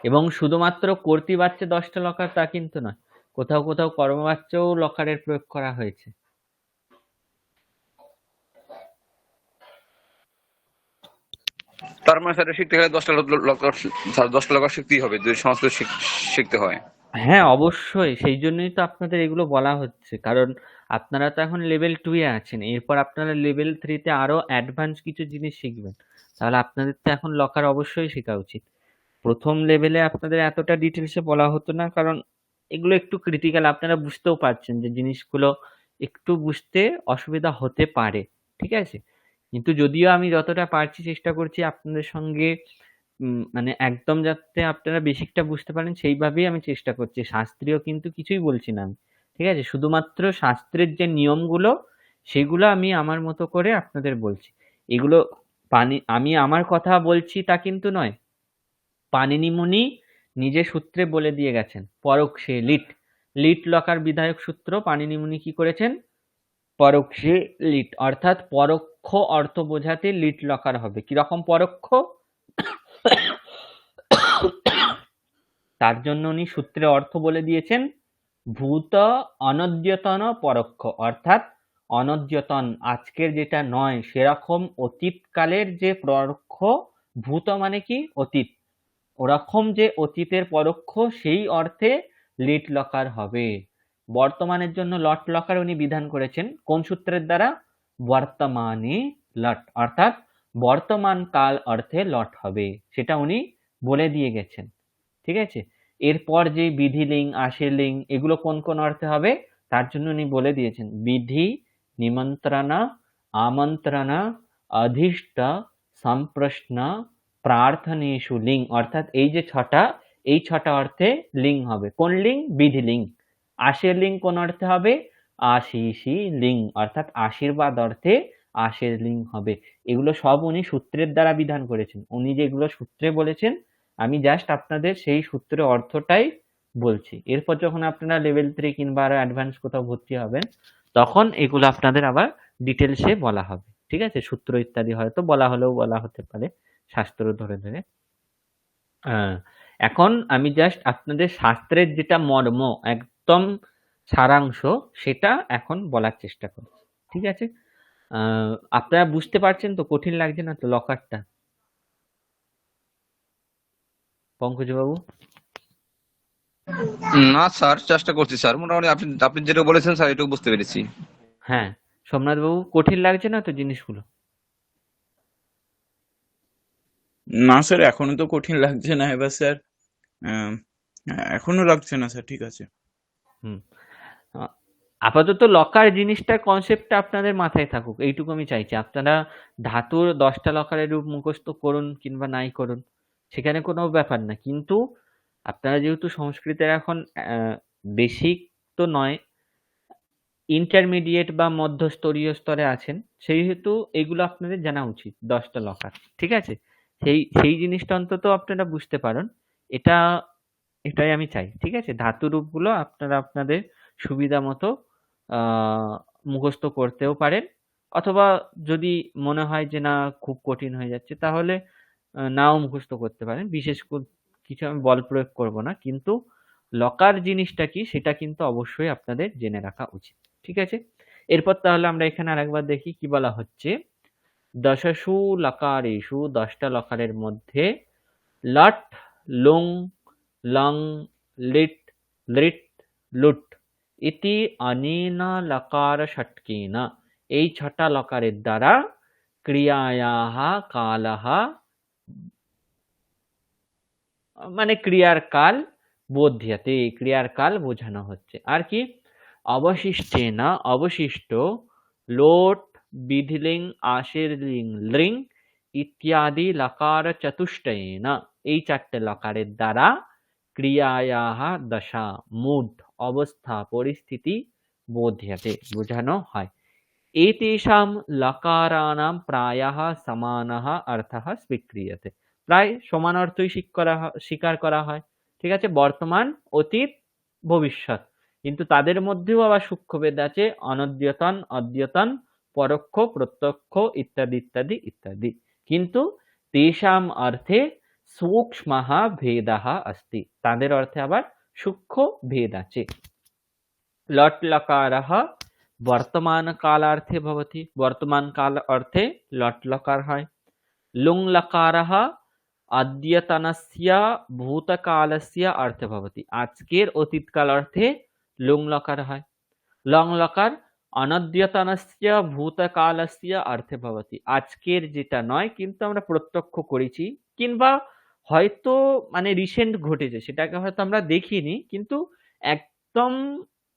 এবং শুধুমাত্র কর্তৃবাচ্যে 10টা লকার তা কিন্তু নয়, কোথাও কোথাও কর্মবাচ্যেও লকারের প্রয়োগ করা হয়েছে।
তার মানে স্যার এটা শিখতে গেলে 10টা লকার, স্যার 10টা লকার শিখতেই হবে যদি সংস্কৃত শিখতে হয়।
হ্যাঁ অবশ্যই, সেই জন্যই তো আপনাদের এগুলো বলা হচ্ছে, কারণ আপনারা তো এখন লেভেল 2 এ আছেন, এরপর আপনারা লেভেল 3 তে আরো অ্যাডভান্স কিছু জিনিস শিখবেন, তাহলে আপনাদের তো এখন লকার অবশ্যই শেখা উচিত। প্রথম লেভেলে আপনাদের এতটা ডিটেলসে বলা হতো না, কারণ এগুলো একটু ক্রিটিক্যাল, আপনারা বুঝতেও পারছেন যে জিনিসগুলো একটু বুঝতে অসুবিধা হতে পারে, ঠিক আছে? কিন্তু যদিও আমি যতটা পারছি চেষ্টা করছি আপনাদের সঙ্গে মানে একদম যাতে আপনারা বেসিকটা বুঝতে পারেন সেইভাবেই আমি চেষ্টা করছি। শাস্ত্রীয় কিন্তু কিছুই বলছি না আমি, ঠিক আছে? শুধুমাত্র শাস্ত্রের যে নিয়মগুলো সেগুলো আমি আমার মতো করে আপনাদের বলছি। এগুলো আমি আমার কথা বলছি তা কিন্তু নয়। পাণিনি মুনি নিজে সূত্রে বলে দিয়ে গেছেন, পরোক্ষে লিট লিট লকার বিধায়ক সূত্র পাণিনি মুনি কি করেছেন? পরোক্ষে লিট, অর্থাৎ পরোক্ষ অর্থ বোঝাতে লিট লকার হবে। কিরকম পরোক্ষ? তার জন্য উনি সূত্রে অর্থ বলে দিয়েছেন ভূত অনদ্যতন পরোক্ষ, অর্থাৎ অনদ্যতন আজকের যেটা নয় সেরকম অতীতকালের যে পরোক্ষ। ভূত মানে কি? অতীত। ওরকম যে অতীতের পরোক্ষ সেই অর্থে লিট লকার হবে। বর্তমানের জন্য লট লকার উনি বিধান করেছেন কোন সূত্রের দ্বারা? বর্তমানে লট, অর্থাৎ বর্তমান কাল অর্থে লট হবে, সেটা উনি বলে দিয়ে গেছেন, ঠিক আছে? এরপর যে বিধিলিঙ্গ আশীর্লিঙ্গ এগুলো কোন কোন অর্থে হবে তার জন্য উনি বলে দিয়েছেন বিধি, নিমন্ত্রণ, আমন্ত্রণ, অধিষ্ঠ, সম্প্রশ্ন, প্রার্থনেষু লিঙ্গ, অর্থাৎ এই যে ছটা, এই ছটা অর্থে লিঙ্গ হবে। কোন লিঙ্গ? বিধিলিঙ্গ। আশীর্লিঙ্গ কোন অর্থে হবে? আশিসি লিঙ্গ, অর্থাৎ আশীর্বাদ অর্থে আশীর্লিঙ্গ হবে। এগুলো সব উনি সূত্রের দ্বারা বিধান করেছেন। উনি যেগুলো সূত্রে বলেছেন আমি জাস্ট আপনাদের সেই সূত্রের অর্থটাই বলছি। এরপর যখন আপনারা লেভেল 3 কিংবা আরো অ্যাডভান্স কোথাও ভর্তি হবেন তখন এগুলো আপনাদের আবার ডিটেলসে বলা হবে, ঠিক আছে? সূত্র ইত্যাদি হয়তো বলা হলেও বলা হতে পারে শাস্ত্র ধরে ধরে। এখন আমি জাস্ট আপনাদের শাস্ত্রের যেটা মর্ম একদম সারাংশ সেটা এখন বলার চেষ্টা করছি, ঠিক আছে? আপনারা বুঝতে পারছেন তো? কঠিন লাগছে না তো লকারটা, পঙ্কজবাবু?
না স্যার, চেষ্টা করছি স্যার, মোটামুটি আপনি আপনি যেটা বলেছেন স্যার এটুকু বুঝতে পেরেছি।
হ্যাঁ, সোমনাথ বাবু কঠিন লাগছে না তো জিনিসগুলো?
না স্যার, এখনো তো কঠিন লাগছে না। এবার স্যার এখনো লাগছে না স্যার, ঠিক আছে।
হুম। আপাতত লকার জিনিসটার কনসেপ্টটা আপনাদের মাথায় থাকুক, এইটুকু আমি চাইছি। আপনারা ধাতুর 10টা লকারের রূপ মুখস্থ করুন কিংবা নাই করুন, সেখানে কোনো ব্যাপার না। কিন্তু আপনারা যেহেতু সংস্কৃতের এখন বেসিক তো নয়, ইন্টারমিডিয়েট বা মধ্যস্তরীয় স্তরে আছেন, সেহেতু এগুলো আপনাদের জানা উচিত। 10টা লকার, ঠিক আছে? সেই জিনিসটা অন্তত আপনারা বুঝতে পারেন। এটা এটাই আমি চাই, ঠিক আছে? ধাতু রূপগুলো আপনারা আপনাদের সুবিধা মতো মুখস্থ করতেও পারেন, অথবা যদি মনে হয় যে না খুব কঠিন হয়ে যাচ্ছে তাহলে নাও মুখস্থ করতে পারেন। বিশেষ কিছু আমি বল প্রয়োগ করব না, কিন্তু লকার জিনিসটা কি সেটা কিন্তু অবশ্যই আপনাদের জেনে রাখা উচিত, ঠিক আছে? এরপর তাহলে আমরা এখানে আরেকবার দেখি কি বলা হচ্ছে। দশসু লকারেষু 10টা লকারের মধ্যে লট, লুং, লং, লিট, লৃট, লুট ইতি অনেন লকার ষটকেন, এই 6টা লকারের দ্বারা ক্রিয়ায়াহ কালহ মানে ক্রিয়ার কাল বোধ্যতে, ক্রিয়ার কাল বোঝানো হচ্ছে। আর কি? অবশিষ্টেন, অবশিষ্ট, লোট, বিধিলিং, আশীর্লিং, লিং ইত্যাদি লকার চতুষ্টয়েন, এই 4টে লকারের দ্বারা ক্রিয়ায়াহ দশা মুড অবস্থা পরিস্থিতি বোধ্যতে বোঝানো হয়। एतेषां लकाराणां प्रायः समानः अर्थः स्वीक्रियते, প্রায় সমান অর্থই স্বীকার করা হয়, ঠিক আছে? বর্তমান, অতীত, ভবিষ্যৎ, কিন্তু তাদের মধ্যেও আবার সূক্ষ্মভেদ আছে। অনদ্যতন, অদ্যতন, পরোক্ষ, প্রত্যক্ষ ইত্যাদি ইত্যাদি ইত্যাদি। কিন্তু তেষাম অর্থে সূক্ষ্মः ভেদः अस्ति, তাদের অর্থে আবার সূক্ষ্ম ভেদ আছে। লট লকারः বর্তমান কালার্থে ভবতি, বর্তমান কাল অর্থে লট লকার হয়। লুং লকারः অদ্যতনস্য ভূতকালস্য অর্থে ভবতি, আজকের অতীতকাল অর্থে লুং লকার হয়। লং লকার অনদ্যতনস্য ভূতকালস্য অর্থে ভবতি, আজকের যেটা নয় কিন্তু আমরা প্রত্যক্ষ করেছি কিংবা হয়তো মানে রিসেন্ট ঘটেছে, সেটাকে হয়তো আমরা দেখিনি কিন্তু একদম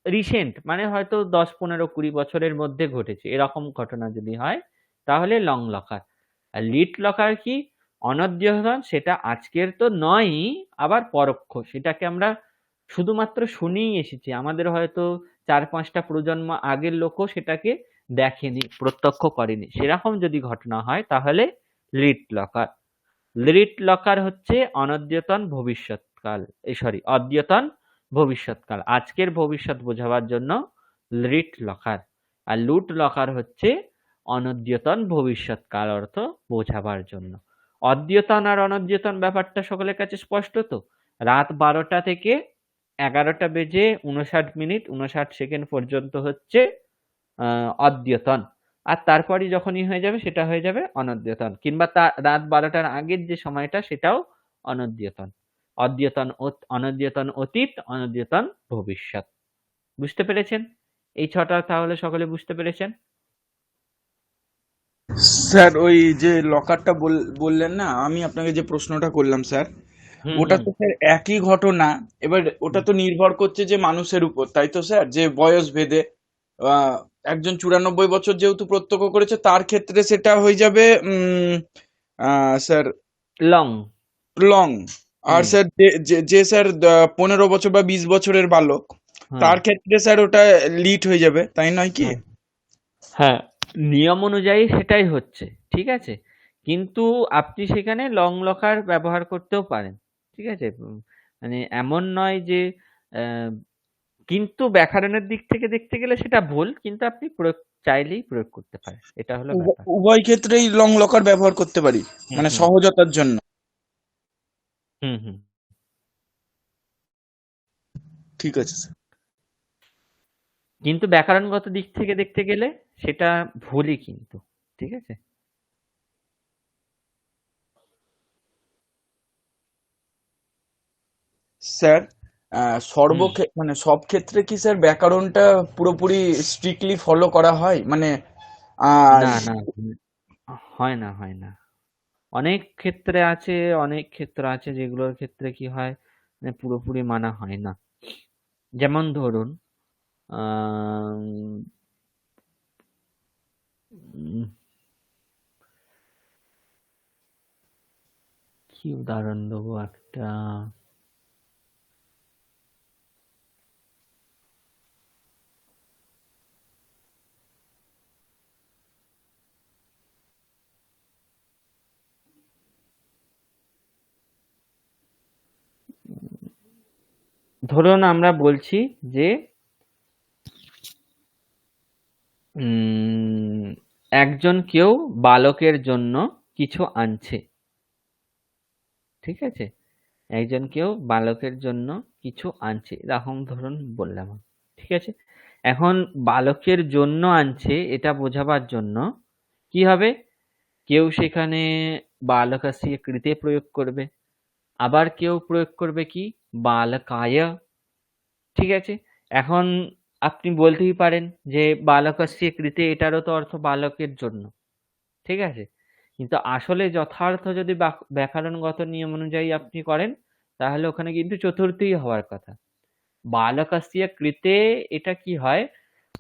রিসেন্ট, মানে হয়তো 10, 15, 20 বছরের মধ্যে ঘটেছে, এরকম ঘটনা যদি হয় তাহলে লং লকার। আর লিট লকার কি? অনধ্যতন, সেটা আজকের তো নয়ই, আবার পরোক্ষ, সেটাকে আমরা শুধুমাত্র শুনেই এসেছি, আমাদের হয়তো 4-5টা প্রজন্ম আগের লোকও সেটাকে দেখেনি, প্রত্যক্ষ করেনি। সেরকম যদি ঘটনা হয় তাহলে লিট লকার। লিট লকার হচ্ছে অনদ্যতন ভবিষ্যৎকাল, অদ্যতন ভবিষ্যৎকাল, আজকের ভবিষ্যৎ বোঝাবার জন্য লিট লকার। আর লুট লকার হচ্ছে অনদ্যতন ভবিষ্যৎকাল অর্থ বোঝাবার জন্য। অদ্যতন আর অনদ্যতন ব্যাপারটা সকলের কাছে স্পষ্ট তো? রাত 12টা থেকে 11টা বেজে 59 মিনিট 59 সেকেন্ড পর্যন্ত হচ্ছে অদ্যতন, আর তারপরই যখনই হয়ে যাবে সেটা হয়ে যাবে অনদ্যতন, কিংবা রাত 12টার আগের যে সময়টা সেটাও অনদ্যতন। অনদ্যতন অতীত, অনদ্যতন ভবিষ্যৎ। বুঝতে পেরেছেন? এই ছটা তাহলে সকলে বুঝতে পেরেছেন?
স্যার ওই যে লকারটা বললেন না, আমি আপনাকে যে প্রশ্নটা করলাম স্যার,
হুম
ওটা
হুম
তো স্যার একই ঘটনা। এবার ওটা তো নির্ভর করছে যে মানুষের উপর, তাই তো স্যার, যে বয়স ভেদে আহ, একজন 94 বছর যেহেতু প্রত্যক্ষ করেছে তার ক্ষেত্রে সেটা হয়ে যাবে স্যার
লং।
লং। আর
হুম।
স্যার যে স্যার 15 বছর বা 20 বছরের বালক,
হ্যাঁ
তার ক্ষেত্রে স্যার ওটা লিট হয়ে যাবে, তাই নয় কি?
হ্যাঁ হ্যাঁ, নিয়ম অনুযায়ী সেটাই হচ্ছে, ঠিক আছে। কিন্তু আপনি সেখানে লং লকার ব্যবহার করতেও পারেন, ঠিক আছে। মানে এমন নয় যে আহ, কিন্তু ব্যাকরণের দিক থেকে দেখতে গেলে সেটা ভুল, কিন্তু আপনি চাইলেই প্রয়োগ করতে পারেন, এটা হলো ব্যাপার।
উভয় ক্ষেত্রেই লং লকার ব্যবহার করতে পারি,
হুম
মানে
হুম
সহজতার জন্য।
হুম হুম
ঠিক আছে স্যার।
কিন্তু ব্যাকরণগত দিক থেকে দেখতে গেলে সেটা ভুলই কিন্তু, ঠিক আছে।
স্যার
হুম।
মানে সব ক্ষেত্রে কি স্যার ব্যাকরণটা পুরোপুরি স্ট্রিক্টলি ফলো করা হয়, মানে আহ
না না, হয় না হয় না। অনেক ক্ষেত্রে আছে, অনেক ক্ষেত্র আছে যেগুলোর ক্ষেত্রে কি হয়, মানে পুরোপুরি মানা হয় না। যেমন ধরুন, আম, উম, কি উদাহরণ দেবো একটা। ধরুন আমরা বলছি যে উম, একজন কেউ বালকের জন্য কিছু আনছে, ঠিক আছে। একজন কেউ বালকের জন্য কিছু আনছে, এরকম ধরুন বললাম, ঠিক আছে। এখন বালকের জন্য আনছে এটা বোঝাবার জন্য কি হবে, কেউ সেখানে বালকস্য কৃতে প্রয়োগ করবে, আবার কেউ প্রয়োগ করবে কি বালকায়, ঠিক আছে। এখন আপনি বলতেই পারেন যে বালকস্য কৃতে, এটারও তো অর্থ বালকের জন্য, ঠিক আছে। কিন্তু আসলে যথার্থ যদি ব্যাকরণগত নিয়ম অনুযায়ী আপনি করেন তাহলে ওখানে কিন্তু চতুর্থী হওয়ার কথা। বালকস্য কৃতে, এটা কি হয়,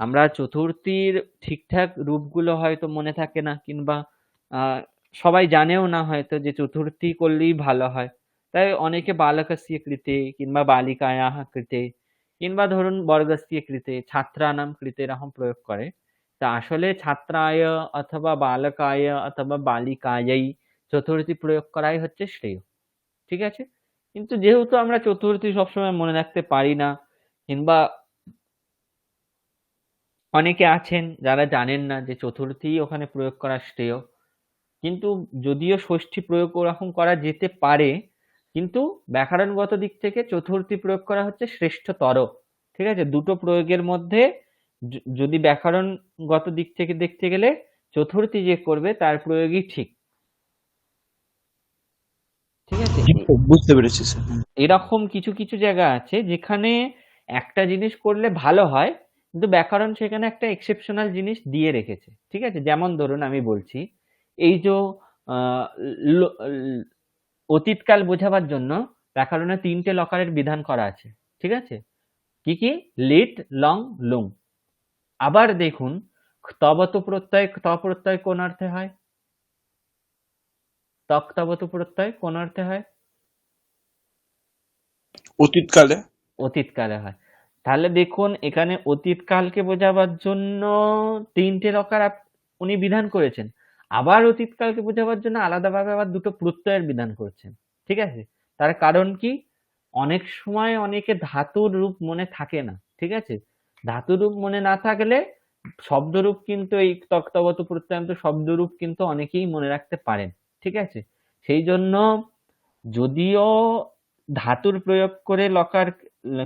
আমরা চতুর্থীর ঠিকঠাক রূপগুলো হয়তো মনে থাকে না, কিংবা আহ, সবাই জানেও না হয়তো যে চতুর্থী করলেই ভালো হয়, তাই অনেকে বালকস্য কৃতে কিংবা বালিকায়াহ কৃতে কিংবা ধরুন বর্গস্য কৃতে, ছাত্রানাম কৃতে এরকম প্রয়োগ করে। তা আসলে ছাত্রায় অথবা বালকায় অথবা বালিকায়ই চতুর্থী প্রয়োগ করাই হচ্ছে শ্রেয়, ঠিক আছে। কিন্তু যেহেতু আমরা চতুর্থী সবসময় মনে রাখতে পারি না, কিংবা অনেকে আছেন যারা জানেন না যে চতুর্থী ওখানে প্রয়োগ করা শ্রেয়, কিন্তু যদিও ষষ্ঠী প্রয়োগ ওরকম করা যেতে পারে, কিন্তু ব্যাকরণগত দিক থেকে চতুর্থী প্রয়োগ করা হচ্ছে শ্রেষ্ঠতর, ঠিক আছে। দুটো প্রয়োগের মধ্যে যদি ব্যাকরণগত দিক থেকে দেখতে গেলে চতুর্থী যে করবে তার প্রয়োগই ঠিক, ঠিক আছে।
বুঝতে পেরেছি স্যার।
এরকম কিছু কিছু জায়গা আছে যেখানে একটা জিনিস করলে ভালো হয়, কিন্তু ব্যাকরণ সেখানে একটা এক্সেপশনাল জিনিস দিয়ে রেখেছে, ঠিক আছে। যেমন ধরুন আমি বলছি, এই যে আহ, ল- ল- অতীতকাল বোঝাবার জন্য ব্যাকরণে 3টে লকারের বিধান করা আছে, ঠিক আছে। কি কি? লিট, লং, লুং। আবার দেখুন তবতু প্রত্যয়, ত প্রত্যয় কোন অর্থে হয়? তবতু প্রত্যয় কোন অর্থে হয়?
অতীতকালে।
অতীতকালে হয়। তাহলে দেখুন এখানে অতীতকালকে বোঝাবার জন্য তিনটে লকার উনি বিধান করেছেন, আবার অতীতকালকে বোঝাবার জন্য আলাদাভাবে আবার দুটো প্রত্যয়ের বিধান করছেন। ঠিক আছে? তার কারণ কি? অনেক সময় অনেকে ধাতুর রূপ মনে থাকে না। ঠিক আছে? ধাতুর রূপ মনে না থাকলে শব্দরূপ কিন্তু এই তক্তবত প্রত্যয়ান্ত শব্দরূপ কিন্তু অনেকেই মনে রাখতে পারেন। ঠিক আছে? সেই জন্য যদিও ধাতুর প্রয়োগ করে লকার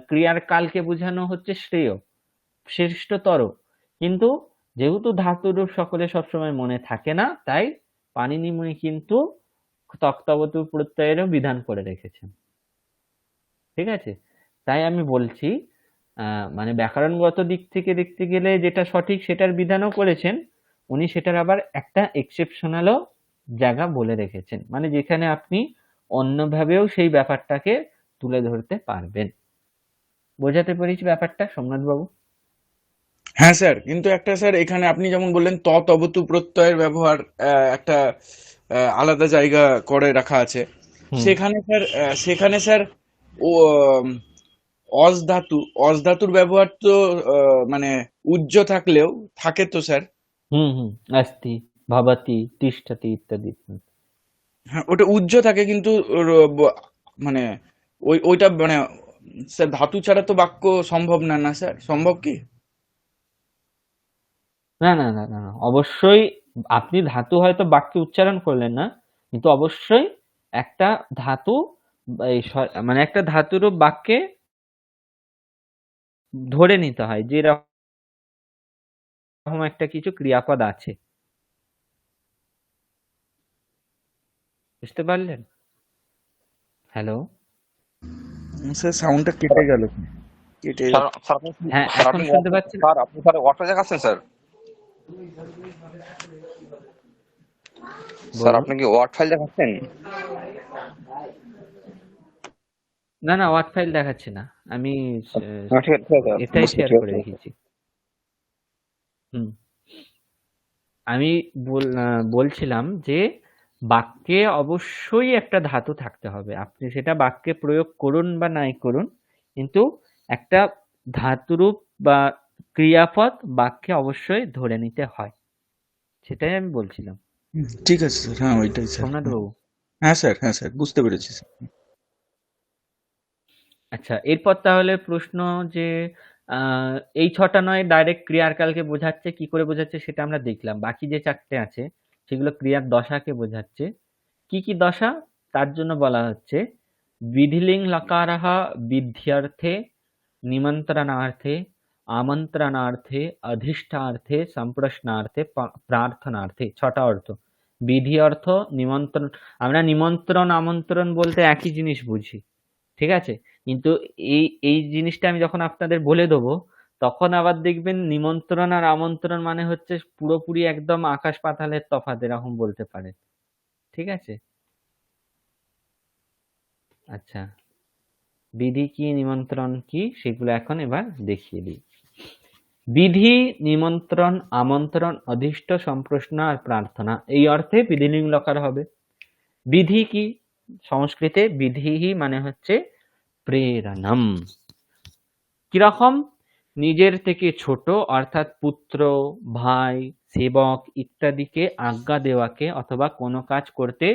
ক্রিয়ার কালকে বোঝানো হচ্ছে শ্রেয়, শ্রেষ্ঠতর, কিন্তু যেহেতু ধাতুরূপ সকলে সবসময় মনে থাকে না, তাই পাণিনি মুনি কিন্তু তক্তবত প্রত্যয়েরও বিধান করে রেখেছেন। ঠিক আছে? তাই আমি বলছি মানে ব্যাকরণগত দিক থেকে দেখতে গেলে যেটা সঠিক সেটার বিধানও করেছেন, উনি সেটার আবার একটা এক্সেপশনালও জায়গা বলে রেখেছেন, মানে যেখানে আপনি অন্যভাবেও সেই ব্যাপারটাকে তুলে ধরতে পারবেন। বোঝাতে পেরেছি ব্যাপারটা সোমনাথ বাবু?
হ্যাঁ স্যার, কিন্তু একটা স্যার এখানে আপনি যেমন বললেন তবতু প্রত্যয়ের ব্যবহার একটা আলাদা জায়গা করে রাখা আছে।
হুম
সেখানে স্যার ও অজ ধাতু, অজ ধাতুর ব্যবহার তো মানে উজ্জ থাকলেও থাকে তো স্যার।
হুম হুম अस्ति भवति तिष्ठति ইত্যাদি।
হ্যাঁ, ওটা উজ্জ থাকে কিন্তু মানে ওইটা মানে স্যার ধাতু ছাড়া তো বাক্য সম্ভব না, না স্যার? সম্ভব কি?
না না না না না, অবশ্যই আপনি ধাতু হয়তো বাক্যে উচ্চারণ করলেন না, কিন্তু অবশ্যই একটা ধাতু এই মানে একটা ধাতুরূপ বাক্যে ধরে নিতে হয় যে এরকম একটা কিছু ক্রিয়াপদ আছে। বুঝতে পারলেন? হ্যালো?
স্যার সাউন্ডটা কেটে গেল, কেটে
স্যার
যাচ্ছে।
স্যার আপনি
হ্যাঁ,
স্যার
এখন
আপনি
শুনতে পাচ্ছেন?
স্যার আপনি স্যার ওয়াটফাই দেখাচ্ছেন স্যার? স্যার
বলুন।
আপনি কি ওয়ার্ড ফাইল দেখাচ্ছেন?
না না, ওয়ার্ড ফাইল দেখাচ্ছি না, আমি
ঠিক আছে ঠিক আছে
এটাই
বুঝতে
শেয়ার
ঠিক
করে
আছে।
রেখেছি। হুম, আমি বলছিলাম যে বাক্যে অবশ্যই একটা ধাতু থাকতে হবে, আপনি সেটা বাক্যে প্রয়োগ করুন বা নাই করুন, কিন্তু একটা ধাতুরূপ বা ক্রিয়াপদ বাক্যে অবশ্যই ধরে নিতে হয়, সেটাই আমি বলছিলাম।
ঠিক আছে স্যার, হ্যাঁ ওইটাই স্যার।
সোমনাথ বাবু,
হ্যাঁ স্যার, হ্যাঁ স্যার, বুঝতে পেরেছি স্যার।
আচ্ছা এরপর তাহলে প্রশ্ন যে এই ছটা নয় ডাইরেক্ট ক্রিয়ার কালকে বোঝাচ্ছে, কি করে বোঝাচ্ছে সেটা আমরা দেখলাম, বাকি যে চারটে আছে সেগুলো ক্রিয়ার দশাকে বোঝাচ্ছে। কি কি দশা? তার জন্য বলা হচ্ছে विधिलिंग लकारः विध्यर्थे निमंत्रणार्थे আমন্ত্রণার্থে অধিষ্ঠার্থে সম্প্রশ্নার্থে প্রার্থনার্থে, ছটা অর্থ। বিধি অর্থ নিমন্ত্রণ, আমরা নিমন্ত্রণ আমন্ত্রণ বলতে একই জিনিস বুঝি, ঠিক আছে? কিন্তু এই এই জিনিসটা আমি যখন আপনাদের বলে দেবো তখন আবার দেখবেন নিমন্ত্রণ আর আমন্ত্রণ মানে হচ্ছে পুরোপুরি একদম আকাশ পাতালের তফাৎ, এরকম বলতে পারে। ঠিক আছে? আচ্ছা, বিধি কি নিমন্ত্রণ কি সেগুলো এখন এবার দেখিয়ে দিই। বিধি, নিমন্ত্রণ, আমন্ত্রণ, অধিষ্ট, সম্প্রশ্ন আর প্রার্থনা, এই অর্থে বিধিলিঙ্গ লকার হবে। বিধি কি? সংস্কৃতে বিধিহি মানে হচ্ছে প্রেরণম। কিরকম? নিজের থেকে ছোট অর্থাৎ পুত্র, ভাই, সেবক ইত্যাদিকে আজ্ঞা দেওয়াকে অথবা কোনো কাজ করতে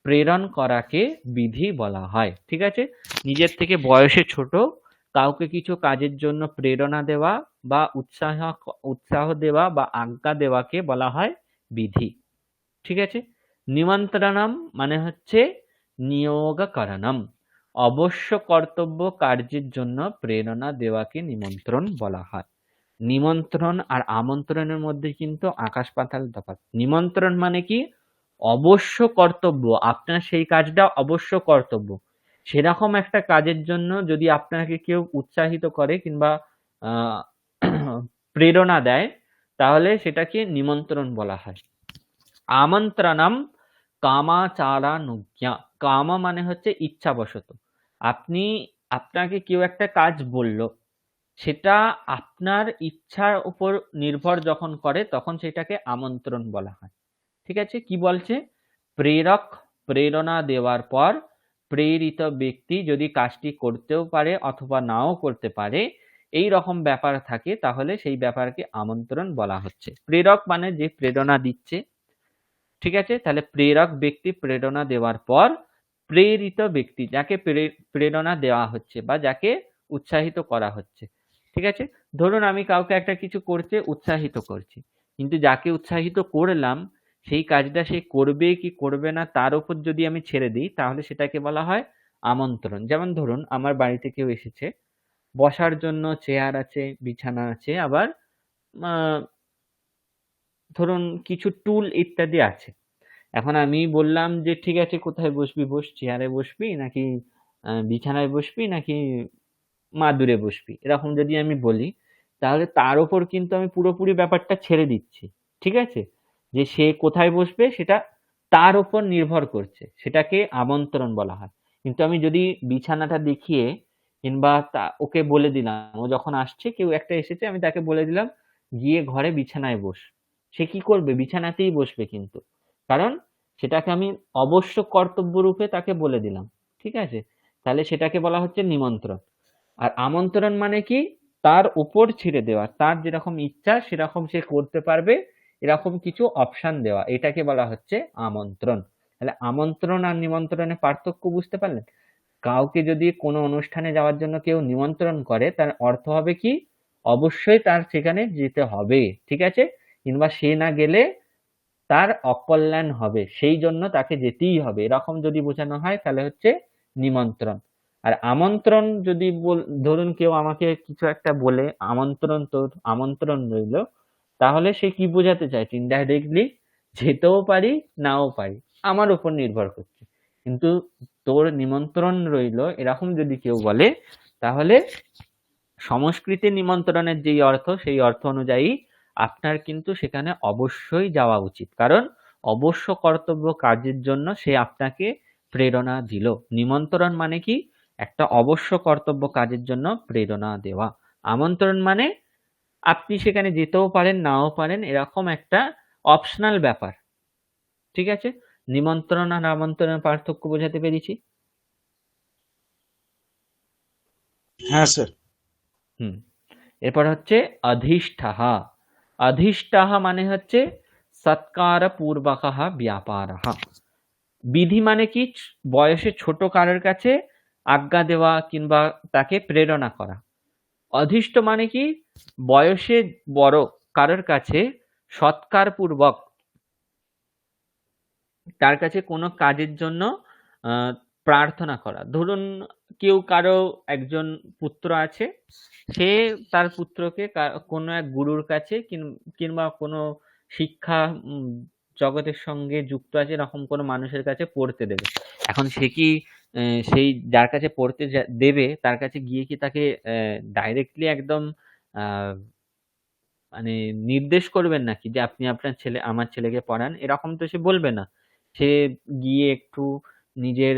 প্রেরণ করাকে বিধি বলা হয়। ঠিক আছে? নিজের থেকে বয়সে ছোট কাউকে কিছু কাজের জন্য প্রেরণা দেওয়া বা উৎসাহ দেওয়া বা আজ্ঞা দেওয়াকে বলা হয় বিধি। ঠিক আছে? নিমন্ত্রণম মানে হচ্ছে নিয়োগকরণম, অবশ্য কর্তব্য কার্যের জন্য প্রেরণা দেওয়াকে নিমন্ত্রণ বলা হয়। নিমন্ত্রণ আর আমন্ত্রণের মধ্যে কিন্তু আকাশ পাতাল তফাৎ। নিমন্ত্রণ মানে কি? অবশ্য কর্তব্য, আপনার সেই কাজটা অবশ্য কর্তব্য, সেরকম একটা কাজের জন্য যদি আপনাকে কেউ উৎসাহিত করে কিংবা আহ প্রেরণা দেয় তাহলে সেটাকে নিমন্ত্রণ বলা হয়। আমন্ত্রণম কামাচারানুজ্ঞা, কামা মানে হচ্ছে ইচ্ছাবশত, আপনি আপনাকে কেউ একটা কাজ বলল, সেটা আপনার ইচ্ছার উপর নির্ভর যখন করে তখন সেটাকে আমন্ত্রণ বলা হয়। ঠিক আছে? কি বলছে? প্রেরক প্রেরণা দেওয়ার পর প্রেরিত ব্যক্তি যদি কাজটি করতেও পারে অথবা নাও করতে পারে, এই রকম ব্যাপার থাকে, তাহলে সেই ব্যাপারকে আমন্ত্রণ বলা হচ্ছে। প্রেরক মানে যে প্রেরণা দিচ্ছে, ঠিক আছে? তাহলে প্রেরক ব্যক্তি প্রেরণা দেওয়ার পর প্রেরিত ব্যক্তি যাকে প্রেরণা দেওয়া হচ্ছে বা যাকে উৎসাহিত করা হচ্ছে, ঠিক আছে? ধরুন আমি কাউকে একটা কিছু করতে উৎসাহিত করছি, কিন্তু যাকে উৎসাহিত করলাম সেই কাজটা সে করবে কি করবে না তার উপর যদি আমি ছেড়ে দিই, তাহলে সেটাকে বলা হয় আমন্ত্রণ। যেমন ধরুন আমার বাড়িতে কেউ এসেছে, বসার জন্য চেয়ার আছে, বিছানা আছে, আবার আহ, ধরুন কিছু টুল ইত্যাদি আছে। এখন আমি বললাম যে ঠিক আছে, কোথায় বসবি বস, চেয়ারে বসবি নাকি বিছানায় বসবি নাকি মাদুরে বসবি, এরকম যদি আমি বলি, তাহলে তার ওপর কিন্তু আমি পুরোপুরি ব্যাপারটা ছেড়ে দিচ্ছি। ঠিক আছে? যে সে কোথায় বসবে সেটা তার ওপর নির্ভর করছে, সেটাকে আমন্ত্রণ বলা হয়। কিন্তু আমি যদি বিছানাটা দেখিয়ে কিংবা ওকে বলে দিলাম, ও যখন আসছে, কেউ একটা এসেছে, আমি তাকে বলে দিলাম গিয়ে ঘরে বিছানায় বস, সে কি করবে? বিছানাতেই বসবে কিন্তু, কারণ সেটাকে আমি অবশ্য কর্তব্য রূপে তাকে বলে দিলাম। ঠিক আছে? তাহলে সেটাকে বলা হচ্ছে নিমন্ত্রণ। আর আমন্ত্রণ মানে কি? তার উপর ছেড়ে দেওয়া, তার যেরকম ইচ্ছা সেরকম সে করতে পারবে, এরকম কিছু অপশন দেওয়া, এটাকে বলা হচ্ছে আমন্ত্রণ। তাহলে আমন্ত্রণ আর নিমন্ত্রণের পার্থক্য বুঝতে পারলেন? কাউকে যদি কোনো অনুষ্ঠানে যাওয়ার জন্য কেউ নিমন্ত্রণ করে, তার অর্থ হবে কি? অবশ্যই তার সেখানে যেতে হবে। ঠিক আছে? কিংবা সে না গেলে তার অকল্যাণ হবে, সেই জন্য তাকে যেতেই হবে, এরকম যদি বোঝানো হয় তাহলে হচ্ছে নিমন্ত্রণ। আর আমন্ত্রণ যদি ধরুন কেউ আমাকে কিছু একটা বলে আমন্ত্রণ, তোর আমন্ত্রণ রইলো, তাহলে সে কি বোঝাতে চাইছে? ইনডাইরেক্টলি যেতেও পারি নাও পারি, আমার উপর নির্ভর করছে। কিন্তু তোর নিমন্ত্রণ রইলো এরকম যদি কেউ বলে, তাহলে সংস্কৃতে নিমন্ত্রণের যেই অর্থ, সেই অর্থ অনুযায়ী আপনার কিন্তু সেখানে অবশ্যই যাওয়া উচিত, কারণ অবশ্য কর্তব্য কাজের জন্য সে আপনাকে প্রেরণা দিল। নিমন্ত্রণ মানে কি? একটা অবশ্য কর্তব্য কাজের জন্য প্রেরণা দেওয়া। আমন্ত্রণ মানে আপনি সেখানে যেতেও পারেন নাও পারেন, এরকম একটা অপশনাল ব্যাপার। ঠিক আছে? নিমন্ত্রণ আর আমন্ত্রণের পার্থক্য বোঝাতে পেরেছি?
হ্যাঁ স্যার।
হুম। এরপর হচ্ছে অধিষ্ঠাহা। অধিষ্ঠাহা মানে হচ্ছে সৎকার পূর্বকঃ ব্যাপারঃ। বিধি মানে কি? বয়সে ছোট কারোর কাছে আজ্ঞা দেওয়া কিংবা তাকে প্রেরণা করা। অধিষ্ঠ মানে কি? বয়সে বড় কারোর কাছে সৎকার পূর্বক তার কাছে কোনো কাজের জন্য আহ, প্রার্থনা করা। ধরুন কেউ কারো একজন পুত্র আছে, সে তার পুত্রকে কোনো এক গুরুর কাছে কিংবা কোনো শিক্ষা জগতের সঙ্গে যুক্ত আছে এরকম কোনো মানুষের কাছে পড়তে দেবে। এখন সে কি সেই যার কাছে পড়তে দেবে তার কাছে গিয়ে কি তাকে ডাইরেক্টলি একদম আহ মানে নির্দেশ করবেন নাকি যে আপনি আপনার ছেলে আমার ছেলেকে পড়ান, এরকম তো সে বলবে না। সে গিয়ে একটু নিজের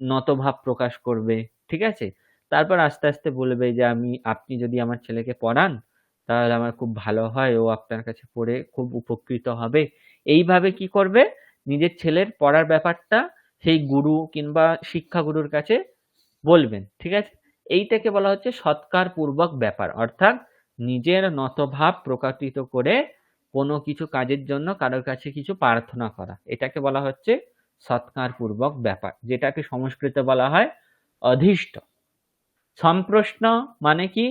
নতভাব প্রকাশ করবে, ঠিক আছে? তারপর আস্তে আস্তে বলবে যে আপনি যদি আমার ছেলেকে পড়ান তাহলে আমার খুব ভালো হয়, ও আপনার কাছে পড়ে খুব উপকৃত হবে। এইভাবে কি করবে? নিজের ছেলের পড়ার ব্যাপারটা সেই গুরু কিংবা শিক্ষাগুরুর কাছে বলবেন। ঠিক আছে? এইটাকে বলা হচ্ছে সৎকার পূর্বক ব্যাপার, অর্থাৎ নিজের নতভাব প্রকাশিত করে কোনো কিছু কাজের জন্য কারোর কাছে কিছু প্রার্থনা করা, এটাকে বলা হচ্ছে সৎকার পূর্বক ব্যাপার, যেটাকে সংস্কৃতে বলা হয় অধিষ্ঠ। সম্প্রশ্ন মানে কি?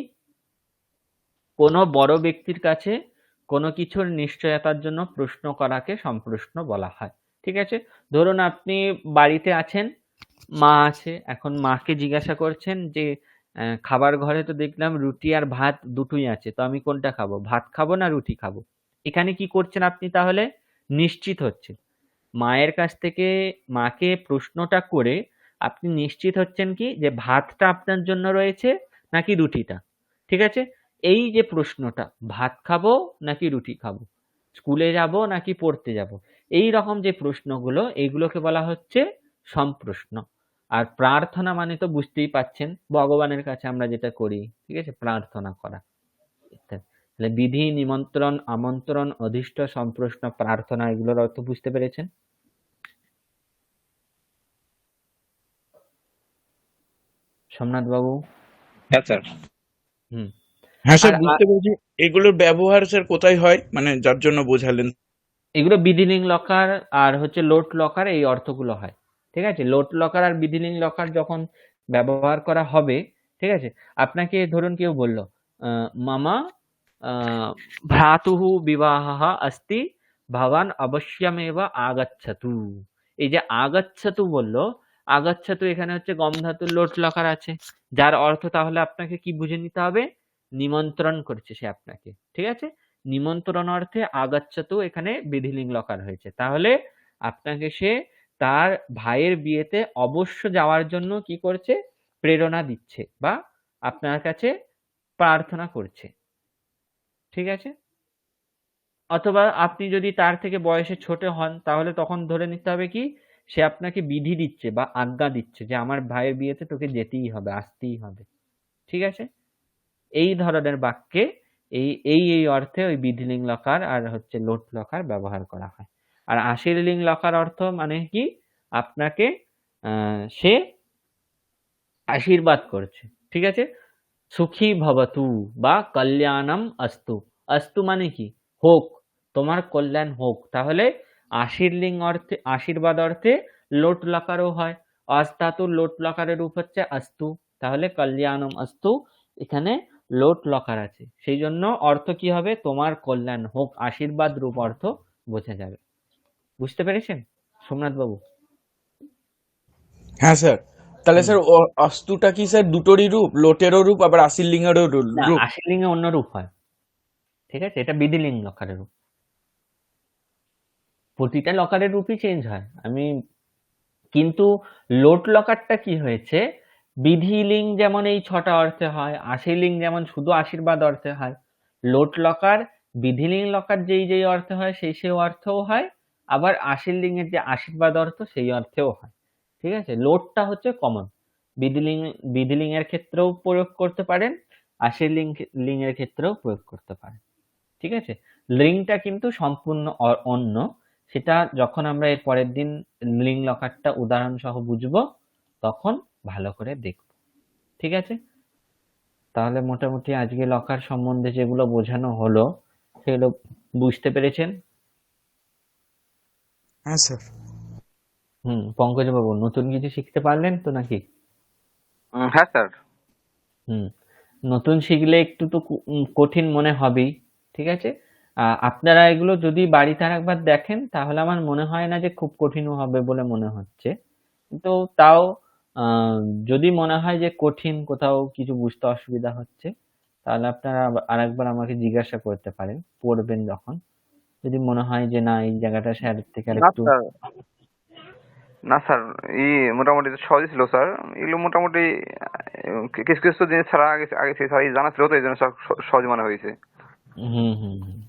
কোনো বড় ব্যক্তির কাছে কোনো কিছুর নিশ্চয়তার জন্য প্রশ্ন করাকে সম্প্রশ্ন বলা হয়। ঠিক আছে? ধরুন আপনি বাড়িতে আছেন, মা আছে, এখন মাকে জিজ্ঞাসা করছেন যে খাবার ঘরে তো দেখলাম রুটি আর ভাত দুটোই আছে, তো আমি কোনটা খাবো, ভাত খাবো না রুটি খাবো? এখানে কি করছেন আপনি? তাহলে নিশ্চিত হচ্ছে মায়ের কাছ থেকে, মাকে প্রশ্নটা করে আপনি নিশ্চিত হচ্ছেন কি যে ভাতটা আপনার জন্য রয়েছে নাকি রুটিটা। ঠিক আছে? এই যে প্রশ্নটা, ভাত খাবো নাকি রুটি খাবো, স্কুলে যাব নাকি পড়তে যাব, এই রকম যে প্রশ্নগুলো, এইগুলোকে বলা হচ্ছে সম্প্রশ্ন। আর প্রার্থনা মানে তো বুঝতেই পাচ্ছেন, ভগবানের কাছে আমরা যেটা করি, ঠিক আছে, প্রার্থনা করা ইত্যাদি। তাহলে বিধি, নিমন্ত্রণ, আমন্ত্রণ, অধিষ্ঠ, সম্প্রশ্ন, প্রার্থনা, এগুলোর অর্থ বুঝতে পেরেছেন সোমনাথ বাবু?
হ্যাঁ স্যার।
হুম।
হ্যাঁ স্যার,
আর
বুঝতে পেরেছি। এগুলোর ব্যবহার স্যার কোথায় হয়, মানে যার জন্য বোঝালেন?
এগুলো বিধিলিঙ্গ লকার আর হচ্ছে লোট লকার, এই অর্থগুলো হয়, ঠিক আছে। লোট লকার আর বিধিলিঙ্গ লকার যখন ব্যবহার করা হবে, ঠিক আছে, আপনাকে ধরুন কেউ বলল মামা ভ্রাতুহু বিবাহः अस्ति ভবান অবশ্যমেব আগচ্ছতু। এই যে আগচ্ছতু বললো, আগচ্ছতু এখানে হচ্ছে গম ধাতুর লোট লকার আছে, যার অর্থ তাহলে আপনাকে কি বুঝে নিতে হবে, নিমন্ত্রণ করছে সে আপনাকে, ঠিক আছে। নিমন্ত্রণ অর্থে আগাচ্ছতু এখানে বিধিলিঙ্গ লকার হয়েছে, তাহলে আপনাকে সে তার ভাইয়ের বিয়েতে অবশ্য যাওয়ার জন্য কি করছে, প্রেরণা দিচ্ছে বা আপনার কাছে প্রার্থনা করছে, ঠিক আছে। অথবা আপনি যদি তার থেকে বয়সে ছোট হন, তাহলে তখন ধরে নিতে হবে কি, সে আপনাকে বিধি দিচ্ছে বা আজ্ঞা দিচ্ছে যে আমার ভাইয়ের বিয়েতে তোকে যেতেই হবে, আসতেই হবে, ঠিক আছে। এই ধরনের বাক্যে এই এই এই অর্থে ওই বিধিলিঙ্গ লকার আর হচ্ছে লোট লকার ব্যবহার করা হয়। আর আশীর্লিঙ্গ লকার অর্থ মানে কি, আপনাকে সে আশীর্বাদ করছে, ঠিক আছে। সুখী ভবতু বা কল্যাণম অস্তু, অস্তু মানে কি, হোক, তোমার কল্যাণ হোক। তাহলে আশীর্লিঙ্গ অর্থে, আশীর্বাদ অর্থে লোট লকারও হয়। অস্তাতু লোট লকারের রূপ হচ্ছে অস্তু, তাহলে কল্যাণম অস্তু, এখানে লোট লকার আছে, সেই জন্য অর্থ কি হবে, তোমার কল্যাণ হোক, আশীর্বাদ রূপ অর্থ বোঝা যাবে। বুঝতে পেরেছেন সোমনাথ বাবু?
হ্যাঁ স্যার। তাহলে
হুম।
স্যার অস্তুটা কি স্যার দুটোরই রূপ, লোটেরও রূপ আবার আশীর্লিঙ্গেরও
না,
রূপ?
আশীর্লিঙ্গে অন্য রূপ হয়, ঠিক আছে, এটা বিধিলিঙ্গ লকারের রূপ। প্রতিটা লকারের রূপই চেঞ্জ হয়, আমি কিন্তু লোট লকারটা কি হয়েছে, বিধিলিঙ্গ যেমন এই 6টা অর্থে হয়, আশীর্লিঙ্গ যেমন শুধু আশীর্বাদ অর্থে হয়, লোট লকার বিধিলিঙ্গ লকার যেই যেই অর্থে হয় সেই সেই অর্থেও হয়, আবার আশীর্লিঙ্গের যে আশীর্বাদ অর্থ সেই অর্থেও হয়, ঠিক আছে। লোটটা হচ্ছে কমন, বিধিলিঙ্গ বিধিলিঙ্গের ক্ষেত্রেও প্রয়োগ করতে পারেন, আশীর্লিঙ্গ লিঙ্গের ক্ষেত্রেও প্রয়োগ করতে পারেন, ঠিক আছে। লিঙ্কটা কিন্তু সম্পূর্ণ অন্য, সেটা যখন আমরা এর পরের দিন লিঙ্ক লকারটা উদাহরণ সহ বুঝবো, তখন ভালো করে দেখব, ঠিক আছে। তাহলে মোটামুটি আজকে লকার সম্বন্ধে যেগুলো বোঝানো হলো সেগুলো বুঝতে পেরেছেন?
হ্যাঁ স্যার।
পঙ্কজ বাবু, নতুন কিছু শিখতে পারলেন তো নাকি?
হ্যাঁ স্যার।
হুম। নতুন শিখলে একটু তো কঠিন মনে হবেই, ঠিক আছে। আপনারা এগুলো যদি বাড়িতে আরেকবার দেখেন, তাহলে আমার মনে হয় না যে খুব কঠিনও হবে বলে মনে হচ্ছে। কিন্তু তাও আহ, যদি মনে হয় যে কঠিন, কোথাও কিছু বুঝতে অসুবিধা হচ্ছে, তাহলে আপনারা আরেকবার আমাকে জিজ্ঞাসা করতে পারেন পড়বেন যখন। যদি মনে হয় যে না, এই জায়গাটা স্যারের থেকে
না
আরেকটু
স্যার, না স্যার, মোটামুটি সহজই ছিল স্যার। এগুলো মোটামুটি কিছু কিছু জিনিস ছাড়া আগে আগে থেকে স্যার জানা ছিল, তো এই জন্য স্যার সহজ মনে হয়েছে।
হুম হুম হুম।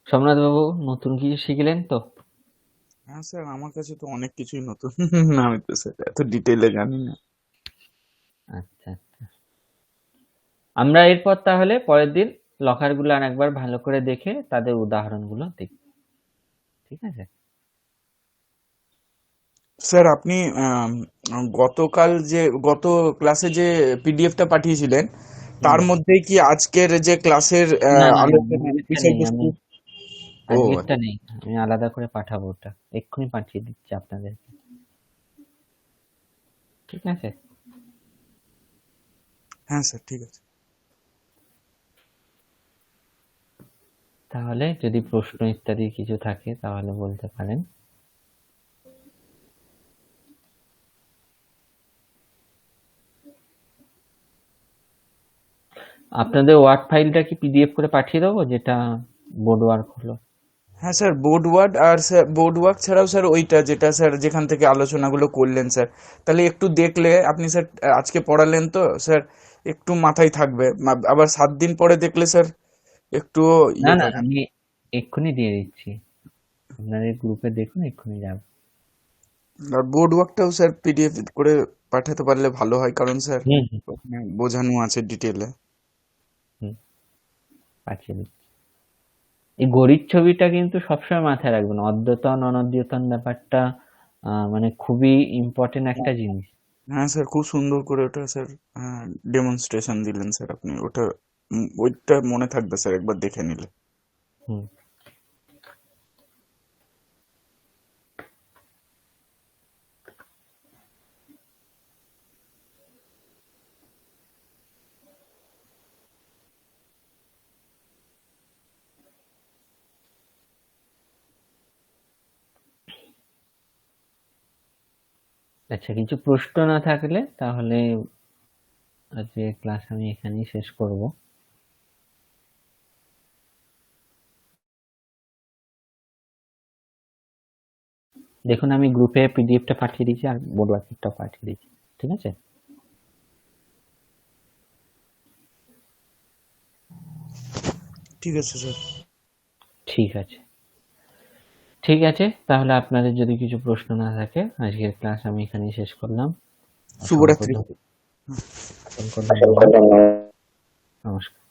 সোমনাথ বাবু, নতুন কিছু শিখলেন তো?
হ্যাঁ স্যার, আমার কাছে তো অনেক কিছুই নতুন। আমি তো স্যার এত ডিটেইলে জানি না।
আচ্ছা আচ্ছা। আমরা এরপর তাহলে পরের দিন লকারগুলো আর একবার ভালো করে দেখে তাদের উদাহরণগুলো দেখব, ঠিক আছে।
স্যার আপনি গতকাল যে গত ক্লাসে যে পিডিএফটা পাঠিয়েছিলেন,
হুম।
তার মধ্যে কি আজকের যে ক্লাসের
না না না,
আলোচনার
আজকেরটা নেই,
বিষয়বস্তু?
আমি
ও
আজকেরটা
আচ্ছা।
নেই, আমি আলাদা করে পাঠাবো, ওটা এক্ষুনি পাঠিয়ে দিচ্ছি আপনাদের, ঠিক আছে।
হ্যাঁ স্যার, ঠিক আছে।
তাহলে যদি প্রশ্ন ইত্যাদি কিছু থাকে তাহলে বলতে পারেন। আপনাদের ওয়ার্ড ফাইলটা কি পিডিএফ করে পাঠিয়ে দেবো, যেটা বোর্ড ওয়ার্ক হলো?
হ্যাঁ স্যার, বোর্ড ওয়ার্ক, আর স্যার বোর্ড ওয়ার্ক ছাড়াও স্যার ওইটা যেটা স্যার যেখান থেকে আলোচনাগুলো করলেন স্যার, তাহলে একটু দেখলে আপনি স্যার, আজকে পড়ালেন তো স্যার, একটু মাথায় থাকবে। আবার 7 দিন পরে দেখলে স্যার একটু
না
ইয়ে
না,
হবে।
আমি এক্ষুনি দিয়ে দিচ্ছি। আপনাদের গ্রুপে দেখুন, এক্ষুনি যাবে।
আর বোর্ড ওয়ার্কটাও স্যার পিডিএফ করে পাঠাতে পারলে ভালো হয়, কারণ স্যার
হুম হুম
ওখানে বোঝানো আছে ডিটেলে।
হুম, পাঠিয়ে দিচ্ছি। এই ঘড়ির ছবিটা কিন্তু সবসময় মাথায় রাখবেন, অদ্যতন অনদ্যতন ব্যাপারটা মানে খুবই ইম্পর্টেন্ট একটা জিনিস।
হ্যাঁ স্যার, খুব সুন্দর করে ওটা স্যার ডেমনস্ট্রেশন দিলেন স্যার আপনি। ওটা ওইটা মনে থাকবে স্যার একবার দেখে নিলে।
হুম। আচ্ছা, কিছু প্রশ্ন না থাকলে তাহলে আজকে ক্লাস আমি এখানেই শেষ করব। দেখুন, আমি গ্রুপে পিডিএফটা পাঠিয়ে দিয়েছি আর বোর্ড ওয়ার্কটা পাঠিয়ে দিয়েছি, ঠিক আছে?
ঠিক আছে স্যার।
ঠিক আছে, ঠিক আছে, তাহলে আপনাদের যদি কিছু প্রশ্ন না থাকে আজকের ক্লাস আমি এখানেই শেষ করলাম। অসংখ্য
শুভরাত্রি।
অসংখ্য ধন্যবাদ। নমস্কার।